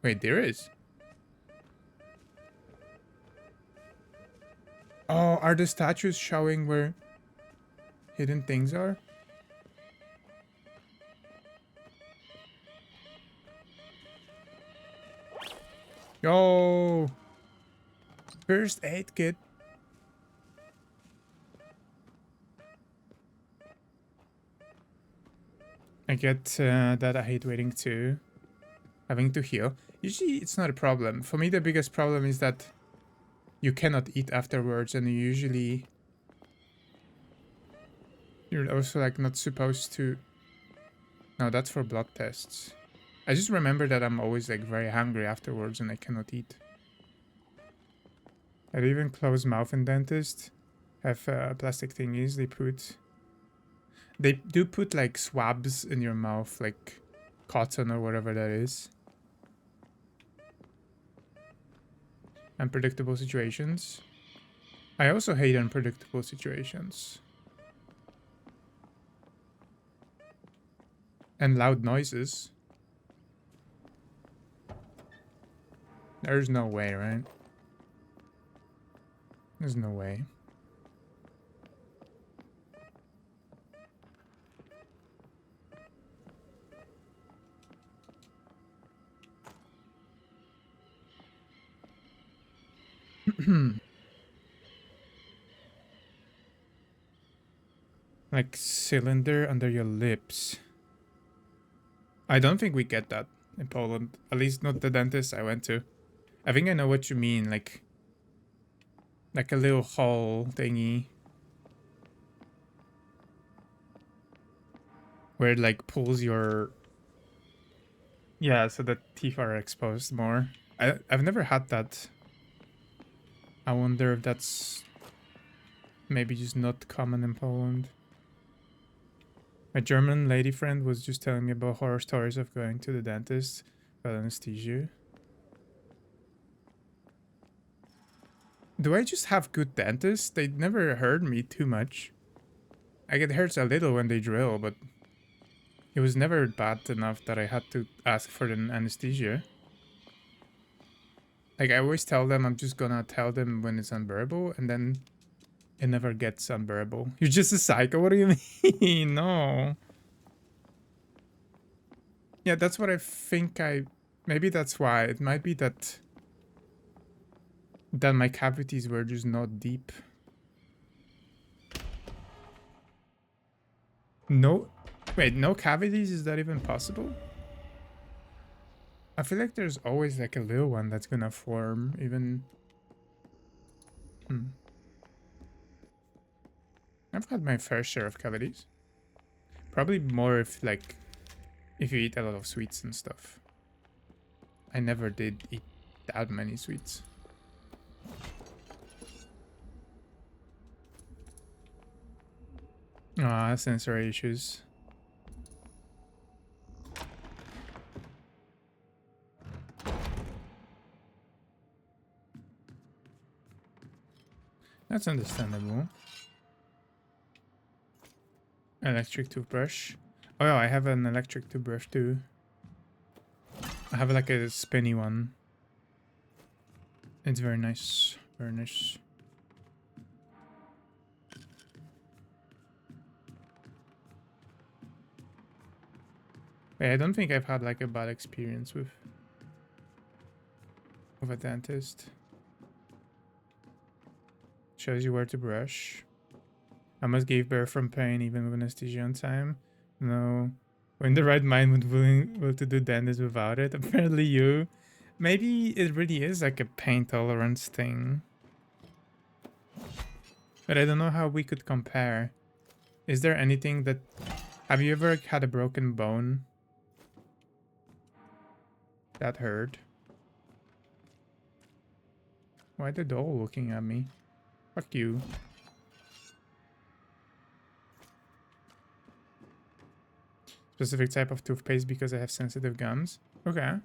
[SPEAKER 1] Wait, there is. Oh, are the statues showing where hidden things are? Yo! First aid kit. I get that I hate waiting too. Having to heal. Usually it's not a problem. For me the biggest problem is that you cannot eat afterwards and you're also like not supposed to. No, that's for blood tests. I just remember that I'm always like very hungry afterwards and I cannot eat. I even closed mouth in dentist have plastic thingies they do put like swabs in your mouth, like cotton or whatever that is. Unpredictable situations. I also hate unpredictable situations. And loud noises. There's no way, right? There's no way. Like cylinder under your lips. I don't think we get that in Poland. At least not the dentist I went to. I think I know what you mean, like a little hole thingy. Where it like pulls your... Yeah, so the teeth are exposed more. I've never had that. I wonder if that's maybe just not common in Poland. My German lady friend was just telling me about horror stories of going to the dentist without anesthesia. Do I just have good dentists? They never hurt me too much. I get hurt a little when they drill, but it was never bad enough that I had to ask for an anesthesia. Like, I always tell them I'm just gonna tell them when it's unbearable, and then it never gets unbearable. You're just a psycho? What do you mean? No. Yeah, that's what I think maybe that's why. It might be that my cavities were just not deep. No... Wait, no cavities? Is that even possible? I feel like there's always like a little one that's gonna form, even... I've had my fair share of cavities. Probably more if you eat a lot of sweets and stuff. I never did eat that many sweets. Ah, sensory issues. That's understandable. Electric toothbrush. Oh yeah, I have an electric toothbrush too. I have like a spinny one. It's very nice. Very nice. Yeah, I don't think I've had like a bad experience with a dentist. Shows you where to brush. I must give birth from pain even with anesthesia on time. No. When the right mind would will to do dentist without it. Apparently you. Maybe it really is like a pain tolerance thing. But I don't know how we could compare. Is there anything that... Have you ever had a broken bone? That hurt. Why the doll looking at me? Fuck you. Specific type of toothpaste because I have sensitive gums. Okay.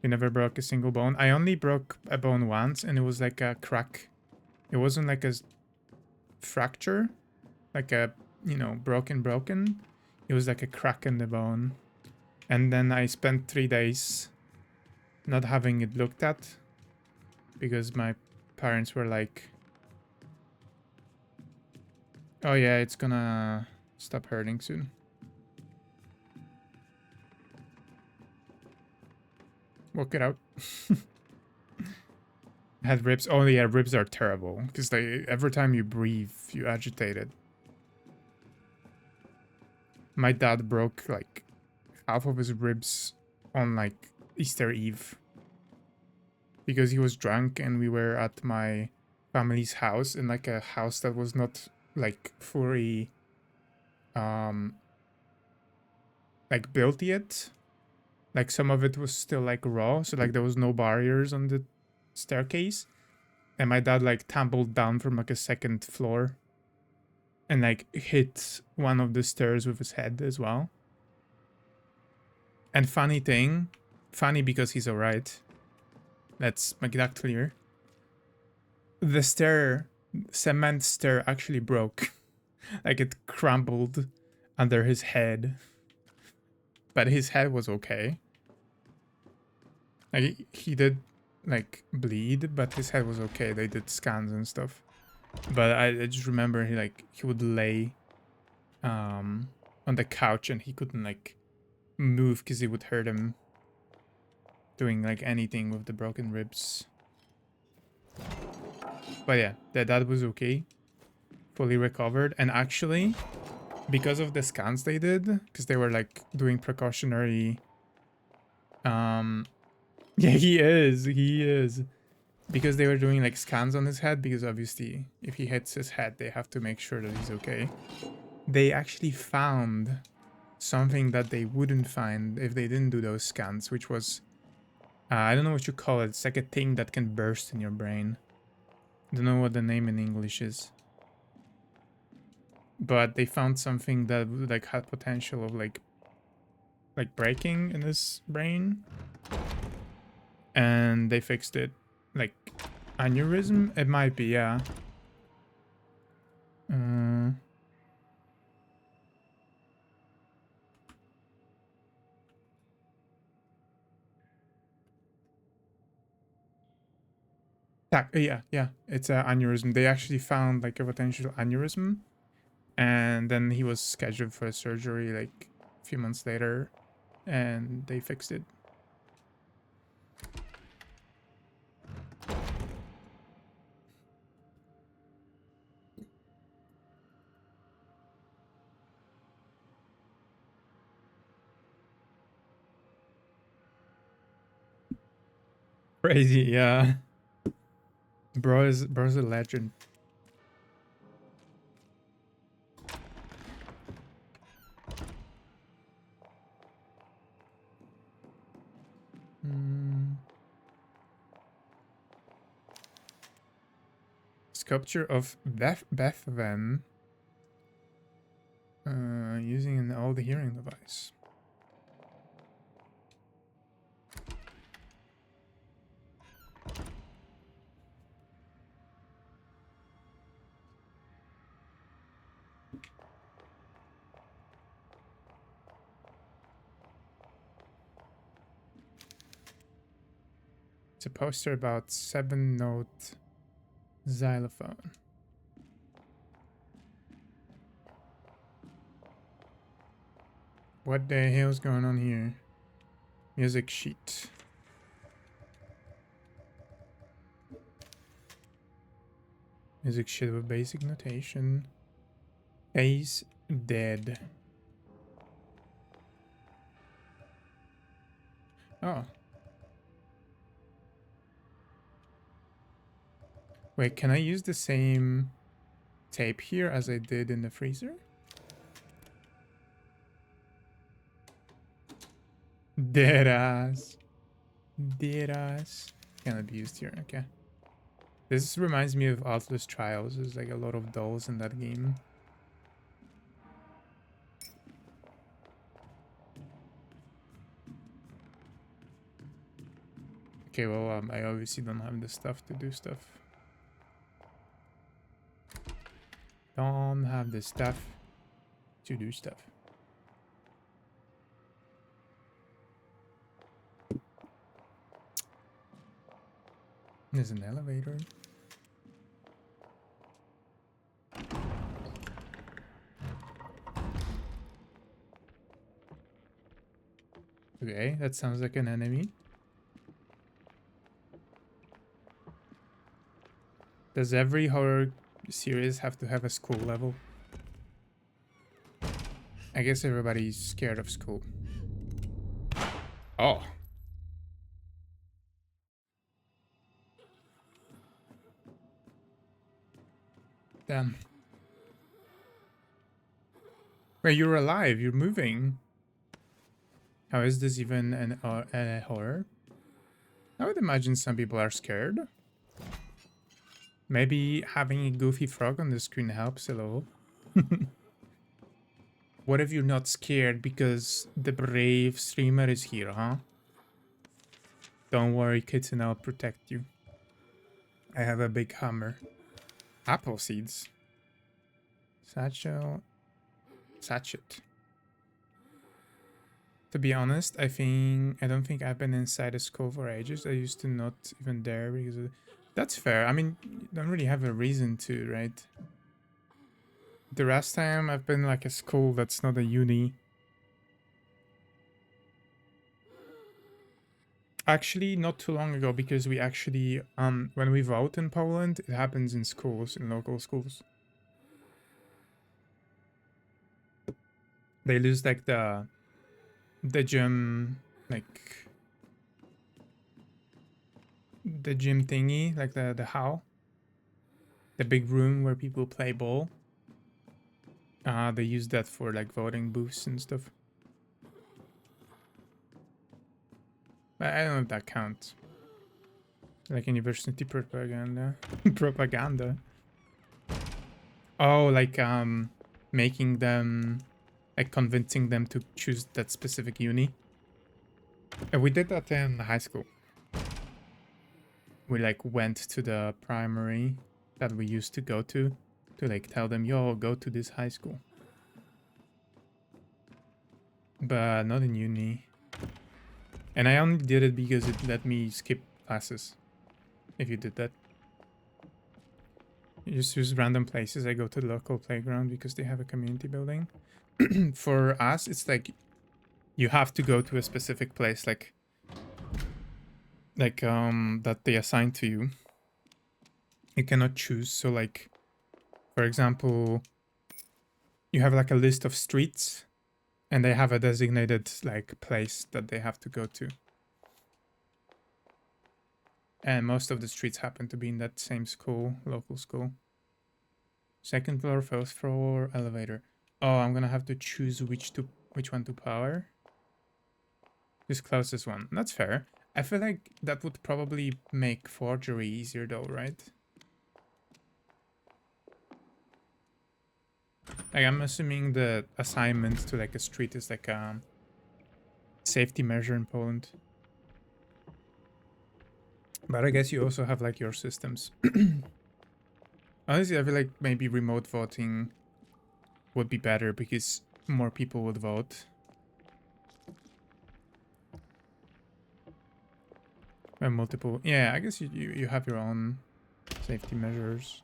[SPEAKER 1] You never broke a single bone. I only broke a bone once and it was like a crack. It wasn't like a fracture. Like a, you know, broken. It was like a crack in the bone. And then I spent 3 days not having it looked at. Because my parents were like, oh yeah, it's gonna stop hurting soon. Work it out. Had ribs. Oh yeah, ribs are terrible because they every time you breathe, you agitate it. My dad broke like half of his ribs on like Easter Eve because he was drunk and we were at my family's house in like a house that was not like fully like built yet. Like some of it was still like raw, so like there was no barriers on the staircase. And my dad like tumbled down from like a second floor and like hit one of the stairs with his head as well. And funny because he's alright. Let's make that clear. The cement stair actually broke. Like it crumbled under his head. But his head was okay. Like he did like bleed, but his head was okay. They did scans and stuff. But I just remember he would lay on the couch and he couldn't like move because it would hurt him doing like anything with the broken ribs. But yeah, that was okay. Fully recovered. And actually, because of the scans they did, because they were like doing precautionary yeah, he is. Because they were doing like scans on his head, because obviously if he hits his head, they have to make sure that he's okay. They actually found something that they wouldn't find if they didn't do those scans, which was, I don't know what you call it. It's like a thing that can burst in your brain. I don't know what the name in English is. But they found something that like had potential of like breaking in his brain. And they fixed it. Like aneurysm? It might be, yeah. Yeah. It's an aneurysm. They actually found like a potential aneurysm. And then he was scheduled for surgery like a few months later. And they fixed it. Crazy, yeah. Bro's a legend. Sculpture of Bethven using an old hearing device. It's a poster about 7-note xylophone. What the hell's going on here? Music sheet. Music sheet with basic notation. Ace dead. Oh. Wait, can I use the same tape here as I did in the freezer? Dead ass. Dead ass. Cannot be used here, okay. This reminds me of Atlas Trials. There's like a lot of dolls in that game. Okay, well, I obviously don't have the stuff to do stuff. Don't have the stuff to do stuff. There's an elevator. Okay, that sounds like an enemy. Does every horror series have to have a school level? I guess everybody's scared of school. Oh. Damn. Wait, you're alive. You're moving. How is this even a horror? I would imagine some people are scared. Maybe having a goofy frog on the screen helps a little. What if you're not scared because the brave streamer is here, huh? Don't worry, kitten, I'll protect you. I have a big hammer. Apple seeds. Satchel. Sachet. To be honest, I don't think I've been inside a school for ages. I used to not even dare because that's fair. I mean, you don't really have a reason to, right? The last time I've been like a school that's not a uni. Actually, not too long ago, because we actually, when we vote in Poland, it happens in schools, in local schools. They lose like the gym, like the gym thingy, like the how, the big room where people play ball. They use that for like voting booths and stuff. But I don't know if that counts. Like university propaganda. Propaganda. Oh, like making them, like convincing them to choose that specific uni. And we did that in high school. We like went to the primary that we used to go to like tell them, yo, go to this high school. But not in uni. And I only did it because it let me skip classes. If you did that. You just use random places. I go to the local playground because they have a community building. For us, it's like you have to go to a specific place, like that they assign to you. You cannot choose. So like, for example, you have like a list of streets and they have a designated like place that they have to go to. And most of the streets happen to be in that same school, local school. Second floor, first floor, elevator. Oh, I'm gonna have to choose which one to power. This closest one. That's fair. I feel like that would probably make forgery easier though, right? Like, I'm assuming the assignment to like a street is like a safety measure in Poland. But I guess you also have like your systems. Honestly, I feel like maybe remote voting would be better because more people would vote. And multiple, yeah, I guess you have your own safety measures.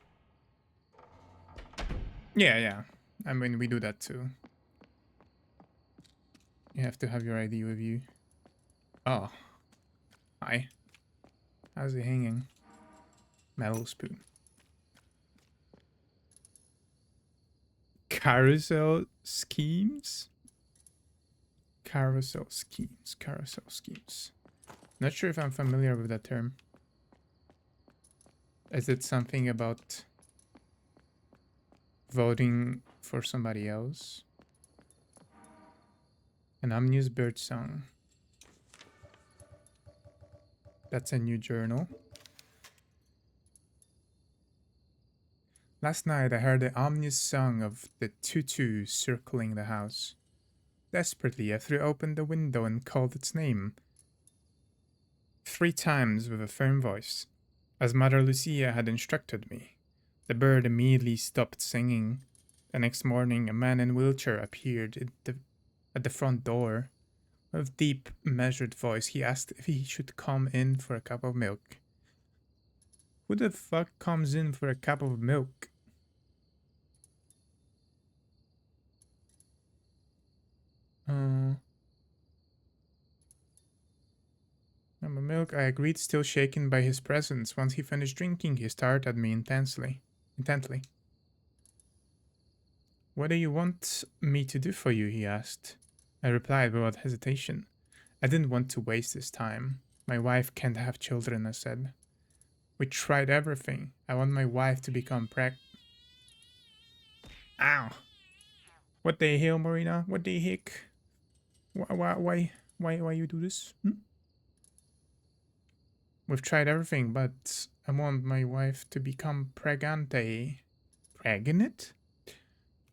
[SPEAKER 1] Yeah. I mean, we do that too. You have to have your ID with you. Oh. Hi. How's it hanging? Metal spoon. Carousel schemes? Carousel schemes. Carousel schemes. Not sure if I'm familiar with that term. Is it something about voting for somebody else? An ominous bird song. That's a new journal. Last night I heard the ominous song of the tutu circling the house. Desperately I threw open the window and called its name 3 times with a firm voice, as Mother Lucia had instructed me. The bird immediately stopped singing. The next morning a man in a wheelchair appeared at the front door. With deep, measured voice he asked if he should come in for a cup of milk. Who the fuck comes in for a cup of milk? Milk, I agreed, still shaken by his presence. Once he finished drinking, he stared at me intently. What do you want me to do for you? He asked. I replied without hesitation. I didn't want to waste his time. My wife can't have children, I said. We tried everything. I want my wife to become Ow! What the hell, Marina? What the heck? Why you do this? We've tried everything, but I want my wife to become pregnant. Pregnant?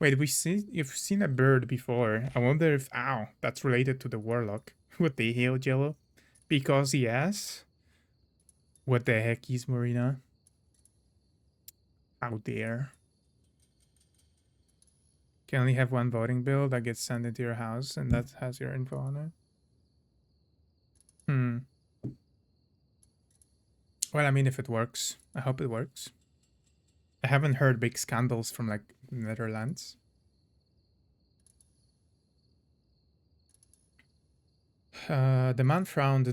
[SPEAKER 1] Wait, you've seen a bird before. I wonder if, ow, that's related to the warlock. What the hell, Jello? Because yes? What the heck is Marina? How dare. Can only have one voting bill that gets sent into your house and that has your info on it. Well, I mean, if it works, I hope it works. I haven't heard big scandals from, like, Netherlands. The man frowned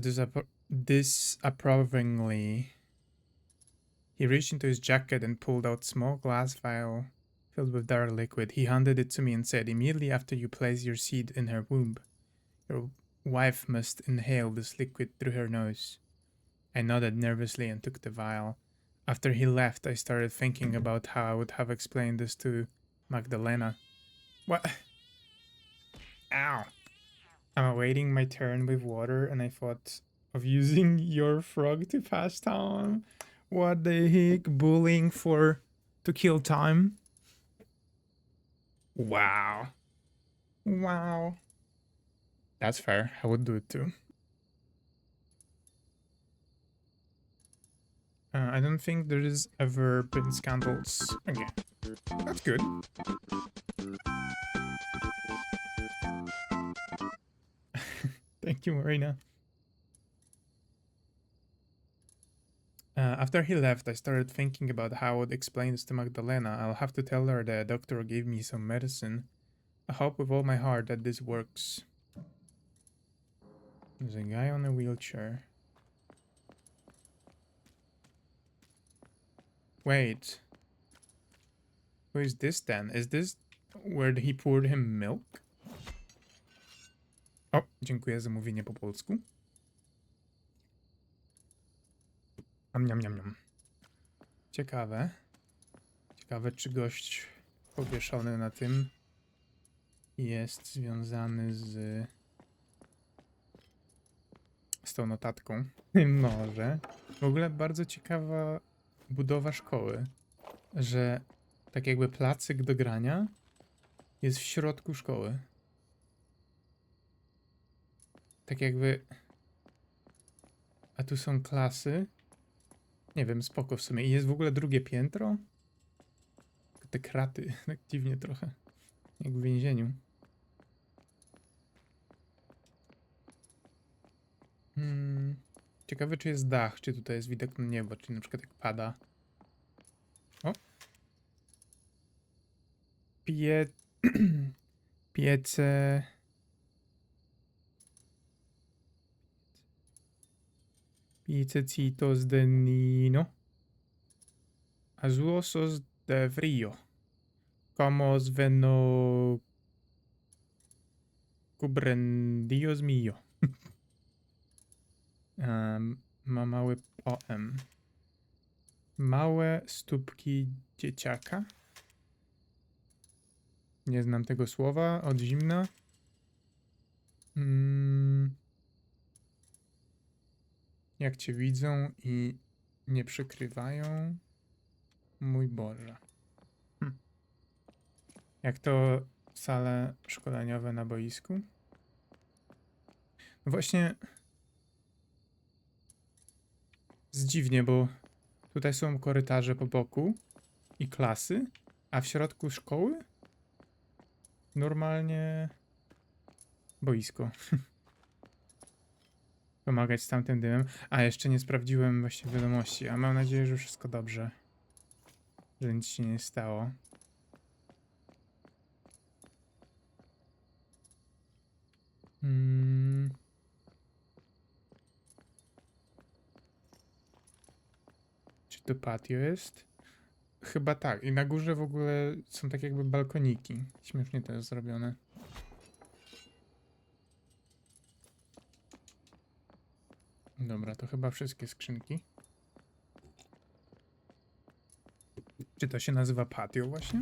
[SPEAKER 1] disapprovingly. He reached into his jacket and pulled out a small glass vial filled with dark liquid. He handed it to me and said, immediately after you place your seed in her womb, your wife must inhale this liquid through her nose. I nodded nervously and took the vial. After he left, I started thinking about how I would have explained this to Magdalena. What? Ow! I'm awaiting my turn with water and I thought of using your frog to pass time. What the heck? Bullying to kill time? Wow. Wow. That's fair. I would do it too. I don't think there has ever been scandals again. That's good. Thank you, Marina. After he left, I started thinking about how I would explain this to Magdalena. I'll have to tell her that a doctor gave me some medicine. I hope with all my heart that this works. There's a guy on a wheelchair. Wait. Who is this then? Is this where he poured him milk? O, dziękuję za mówienie po polsku. Niam. Ciekawe. Ciekawe, czy gość powieszony na tym jest związany z tą notatką. Może. W ogóle bardzo ciekawa budowa szkoły, że tak jakby placyk do grania jest w środku szkoły. Tak jakby... A tu są klasy. Nie wiem, spoko w sumie. I jest w ogóle drugie piętro. Te kraty, tak dziwnie trochę. Jak w więzieniu. Ciekawe, czy jest dach, czy tutaj jest widok na niebo, czy na przykład jak pada. O! Piece... Pizzecitos de Nino. Azuosos de frío. Como veno cubren, Dios mío. Ma mały poem. Małe stópki dzieciaka. Nie znam tego słowa. Od zimna. Jak cię widzą i nie przykrywają. Mój Boże. Jak to sale szkoleniowe na boisku? No właśnie. Dziwnie, bo tutaj są korytarze po boku i klasy, a w środku szkoły normalnie boisko. Pomagać z tamtym dymem. A jeszcze nie sprawdziłem właśnie wiadomości, a mam nadzieję, że wszystko dobrze. Że nic się nie stało. Czy to patio jest? Chyba tak. I na górze w ogóle są tak jakby balkoniki. Śmiesznie to jest zrobione. Dobra, to chyba wszystkie skrzynki. Czy to się nazywa patio właśnie?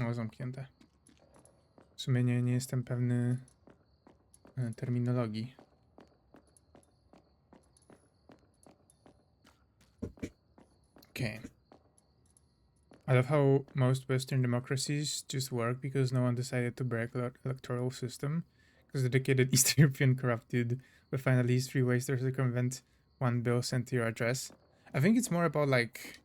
[SPEAKER 1] O, zamknięte. W sumie nie jestem pewny terminologii. Okay. I love how most Western democracies just work because no one decided to break the electoral system. Because the dedicated East European corrupted will find at least 3 ways to circumvent one bill sent to your address. I think it's more about like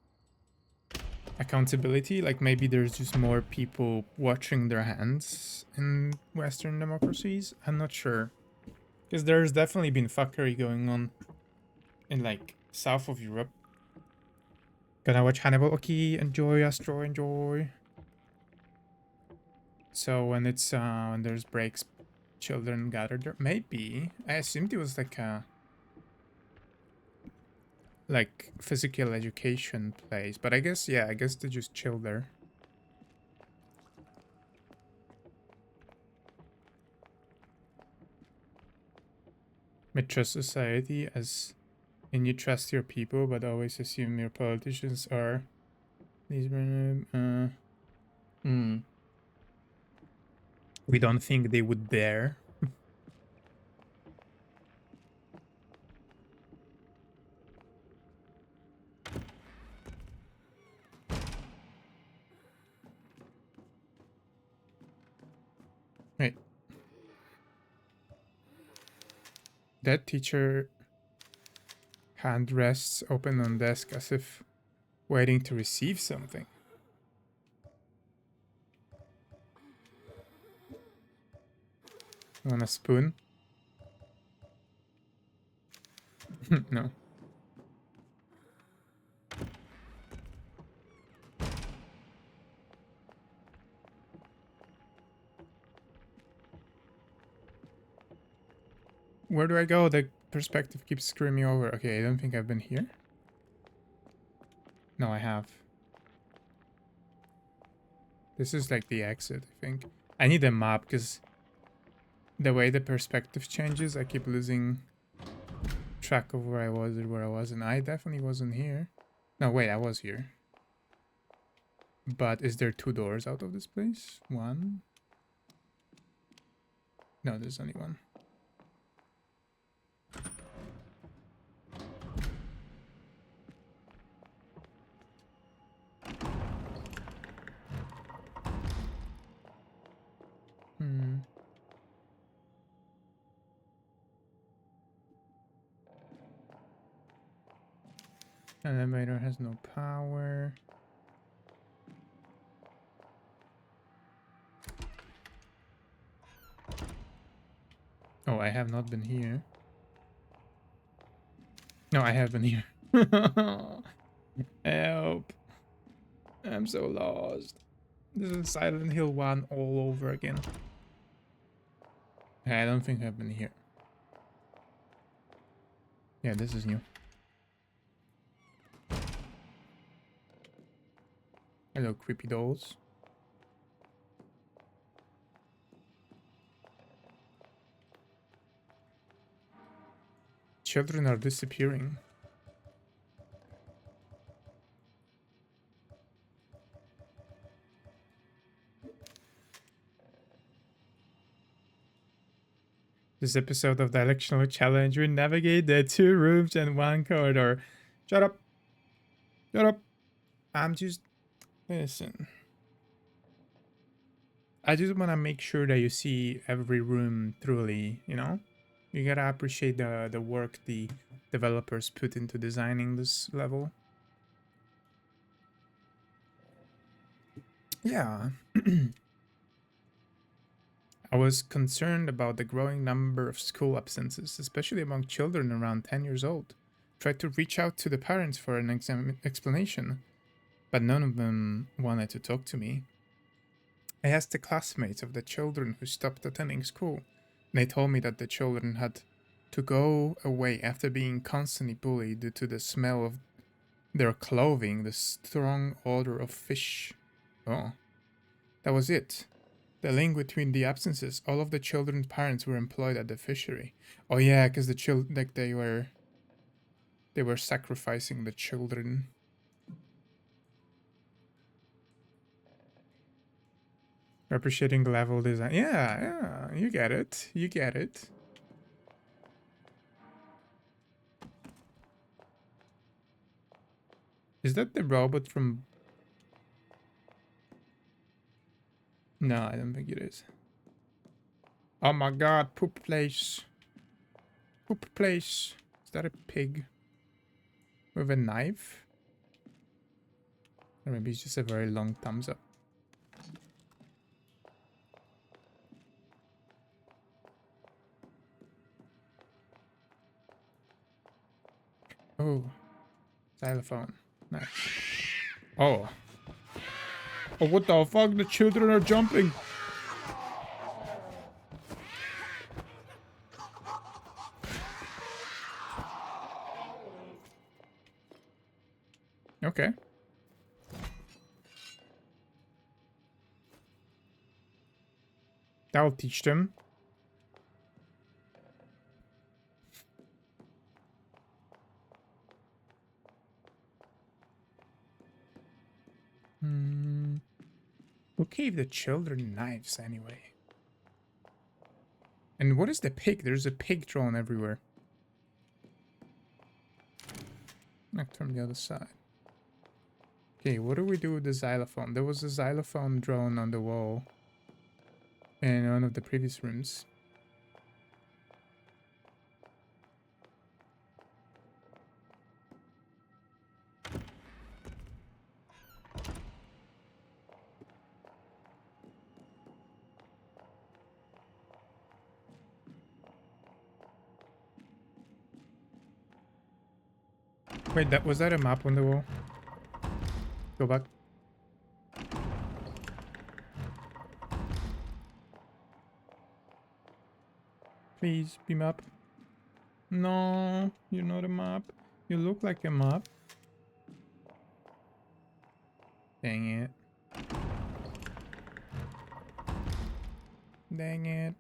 [SPEAKER 1] accountability. Like maybe there's just more people watching their hands in Western democracies. I'm not sure. Because there's definitely been fuckery going on in like south of Europe. Gonna watch Hannibal. Okay, enjoy, Astro, enjoy. So when it's when there's breaks, children gather there. Maybe I assumed it was like a physical education place, but I guess yeah, I guess they just chill there. May trust society as in you trust your people, but always assume your politicians are these. We don't think they would dare. Wait. That teacher hand rests open on desk as if waiting to receive something. Want a spoon? No. Where do I go? The perspective keeps screwing me over. Okay, I don't think I've been here. No, I have. This is like the exit, I think. I need a map because the way the perspective changes, I keep losing track of where I was or where I wasn't. I definitely wasn't here. No, wait, I was here. But is there 2 doors out of this place? 1? No, there's only 1. Elevator has no power. Oh, I have not been here. No, I have been here. Help. I'm so lost. This is Silent Hill 1 all over again. I don't think I've been here. Yeah, this is new. Hello, creepy dolls. Children are disappearing. This episode of the Electional Challenge, we navigate the 2 rooms and 1 corridor. Shut up. Shut up. I'm just... Listen. I just want to make sure that you see every room truly, you know? You gotta appreciate the work the developers put into designing this level. Yeah. I was concerned about the growing number of school absences, especially among children around 10 years old. Tried to reach out to the parents for an explanation, but none of them wanted to talk to me. I asked the classmates of the children who stopped attending school, and they told me that the children had to go away after being constantly bullied due to the smell of their clothing, the strong odor of fish. Oh, that was it. The link between the absences, all of the children's parents were employed at the fishery. Oh yeah, because the like they were sacrificing the children. Appreciating level design. Yeah, you get it. You get it. Is that the robot from... No, I don't think it is. Oh my god, poop place. Poop place. Is that a pig? With a knife? Or maybe it's just a very long thumbs up. Oh. Xylophone. Nice. Oh. Oh, what the fuck? The children are jumping. Okay. That'll teach them. Who gave the children knives anyway? And what is the pig? There's a pig drawn everywhere. Knocked from the other side. Okay, what do we do with the xylophone? There was a xylophone drawn on the wall in one of the previous rooms. Wait, was that a map on the wall? Go back. Please, be map. No, you're not a map. You look like a map. Dang it. Dang it.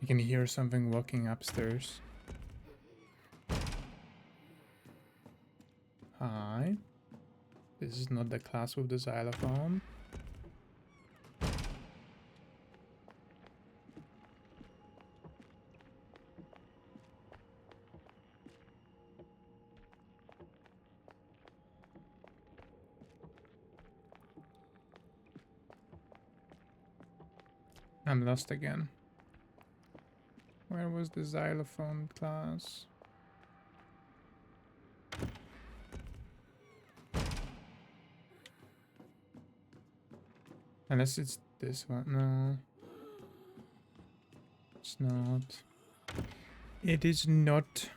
[SPEAKER 1] You can hear something walking upstairs. Hi. This is not the class with the xylophone. I'm lost again. Where was the xylophone class? Unless it's this one. No. It's not. It is not.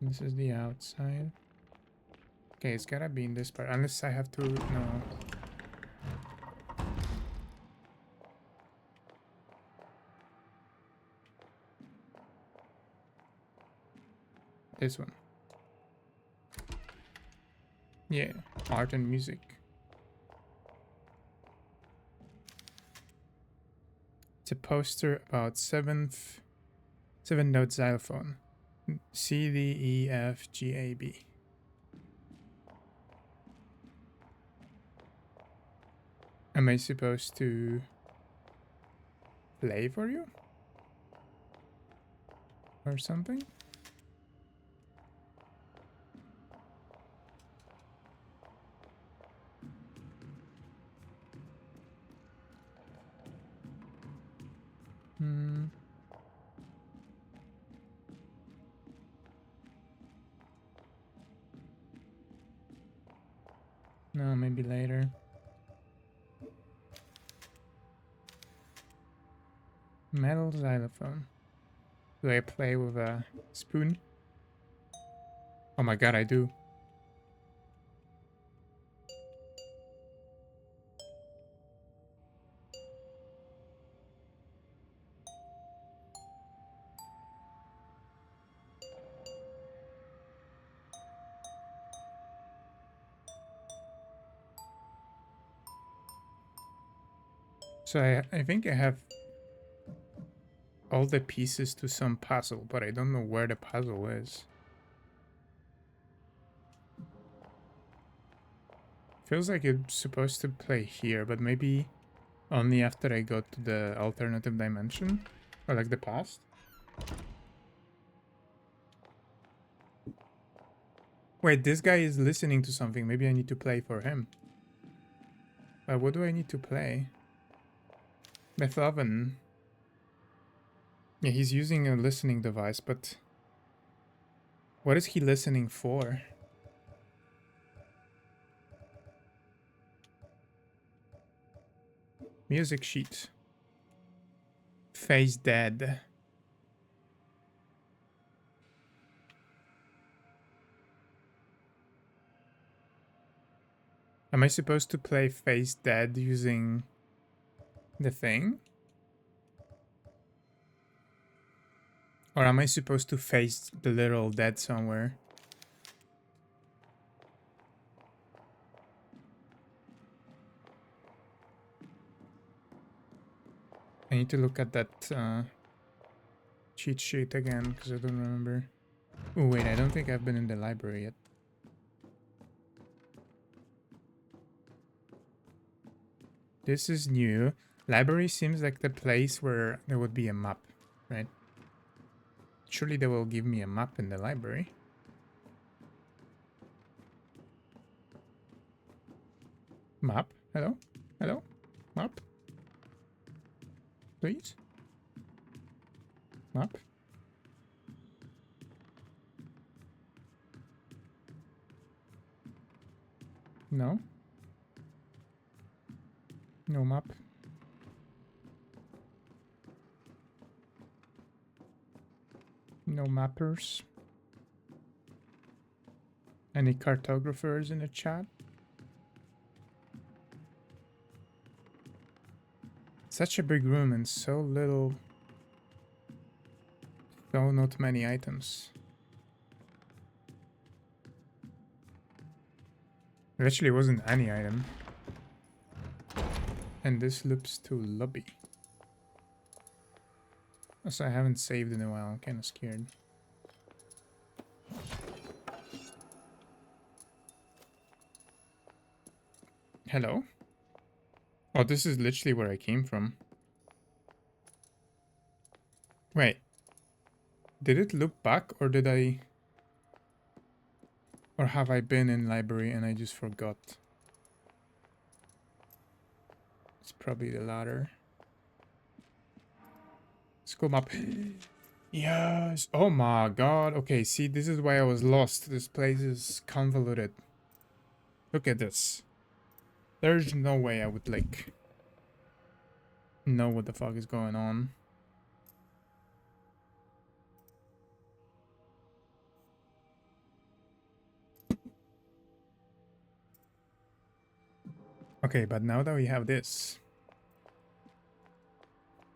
[SPEAKER 1] This is the outside. Okay, it's gotta be in this part. Unless I have to... No. This one. Yeah, art and music. It's a poster about seven note xylophone. C, D, E, F, G, A, B. Am I supposed to play for you? Or something? Hmm. No, maybe later. Metal xylophone. Do I play with a spoon? Oh my god, I do. So I think I have all the pieces to some puzzle, but I don't know where the puzzle is. Feels like it's supposed to play here, but maybe only after I go to the alternative dimension? Or like the past? Wait, this guy is listening to something. Maybe I need to play for him. What do I need to play? Beethoven. Yeah, he's using a listening device, but what is he listening for? Music sheet. Face dead. Am I supposed to play face dead using the thing? Or am I supposed to face the literal dead somewhere? I need to look at that cheat sheet again, because I don't remember. Oh wait, I don't think I've been in the library yet. This is new. Library seems like the place where there would be a map, right? Surely they will give me a map in the library. Map? Hello? Hello? Map? Please? Map? No? No map? No mappers? Any cartographers in the chat? Such a big room and so little... So not many items. There actually wasn't any item. And this loops to lobby. Also, I haven't saved in a while. I'm kind of scared. Hello? Oh, this is literally where I came from. Wait. Did it loop back or did I... Or have I been in library and I just forgot? It's probably the latter. School map. Yes. Oh my god. Okay, see, this is why I was lost. This place is convoluted. Look at this. There's no way I would, like, know what the fuck is going on. Okay, but now that we have this,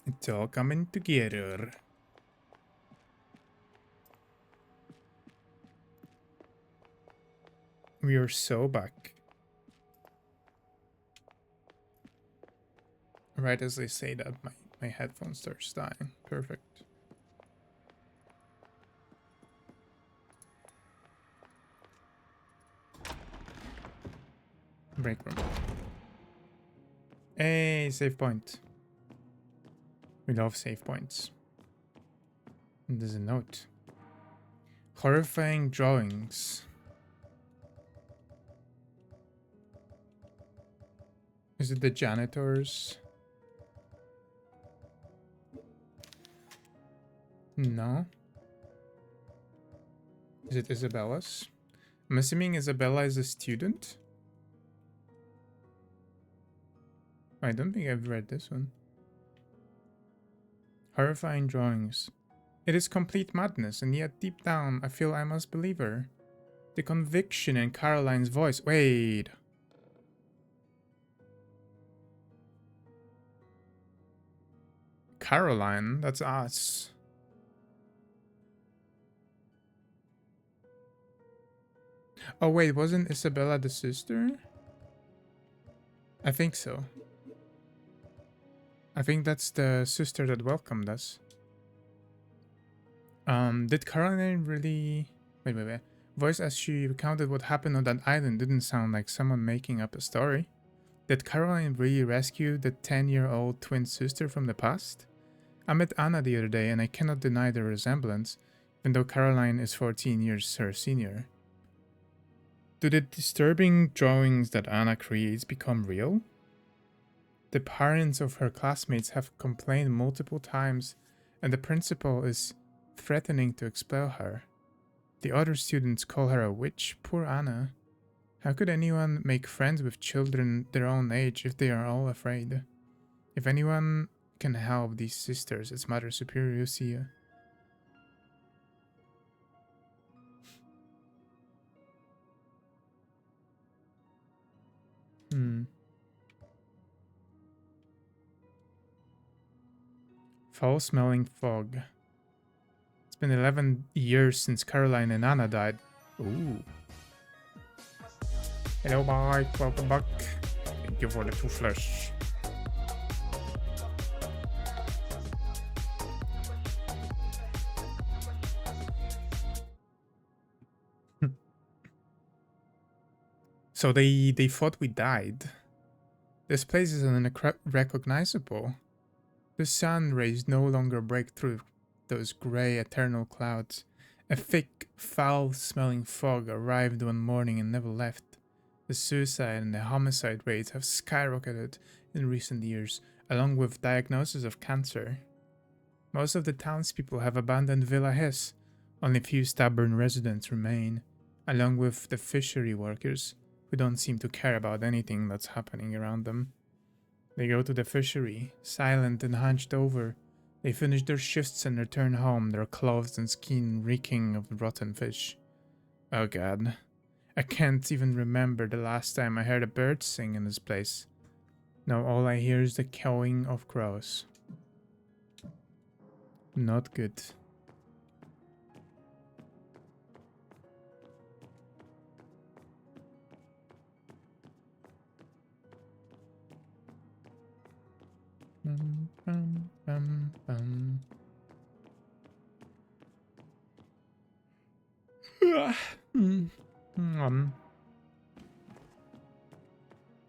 [SPEAKER 1] it's all coming together. We are so back. Right as they say that, my headphone starts dying. Perfect. Break room. Hey, save point. We love save points. And there's a note. Horrifying drawings. Is it the janitors? No. Is it Isabella's? I'm assuming Isabella is a student? I don't think I've read this one. Horrifying drawings. It is complete madness, and yet deep down I feel I must believe her. The conviction in Caroline's voice. Wait. Caroline? That's us. Oh wait, wasn't Isabella the sister? I think so. I think that's the sister that welcomed us. Did Caroline really... Wait. Voice as she recounted what happened on that island didn't sound like someone making up a story. Did Caroline really rescue the 10-year-old twin sister from the past? I met Anna the other day and I cannot deny the resemblance, even though Caroline is 14 years her senior. Do the disturbing drawings that Anna creates become real? The parents of her classmates have complained multiple times, and the principal is threatening to expel her. The other students call her a witch. Poor Anna. How could anyone make friends with children their own age if they are all afraid? If anyone can help these sisters, it's Mother Superior Lucia. Foul-smelling fog. It's been 11 years since Caroline and Anna died. Ooh. Hello, Mike. Welcome back. Thank you for the 2 flesh. So they thought we died. This place is unrecognizable. The sun rays no longer break through those grey eternal clouds. A thick, foul-smelling fog arrived one morning and never left. The suicide and the homicide rates have skyrocketed in recent years, along with diagnosis of cancer. Most of the townspeople have abandoned Villa Hess. Only few stubborn residents remain, along with the fishery workers, who don't seem to care about anything that's happening around them. They go to the fishery, silent and hunched over. They finish their shifts and return home, their clothes and skin reeking of rotten fish. Oh god. I can't even remember the last time I heard a bird sing in this place. Now all I hear is the cawing of crows. Not good.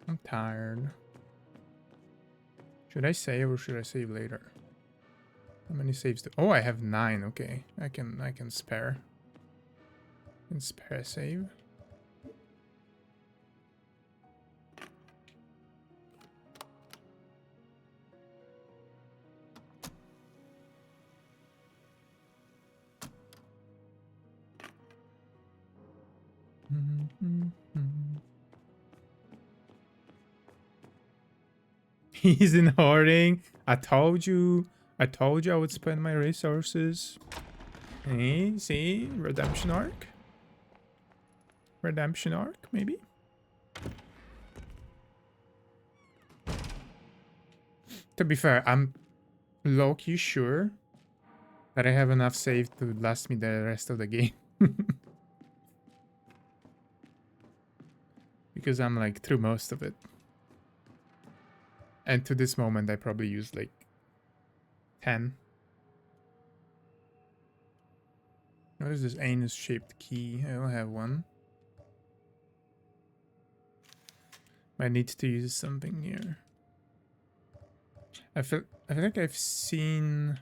[SPEAKER 1] I'm tired. Should I save or should I save later? How many saves do... Oh, I have 9. Okay, I can spare. I can spare a save. He's in hoarding. I told you I would spend my resources. Hey, see? Redemption arc? Redemption arc, maybe? To be fair, I'm low-key sure that I have enough save to last me the rest of the game. because I'm like through most of it. And to this moment, I probably used like 10. What is this anus-shaped key? I don't have one. I need to use something here. I feel like I've seen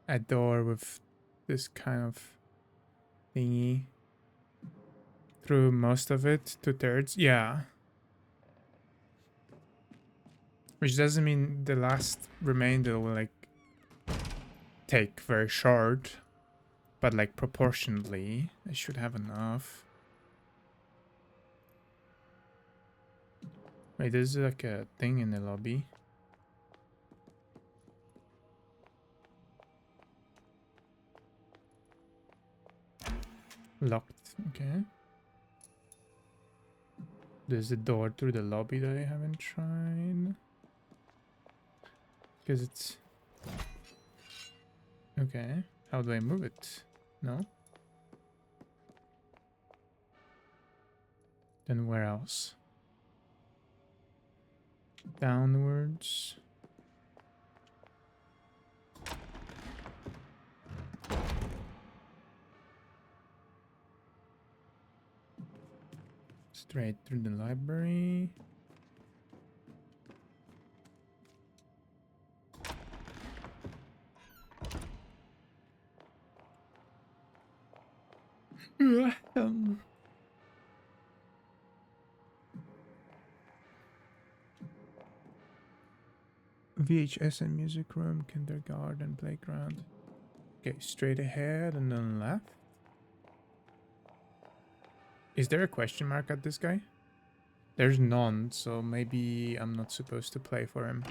[SPEAKER 1] a door with this kind of thingy through most of it, 2/3. Yeah. Which doesn't mean the last remainder will like take very short, but like proportionally, I should have enough. Wait, there's like a thing in the lobby. Locked, okay. There's a door through the lobby that I haven't tried. Because it's... Okay, how do I move it? No? Then where else? Downwards. Straight through the library. VHS and music room, kindergarten, playground. Okay, straight ahead and then left. Is there a question mark at this guy? There's none, so maybe I'm not supposed to play for him.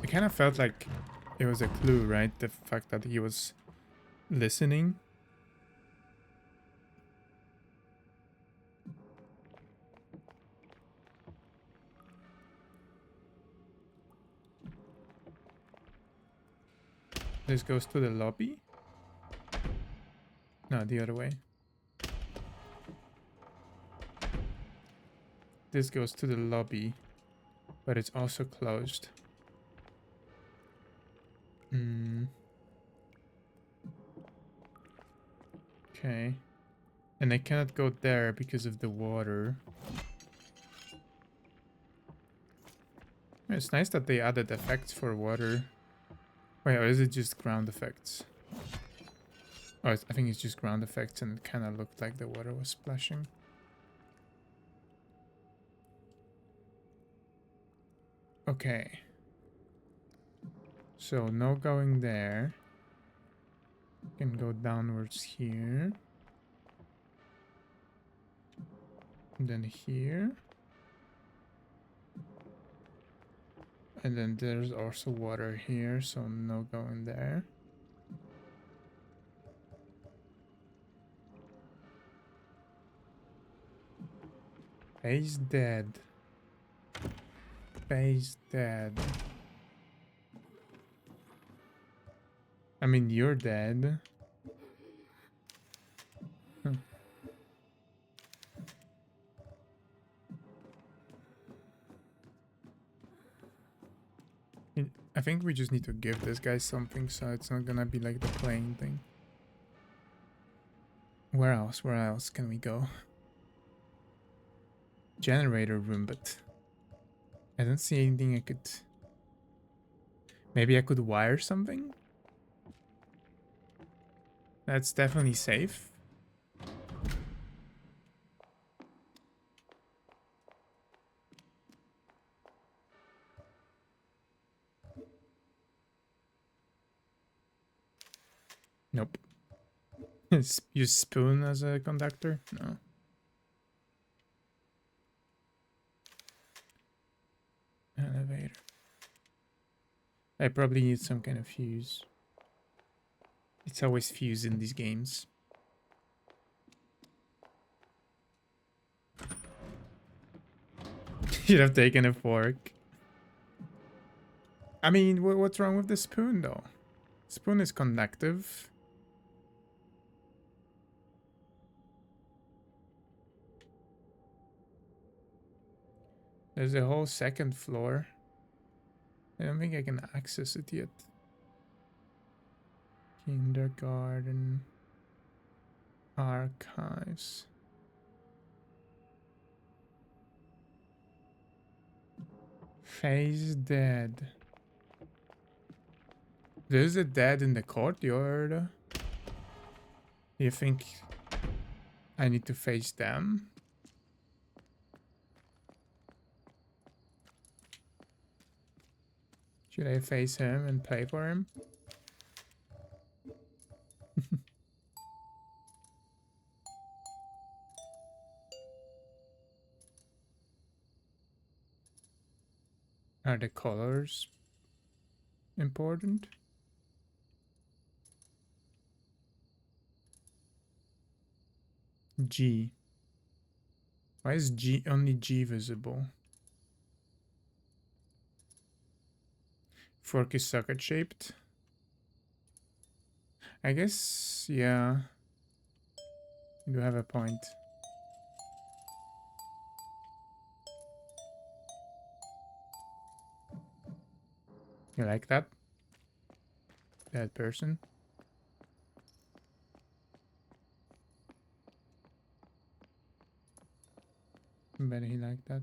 [SPEAKER 1] I kind of felt like it was a clue, right? The fact that he was listening. This goes to the lobby? No, the other way. This goes to the lobby, but it's also closed. Okay. And I cannot go there because of the water. It's nice that they added effects for water. Wait, or is it just ground effects? Oh, I think it's just ground effects, and it kind of looked like the water was splashing. Okay. So, no going there. Can go downwards here. And then here. And then there's also water here, so no going there. Faye's dead. Faye's dead. I mean, you're dead. Huh. I think we just need to give this guy something so it's not gonna be like the playing thing. Where else? Where else can we go? Generator room, but I don't see anything I could... Maybe I could wire something? That's definitely safe. Nope. Use spoon as a conductor? No. Elevator. I probably need some kind of fuse. It's always fuse in these games. Should have taken a fork. I mean, what's wrong with the spoon though? Spoon is conductive. There's a whole second floor. I don't think I can access it yet. Kindergarten. Archives. Face dead. There's a dead in the courtyard. Do you think I need to face them? Should I face him and pray for him? Are the colors important? G. Why is G only G visible? Fork is socket shaped. I guess, yeah. You do have a point. You like that? That person? Bet he liked that.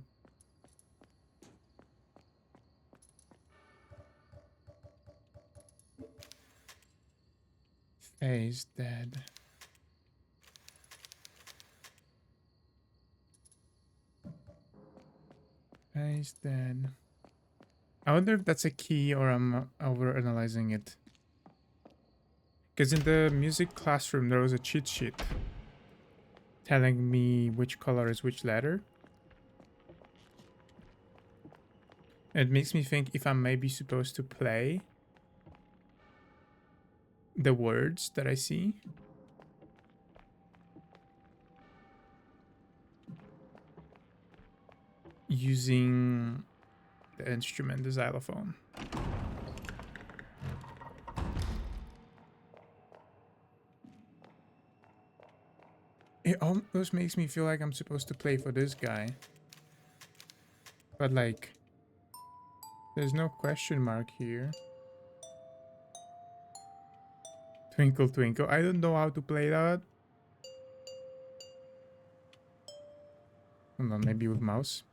[SPEAKER 1] Face dead. Face dead. I wonder if that's a key or I'm over-analyzing it. Because in the music classroom there was a cheat sheet telling me which color is which letter. It makes me think if I'm maybe supposed to play the words that I see. Using the instrument, the xylophone. It almost makes me feel like I'm supposed to play for this guy. But like, there's no question mark here. Twinkle twinkle. I don't know how to play that. Hold on, maybe with mouse.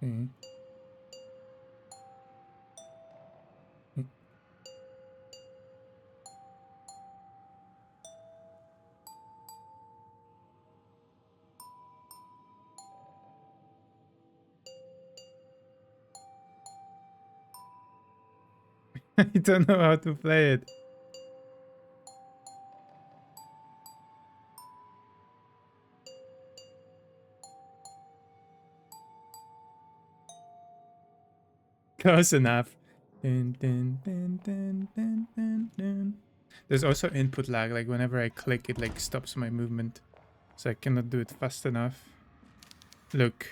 [SPEAKER 1] Okay. I don't know how to play it. Close enough. Dun, dun, dun, dun, dun, dun, dun. There's also input lag, like whenever I click it like stops my movement. So I cannot do it fast enough. Look.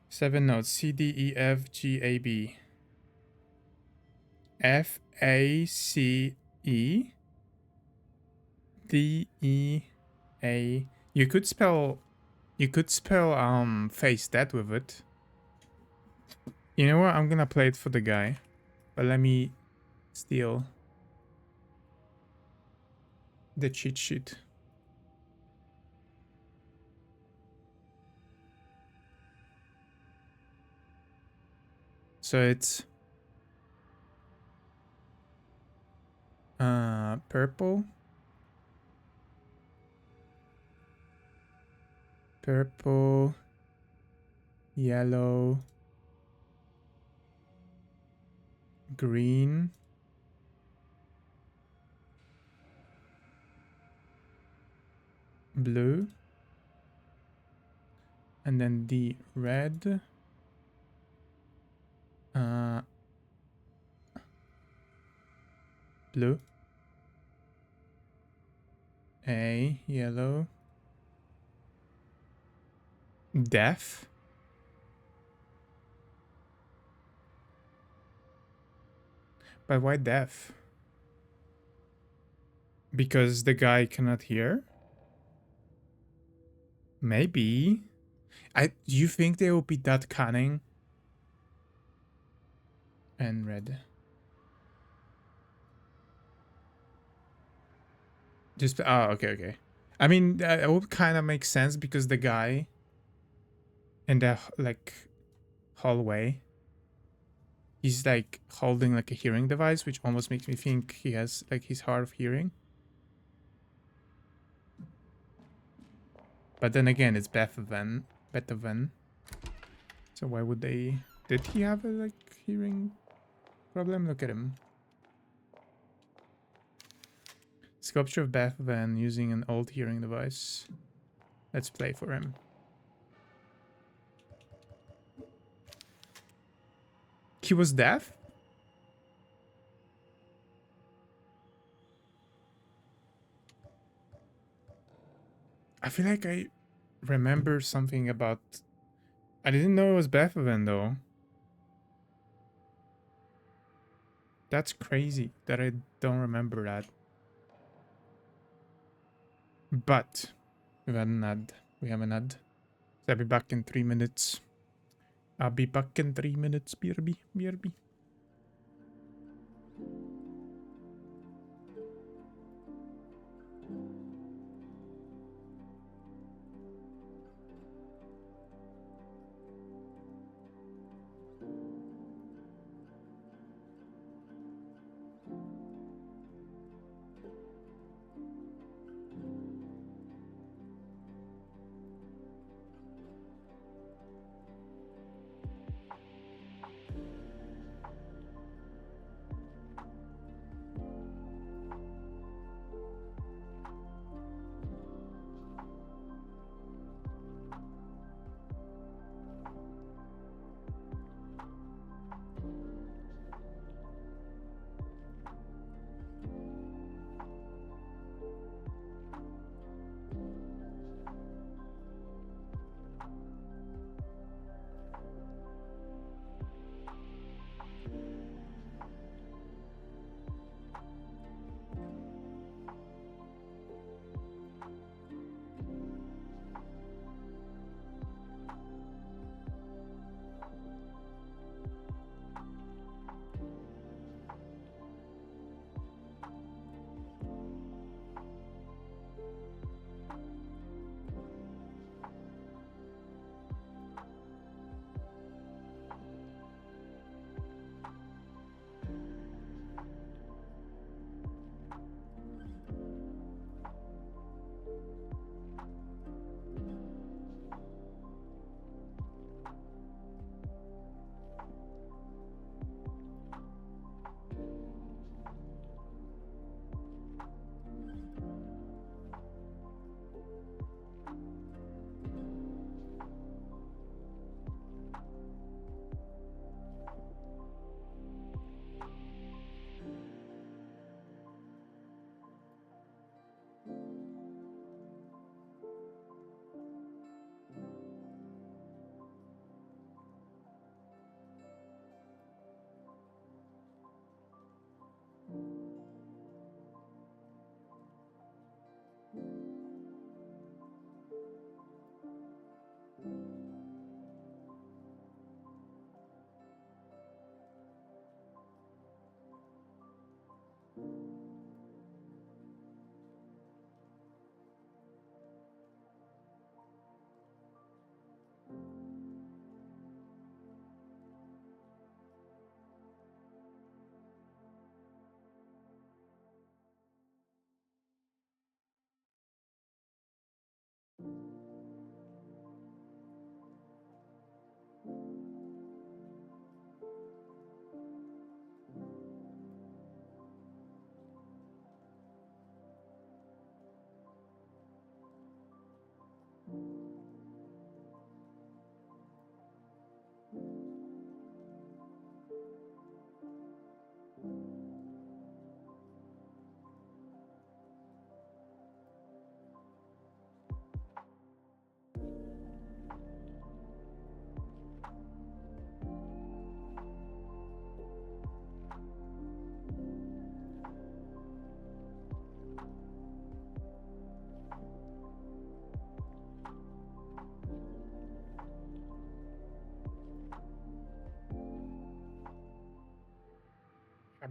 [SPEAKER 1] Seven notes. C, D, E, F, G, A, B. F, A, C, E. D, E, A. You could spell face that with it. You know what? I'm gonna play it for the guy. But let me steal the cheat sheet. So it's purple, purple, yellow, green, blue, and then the red, blue, A, yellow, deaf, But why deaf? Because the guy cannot hear? Maybe. Do you think they will be that cunning? And red. Just okay. I mean, it would kind of make sense because the guy in the like hallway, he's like holding like a hearing device, which almost makes me think he has like he's hard of hearing. But then again, it's Beethoven. So why would they? Did he have a like hearing problem? Look at him. Sculpture of Beethoven using an old hearing device. Let's play for him. He was deaf? I feel like I remember something about... I didn't know it was Beethoven though. That's crazy that I don't remember that. But we have an ad. We have an ad. So I'll be back in 3 minutes. I'll be back in 3 minutes, BRB.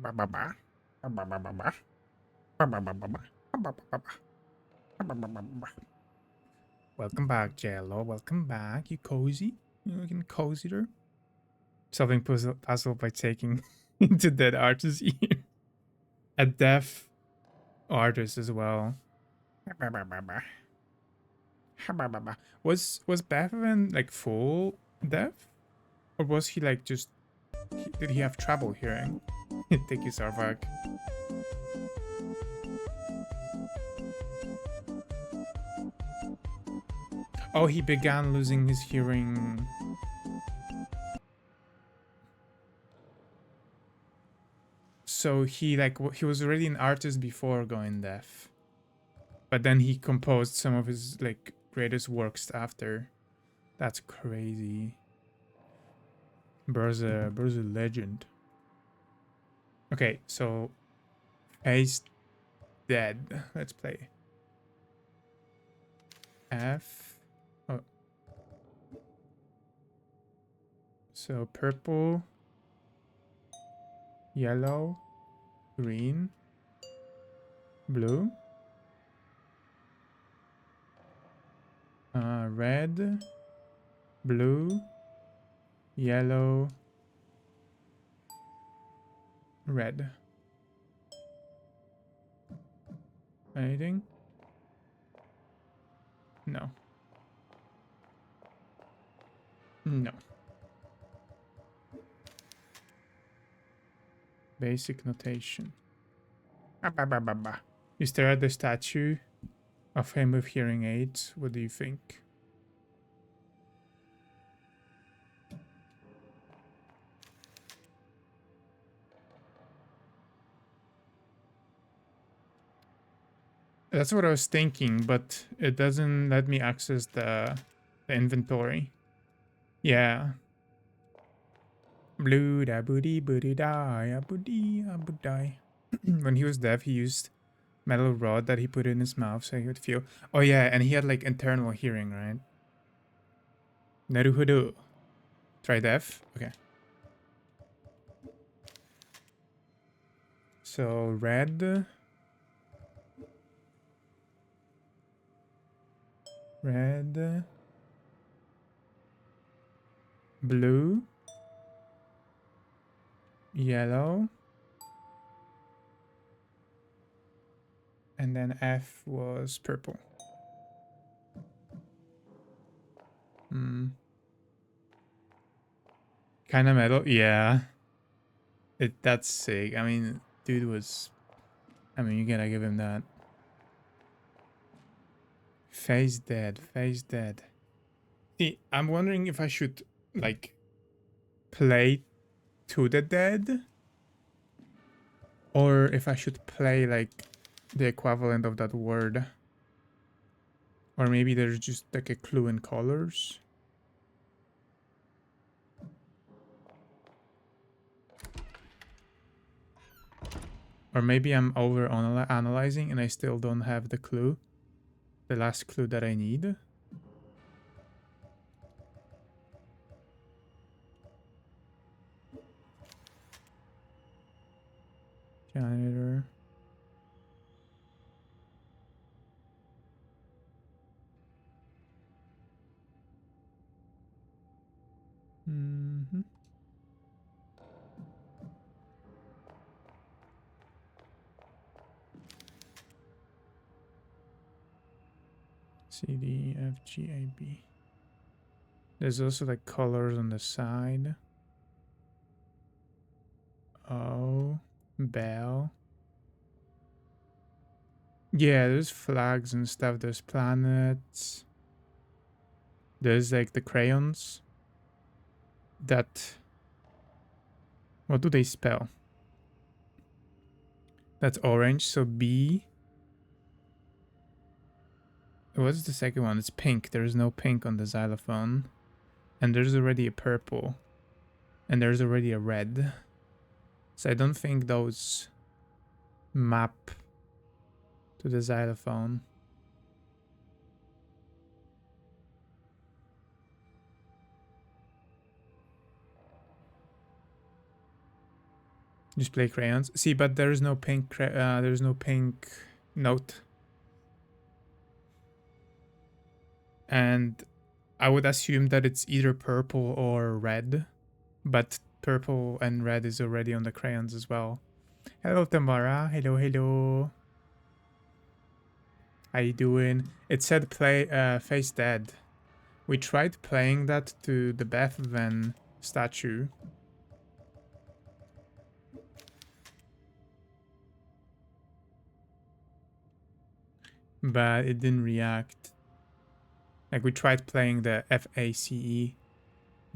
[SPEAKER 1] Welcome back, Jello. Welcome back. You cozy? You looking cozier? Solving puzzle by taking into dead artist's ear. A deaf artist as well. Was Bevan like full deaf? Or was he like just... did he have trouble hearing? Thank you, Sarvak. Oh, he began losing his hearing. So he he was already an artist before going deaf. But then he composed some of his like greatest works after. That's crazy. Bro's a legend. Okay, so Face Dead. Let's play. F. Oh. So purple, yellow, green, blue, red, blue, yellow, red. Anything? No. No. Basic notation. You stare at the statue of him with hearing aids. What do you think? That's what I was thinking, but it doesn't let me access the inventory. Yeah. Blue da booty booty die booty die. When he was deaf, he used metal rod that he put in his mouth so he would feel. Oh yeah, and he had like internal hearing, right? Naruhodo. Try deaf. Okay. So red. Red. Blue. Yellow. And then F was purple. Hmm. Kind of metal. Yeah. That's sick. I mean, dude was... I mean, you gotta give him that. Face Dead. Face Dead. See, I'm wondering if I should, like, play to the dead, or if I should play, like, the equivalent of that word. Or maybe there's just, like, a clue in colors. Or maybe I'm over analyzing and I still don't have the clue. The last clue that I need. Janitor. Mm-hmm. C, D, F, G, A, B. There's also like colors on the side. O, bell. Yeah, there's flags and stuff. There's planets. There's like the crayons. That... What do they spell? That's orange, so B. What's the second one? It's pink. There's no pink on the xylophone. And there's already a purple. And there's already a red. So I don't think those map to the xylophone. Just play crayons. See, but there is no pink. There's no pink note. And I would assume that it's either purple or red, but purple and red is already on the crayons as well. Hello, Tamara. Hello, hello. How you doing? It said play face dead. We tried playing that to the Beth Van statue. But it didn't react. Like we tried playing the FACE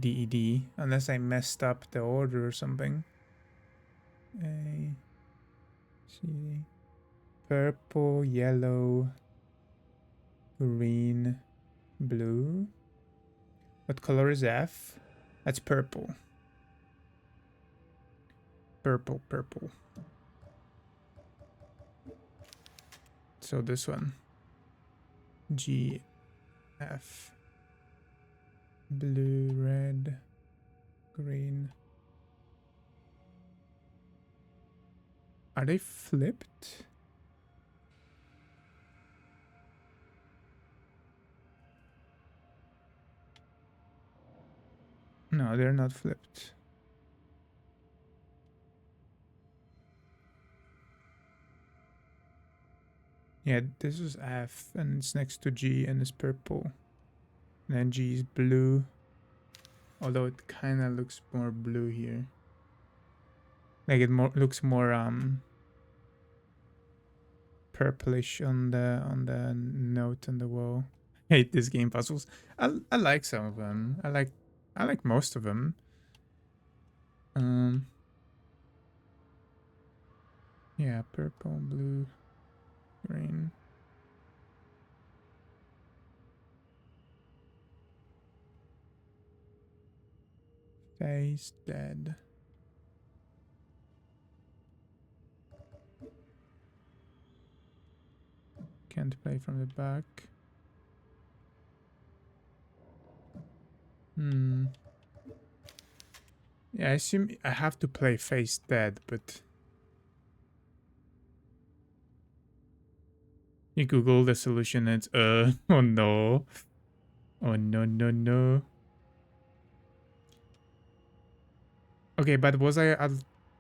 [SPEAKER 1] DED, unless I messed up the order or something. A C purple, yellow, green, blue. What color is F? That's purple. Purple, purple. So this one. G, F. Blue, red, green. Are they flipped? No, they're not flipped. Yeah, this is F and it's next to G and it's purple. And then G is blue. Although it kind of looks more blue here. Like it looks more purplish on the note on the wall. I hate this game puzzles. I like some of them. I like most of them. Yeah, purple, blue, green. Face dead. Can't play from the back. Yeah, I assume I have to play face dead, but you Google the solution and it's oh no. Oh no no no. Okay, but was I at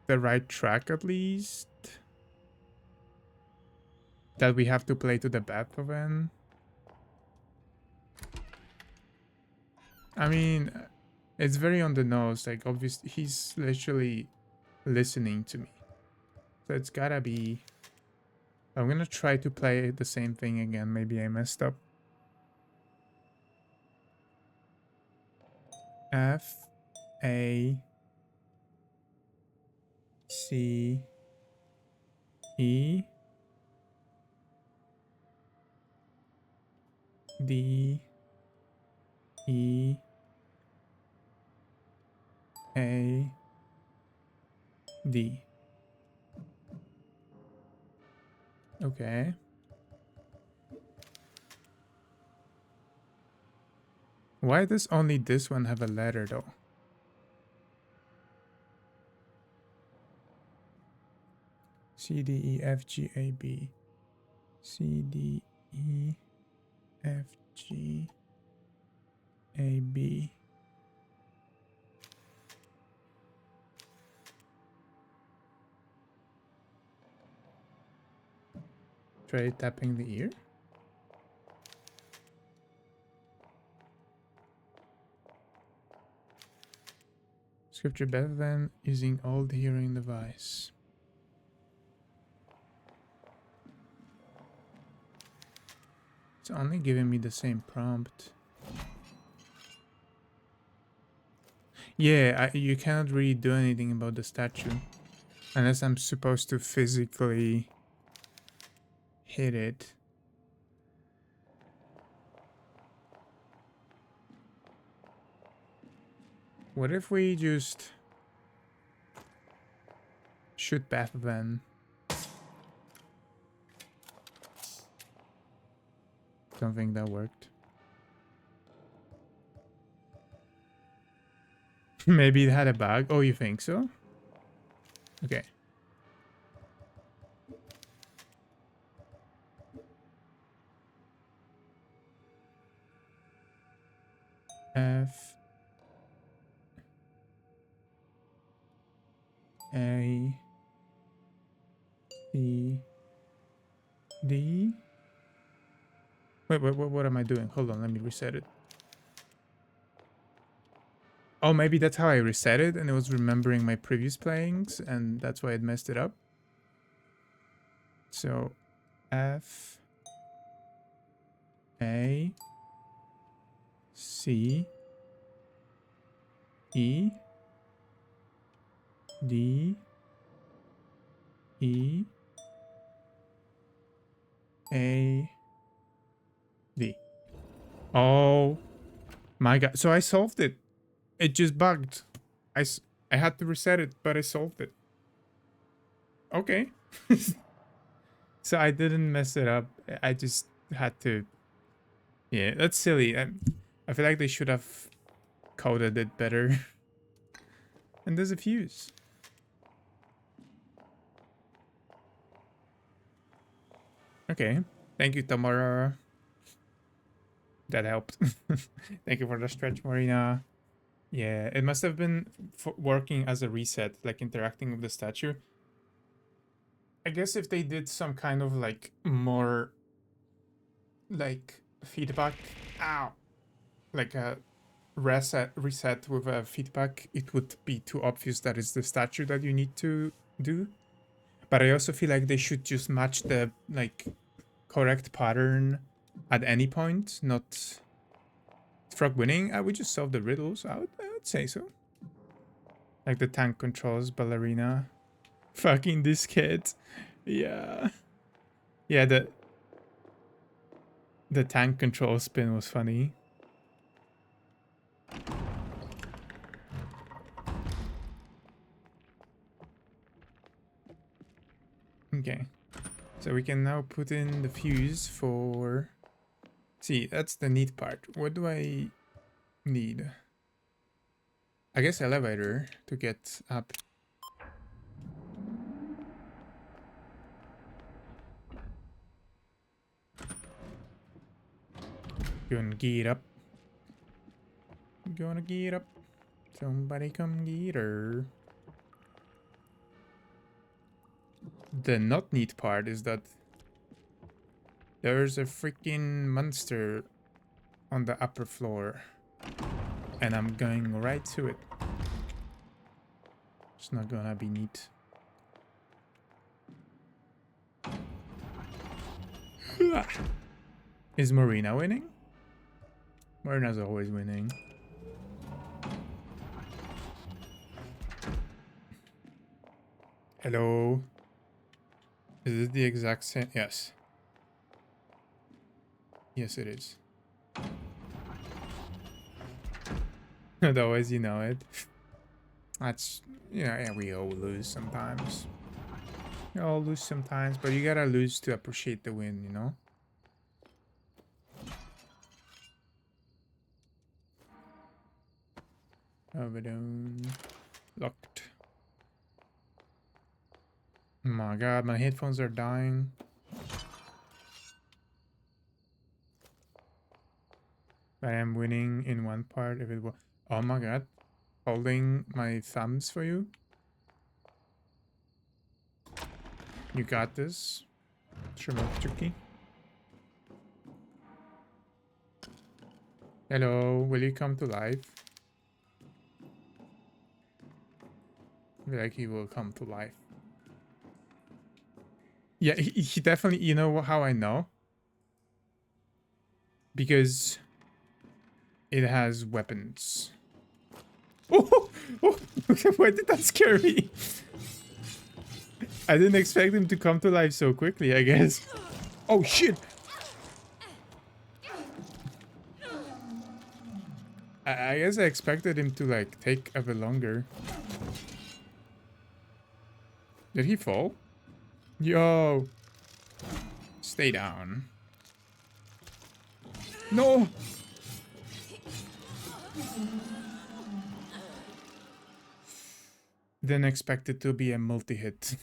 [SPEAKER 1] the right track at least? That we have to play to the Beethoven? I mean, it's very on the nose. Like, obviously, he's literally listening to me. So it's gotta be... I'm gonna try to play the same thing again. Maybe I messed up. F, A, C, E, D, E, A, D. Okay. Why does only this one have a letter though? C, D, E, F, G, A, B. C, D, E, F, G, A, B. Try tapping the ear. Scripture better than using old hearing device. It's only giving me the same prompt. Yeah, you cannot really do anything about the statue. Unless I'm supposed to physically hit it. What if we just shoot Beth then? Don't think that worked. Maybe it had a bug. Oh, you think so? Okay. F A C D. Wait, what am I doing? Hold on, let me reset it. Oh, maybe that's how I reset it, and it was remembering my previous playings, and that's why it messed it up. So, F A C E D E A D. Oh my god. So I solved it. It just bugged. I had to reset it, but I solved it. Okay. So I didn't mess it up. I just had to. Yeah, that's silly. I feel like they should have coded it better. And there's a fuse. Okay. Thank you, Tamara. That helped. Thank you for the stretch, Marina. Yeah, it must have been working as a reset, like interacting with the statue. I guess if they did some kind of like more like feedback, ow, like a reset with a feedback, it would be too obvious that it's the statue that you need to do. But I also feel like they should just match the like correct pattern at any point, not frog winning. I would just solve the riddles. I would say so. Like the tank controls ballerina. Fucking this kid. Yeah. Yeah, the tank control spin was funny. Okay. So we can now put in the fuse for... See, that's the neat part. What do I need? I guess elevator to get up. Gonna get up. Gonna get up. Somebody come get her. The not neat part is that there's a freaking monster on the upper floor. And I'm going right to it. It's not gonna be neat. Is Marina winning? Marina's always winning. Hello. Is it the exact same? Yes. Yes, it is. Otherwise, you know it. That's, yeah, we all lose sometimes. We all lose sometimes, but you gotta lose to appreciate the win, you know? Overdone. Locked. Oh my god, my headphones are dying. But I am winning in one part if it was... Oh my god. Holding my thumbs for you. You got this. Tricky. Hello, will you come to life? I feel like he will come to life. Yeah, he definitely... You know how I know? Because it has weapons. Oh, why did that scare me? I didn't expect him to come to life so quickly, I guess. Oh, shit! I guess I expected him to, like, take a bit longer. Did he fall? Yo! Stay down. No! Didn't expect it to be a multi-hit.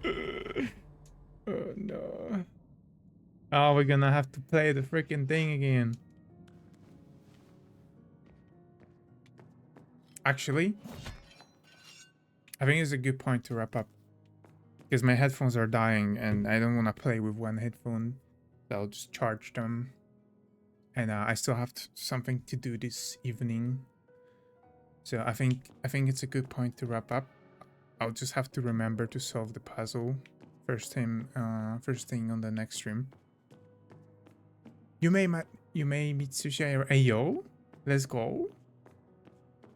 [SPEAKER 1] Oh no. Oh, we're gonna have to play the freaking thing again. Actually, I think it's a good point to wrap up. Because my headphones are dying and I don't want to play with one headphone. So I'll just charge them. And I still have something to do this evening. So I think it's a good point to wrap up. I'll just have to remember to solve the puzzle first thing on the next stream. You may Mitsushi. Hey yo, let's go.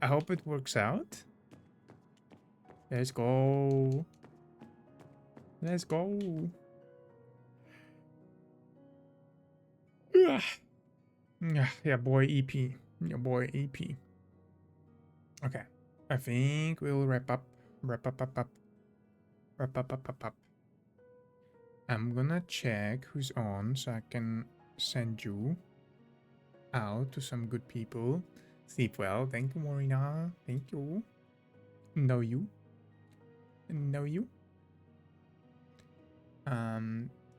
[SPEAKER 1] I hope it works out. Let's go. Let's go. Yeah, boy EP. Yeah, boy EP. Okay. I think we'll wrap up. I'm gonna check who's on so I can send you out to some good people. Sleep well. Thank you, Morina. Thank you. Know you. Know you.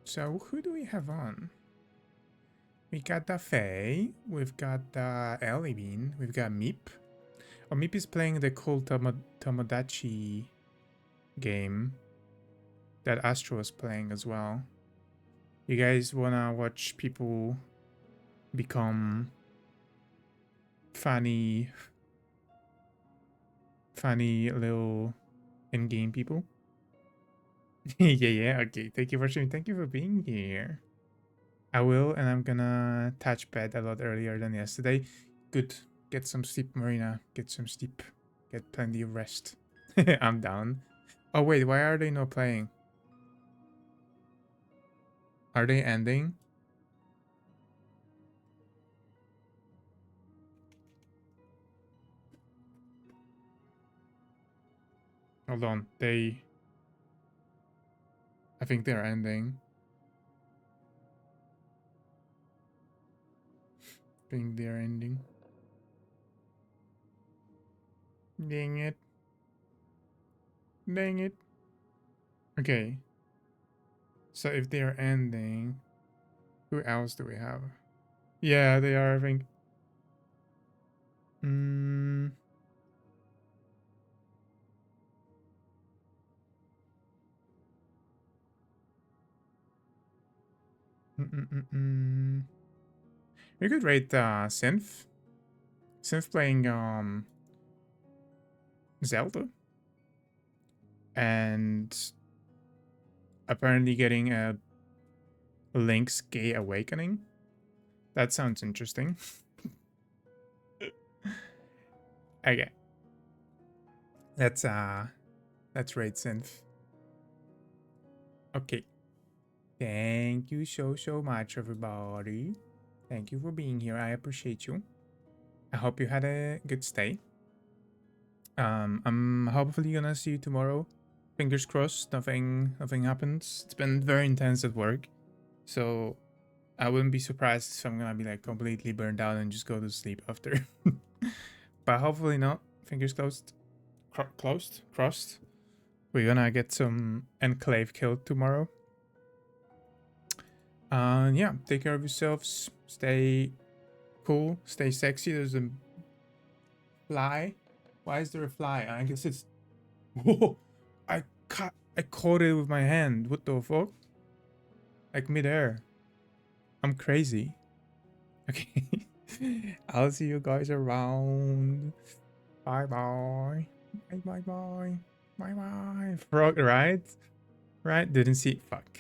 [SPEAKER 1] So who do we have on? We got the Faye, we've got the Ellie Bean, we've got Meep. Oh, Meep is playing the cool Tomodachi game that Astro is playing as well. You guys wanna watch people become funny little in-game people? yeah, okay. Thank you for sharing. Thank you for being here. I will, and I'm gonna touch bed a lot earlier than yesterday. Good. Get some sleep, Marina. Get some sleep. Get plenty of rest. I'm down. Oh wait, why are they not playing? Are they ending? Hold on. I think they're ending. I think they're ending. Dang it. Dang it. Okay. So if they're ending, who else do we have? Yeah, they are, I think. We could rate Synth. Synth playing Zelda. And apparently getting a Link's Gay Awakening. That sounds interesting. Okay. Let's rate Synth. Okay. Thank you so much, everybody. Thank you for being here. I appreciate you. I hope you had a good stay. I'm hopefully gonna see you tomorrow. Fingers crossed, nothing happens. It's been very intense at work, so I wouldn't be surprised if I'm gonna be like completely burned out and just go to sleep after. But hopefully not. Fingers closed. Crossed. We're gonna get some Enclave killed tomorrow. Yeah, take care of yourselves. Stay cool. Stay sexy. There's a fly. Why is there a fly? I guess it's... Whoa! I caught it with my hand. What the fuck? Like midair. I'm crazy. Okay. I'll see you guys around. Bye bye. Bye bye bye. Bye bye. Frog, right? Right? Didn't see. Fuck.